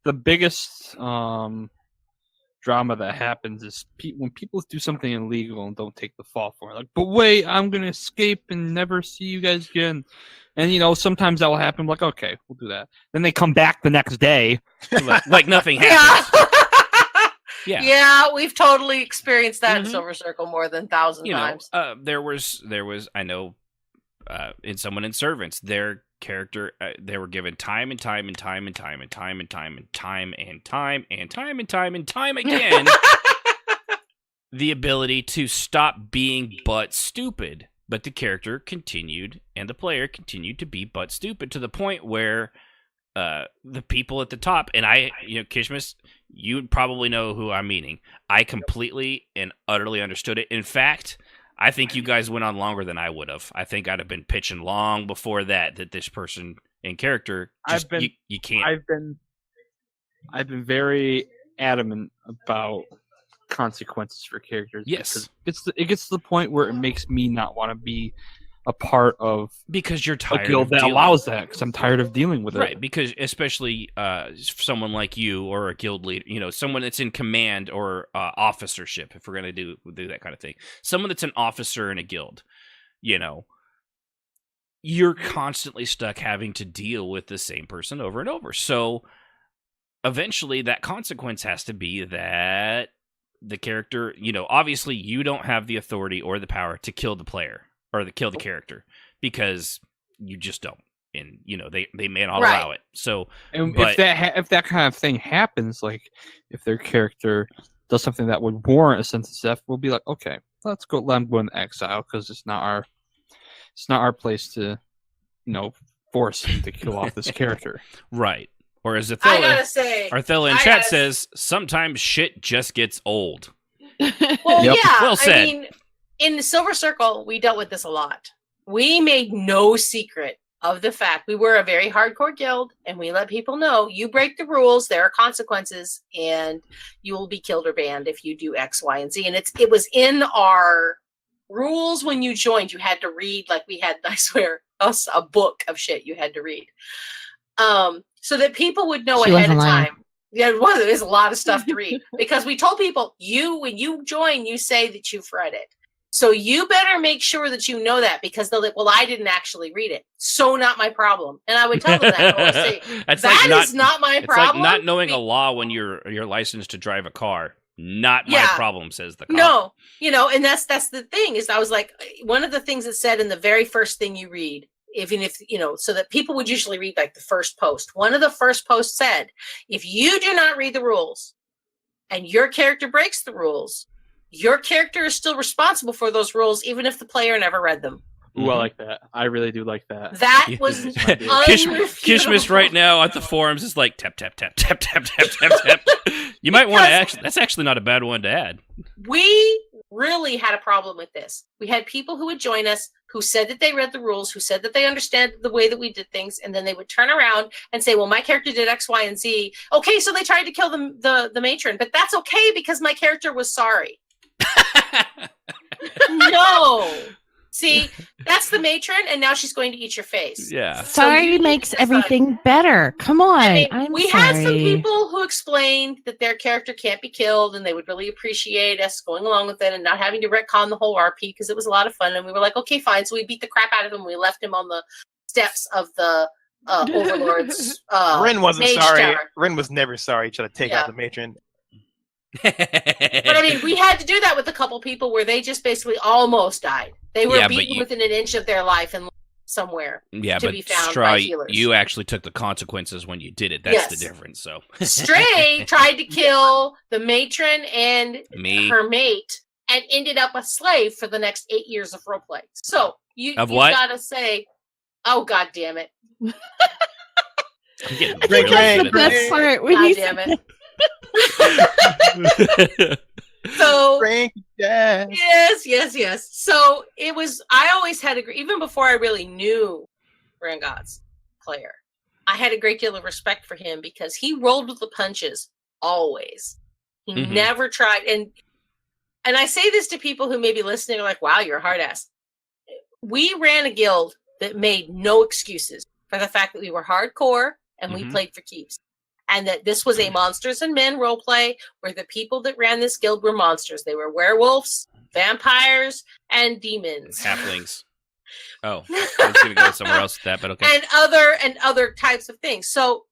the biggest drama that happens is when people do something illegal and don't take the fall for it. Like, but wait, I'm gonna escape and never see you guys again. And sometimes that will happen. Like, okay, we'll do that. Then they come back the next day, like nothing happened. Yeah, we've totally experienced that in Silver Circle more than 1,000 times. There was I know in someone in Servants, their character they were given time and time and time and time and time and time and time and time and time and time and time again the ability to stop being butt stupid, but the character continued and the player continued to be butt stupid to the point where the people at the top, and Kishmas, you probably know who I'm meaning. I completely and utterly understood it. In fact, I think you guys went on longer than I would have. I think I'd have been pitching long before that this person in character you can't. I've been very adamant about consequences for characters. Yes, it gets to the point where it makes me not want to be a part of, because you're tired a guild of that dealing. allows that, because I'm tired of dealing with it. Right, because especially someone like you or a guild leader, someone that's in command or officership, if we're going to do that kind of thing. Someone that's an officer in a guild, you're constantly stuck having to deal with the same person over and over. So eventually that consequence has to be that the character, obviously you don't have the authority or the power to kill the player. Or kill the character, because you just don't, and they may not allow it. So, if that kind of thing happens, like if their character does something that would warrant a sense of death, we'll be like, okay, let's go. Let them go into exile, because it's not our place to, force him to kill off this character. Right. Or as Arthella in chat says, sometimes shit just gets old. Well, Yep. yeah. Well said. I mean, in the Silver Circle, we dealt with this a lot. We made no secret of the fact we were a very hardcore guild, and we let people know, you break the rules, there are consequences, and you will be killed or banned if you do X, Y, and Z. And it was in our rules when you joined. You had to read, like we had, I swear, us a book of shit you had to read, so that people would know She ahead wasn't of lying. time. Yeah, it was. There's a lot of stuff to read because we told people when you join, you say that you've read it. So you better make sure that you know that because they're like, well, I didn't actually read it. So not my problem. And I would tell them that. I would say, that is not my problem. It's like not knowing a law when you're licensed to drive a car. Not my problem, says the cop. No, and that's the thing is I was like, one of the things it said in the very first thing you read, even if, so that people would usually read like the first post. One of the first posts said, if you do not read the rules and your character breaks the rules, your character is still responsible for those rules, even if the player never read them. Ooh, I like that. I really do like that. That was Kishmas right now at the forums is like tap tap tap tap tap tap tap tap. You might want to that's actually not a bad one to add. We really had a problem with this. We had people who would join us who said that they read the rules, who said that they understand the way that we did things, and then they would turn around and say, well, my character did X, Y, and Z. Okay, so they tried to kill the matron, but that's okay because my character was sorry. No. See, that's the matron, and now she's going to eat your face. Yeah. Sorry makes everything better. Come on. Had some people who explained that their character can't be killed, and they would really appreciate us going along with it and not having to retcon the whole RP because it was a lot of fun. And we were like, okay, fine. So we beat the crap out of him. We left him on the steps of the Overlord's Rin wasn't mage sorry. tower. Rin was never sorry. He tried to take out the matron. But I mean, we had to do that with a couple people where they just basically almost died. They were beaten within an inch of their life and somewhere to be found by healers. You actually took the consequences when you did it. That's the difference. So Stray tried to kill the matron and her mate and ended up a slave for the next 8 years of roleplay. So you gotta say, oh god damn it. I think that's the best part. God damn it. So yes. So it was. I always had even before I really knew Rangat's player, I had a great deal of respect for him because he rolled with the punches always. He never tried. And I say this to people who may be listening, are like, "Wow, you're a hard ass." We ran a guild that made no excuses for the fact that we were hardcore and we played for keeps. And that this was a monsters and men role play where the people that ran this guild were monsters. They were werewolves, vampires, and demons. Halflings. Oh, I was going to go somewhere else with that, but okay. And other types of things. So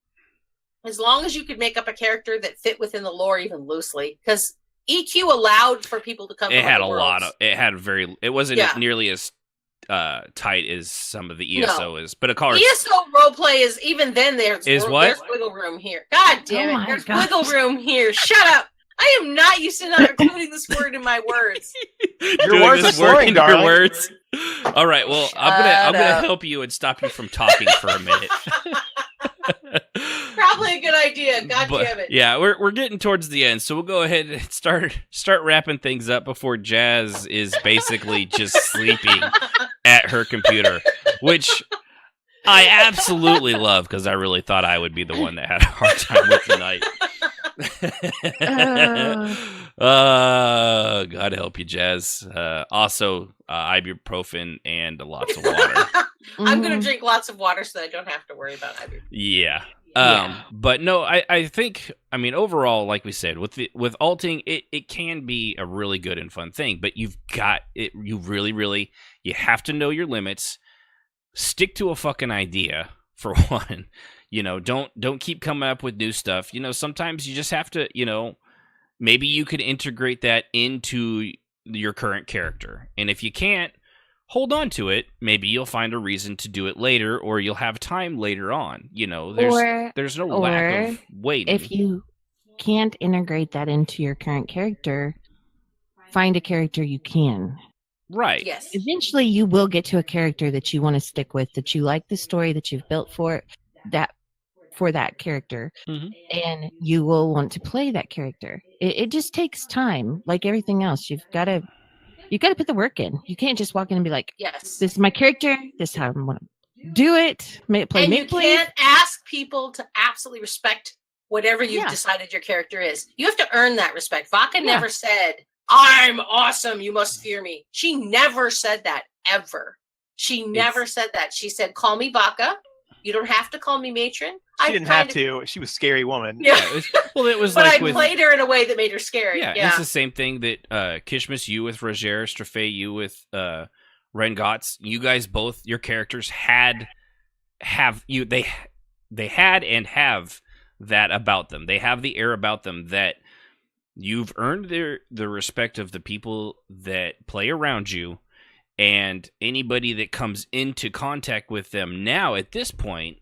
as long as you could make up a character that fit within the lore even loosely, because EQ allowed for people to come from other worlds. It wasn't nearly as tight as some of the ESO is, but of course ESO roleplay is even then there's wiggle room here. God damn it, there's wiggle room here. Shut up. I am not used to not including this word in my words. Your words are slurring, darling. Your words. All right, well, I'm gonna help you and stop you from talking for a minute. Probably a good idea. God damn it. Yeah, we're getting towards the end, so we'll go ahead and start wrapping things up before Jazz is basically just sleeping at her computer, which I absolutely love because I really thought I would be the one that had a hard time with tonight. God help you, Jazz. Also, ibuprofen and lots of water. I'm going to drink lots of water so that I don't have to worry about ibuprofen. Yeah. But no, I think, I mean, overall, like we said, with alting, it can be a really good and fun thing, but you really, you have to know your limits. Stick to a fucking idea, for one. Don't keep coming up with new stuff. Sometimes you just have to, maybe you could integrate that into your current character. And if you can't, hold on to it. Maybe you'll find a reason to do it later, or you'll have time later on. There's no lack of waiting. If you can't integrate that into your current character, find a character you can. Right. Yes. Eventually, you will get to a character that you want to stick with, that you like the story that you've built for that character, and you will want to play that character. It just takes time, like everything else. You got to put the work in. You can't just walk in and be like, "Yes, this is my character. This is how I'm going to do it." You can't ask people to absolutely respect whatever you've decided your character is. You have to earn that respect. Vaka never said, I'm awesome. You must fear me. She never said that, ever. She never said that. She said, call me Baka. You don't have to call me matron. She didn't have to. She was a scary woman. Yeah. It was but like I played her in a way that made her scary. Yeah, it's the same thing that Kishmas, you with Roger, Straffe, you with Rengots. You guys both, your characters they had and have that about them. They have the air about them that you've earned the respect of the people that play around you, and anybody that comes into contact with them now at this point,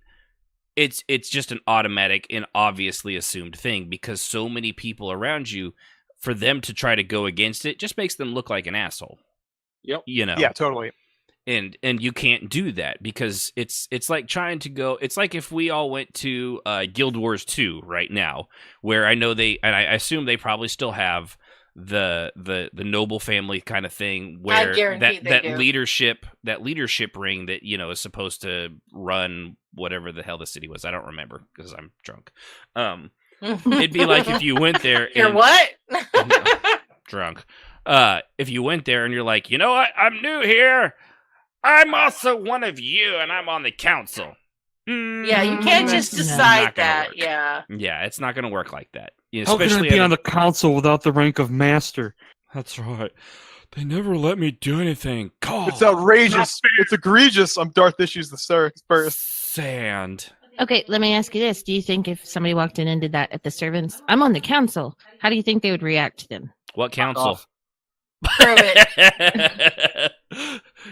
it's just an automatic and obviously assumed thing, because so many people around you, for them to try to go against it just makes them look like an asshole. Yep. You know. Yeah, totally. And you can't do that, because it's like trying to go. It's like if we all went to Guild Wars 2 right now, where I know I assume they probably still have the noble family kind of thing, where that leadership ring that, you know, is supposed to run whatever the hell the city was. I don't remember because I'm drunk. It'd be like if you went there. You're what? Drunk. If you went there and you're like, you know what, I'm new here. I'm also one of you, and I'm on the council. Yeah, you can't just decide that. Work. Yeah. Yeah, it's not going to work like that. How can I be on the council without the rank of master? That's right. They never let me do anything. God. It's outrageous. It's egregious. I'm Darth Issues the first. Sand. Okay, let me ask you this. Do you think if somebody walked in and did that at the servants, I'm on the council, how do you think they would react to them? What council? Prove it.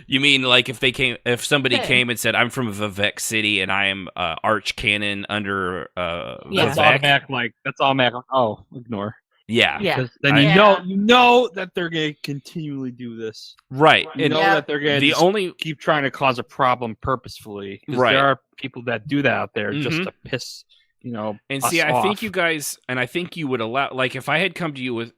You mean like if somebody came and said, I'm from Vivek City and I am arch canon under That's Vivek? That's automatic. Oh, ignore. Yeah. Because then you know that they're going to continually do this. Right. You know that they're going to keep trying to cause a problem purposefully. Right. There are people that do that out there just to piss, and see, I think you guys, and I think you would allow, like, if I had come to you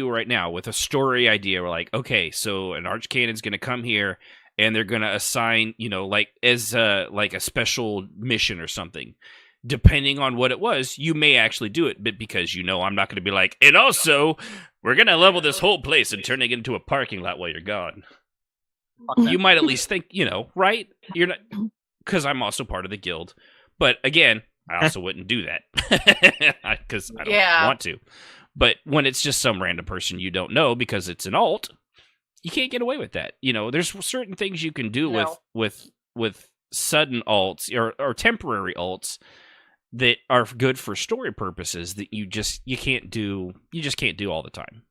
right now with a story idea, we're like, okay, so an archcanon's going to come here, and they're going to assign, like as like a special mission or something. Depending on what it was, you may actually do it, but because I'm not going to be like, and also, we're going to level this whole place and turn it into a parking lot while you're gone. You might at least think, right? You're not, because I'm also part of the guild. But again, I also wouldn't do that because I don't want to. But when it's just some random person you don't know because it's an alt, you can't get away with that. There's certain things you can do with sudden alts or temporary alts that are good for story purposes that you just can't do all the time.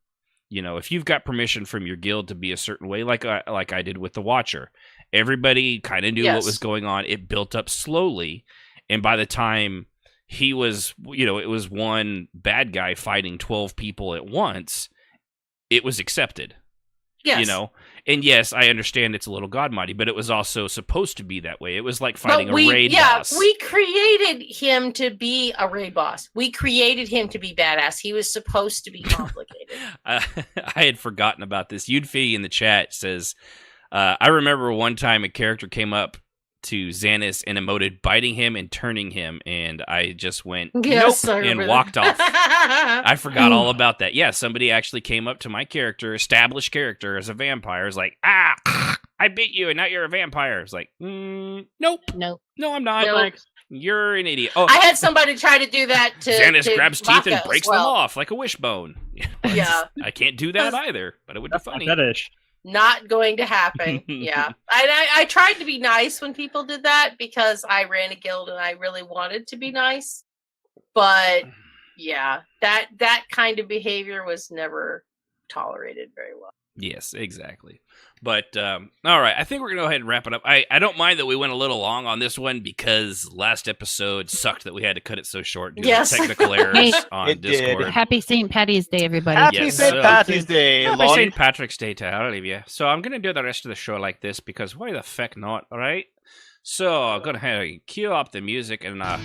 If you've got permission from your guild to be a certain way, like I did with the Watcher, everybody kind of knew what was going on. It built up slowly. And by the time he was, it was one bad guy fighting 12 people at once, it was accepted. Yes. And yes, I understand it's a little godmighty, but it was also supposed to be that way. It was like fighting a raid boss. Yeah, we created him to be a raid boss. We created him to be badass. He was supposed to be complicated. I had forgotten about this. Yudfi in the chat says, I remember one time a character came up to Xanis and emoted biting him and turning him, and I just went nope and walked off. I forgot all about that. Yeah, somebody actually came up to my established character as a vampire, is like, I bit you and now you're a vampire. It's like, nope, no, I'm not. Nope. You're an idiot. Oh, I had somebody try to do that to Xanis grabs teeth Baka and breaks them off like a wishbone. Yeah, I can't do that either, but it would be funny. Not going to happen. Yeah. I tried to be nice when people did that because I ran a guild and I really wanted to be nice. But yeah, that kind of behavior was never tolerated very well. Yes, exactly. But all right, I think we're going to go ahead and wrap it up. I don't mind that we went a little long on this one because last episode sucked that we had to cut it so short due to technical errors on Discord. Did. Happy St. Patty's Day, everybody. Happy St. Patty's Day. Happy St. Patrick's Day to all of you. So I'm going to do the rest of the show like this because why the feck not, all right? So I'm going to cue up the music and I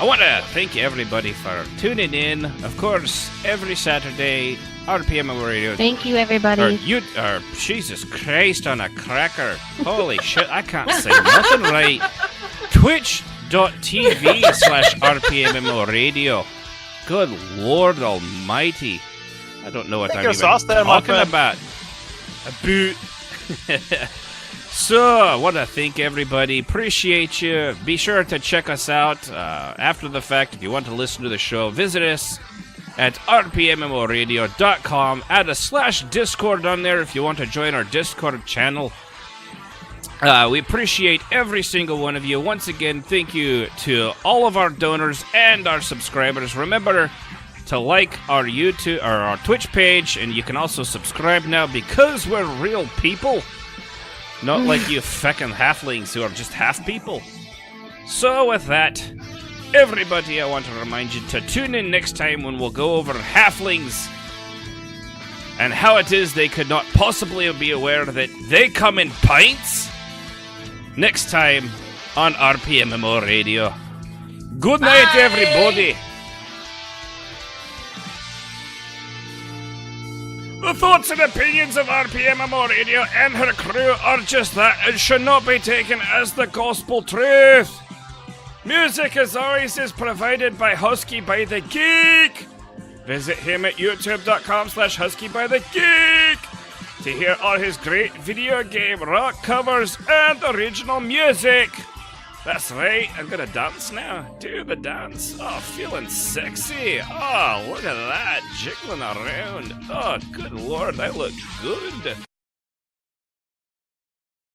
want to thank everybody for tuning in. Of course, every Saturday, RPM Radio. Thank you, everybody. Jesus Christ on a cracker. Holy shit, I can't say nothing right. Twitch.tv/RPMMO Radio. Good Lord Almighty. I don't know what Take I'm your even sauce there, my talking friend. about. A boot. So, I want to thank everybody. Appreciate you. Be sure to check us out after the fact. If you want to listen to the show, visit us at rpmmoradio.com. Add a /Discord on there if you want to join our Discord channel. We appreciate every single one of you. Once again, thank you to all of our donors and our subscribers. Remember to like our YouTube or our Twitch page, and you can also subscribe now because we're real people. Not like you feckin' halflings who are just half people. So with that, everybody, I want to remind you to tune in next time when we'll go over halflings and how it is they could not possibly be aware that they come in pints. Next time on RPMMO Radio. Good night, everybody. The thoughts and opinions of RPMMO Radio and her crew are just that and should not be taken as the gospel truth. Music, as always, is provided by Husky by the Geek. Visit him at youtube.com/HuskyByTheGeek to hear all his great video game rock covers and original music. That's right, I'm gonna dance now. Do the dance. Oh, feeling sexy. Oh, look at that, jiggling around. Oh, good lord, I look good.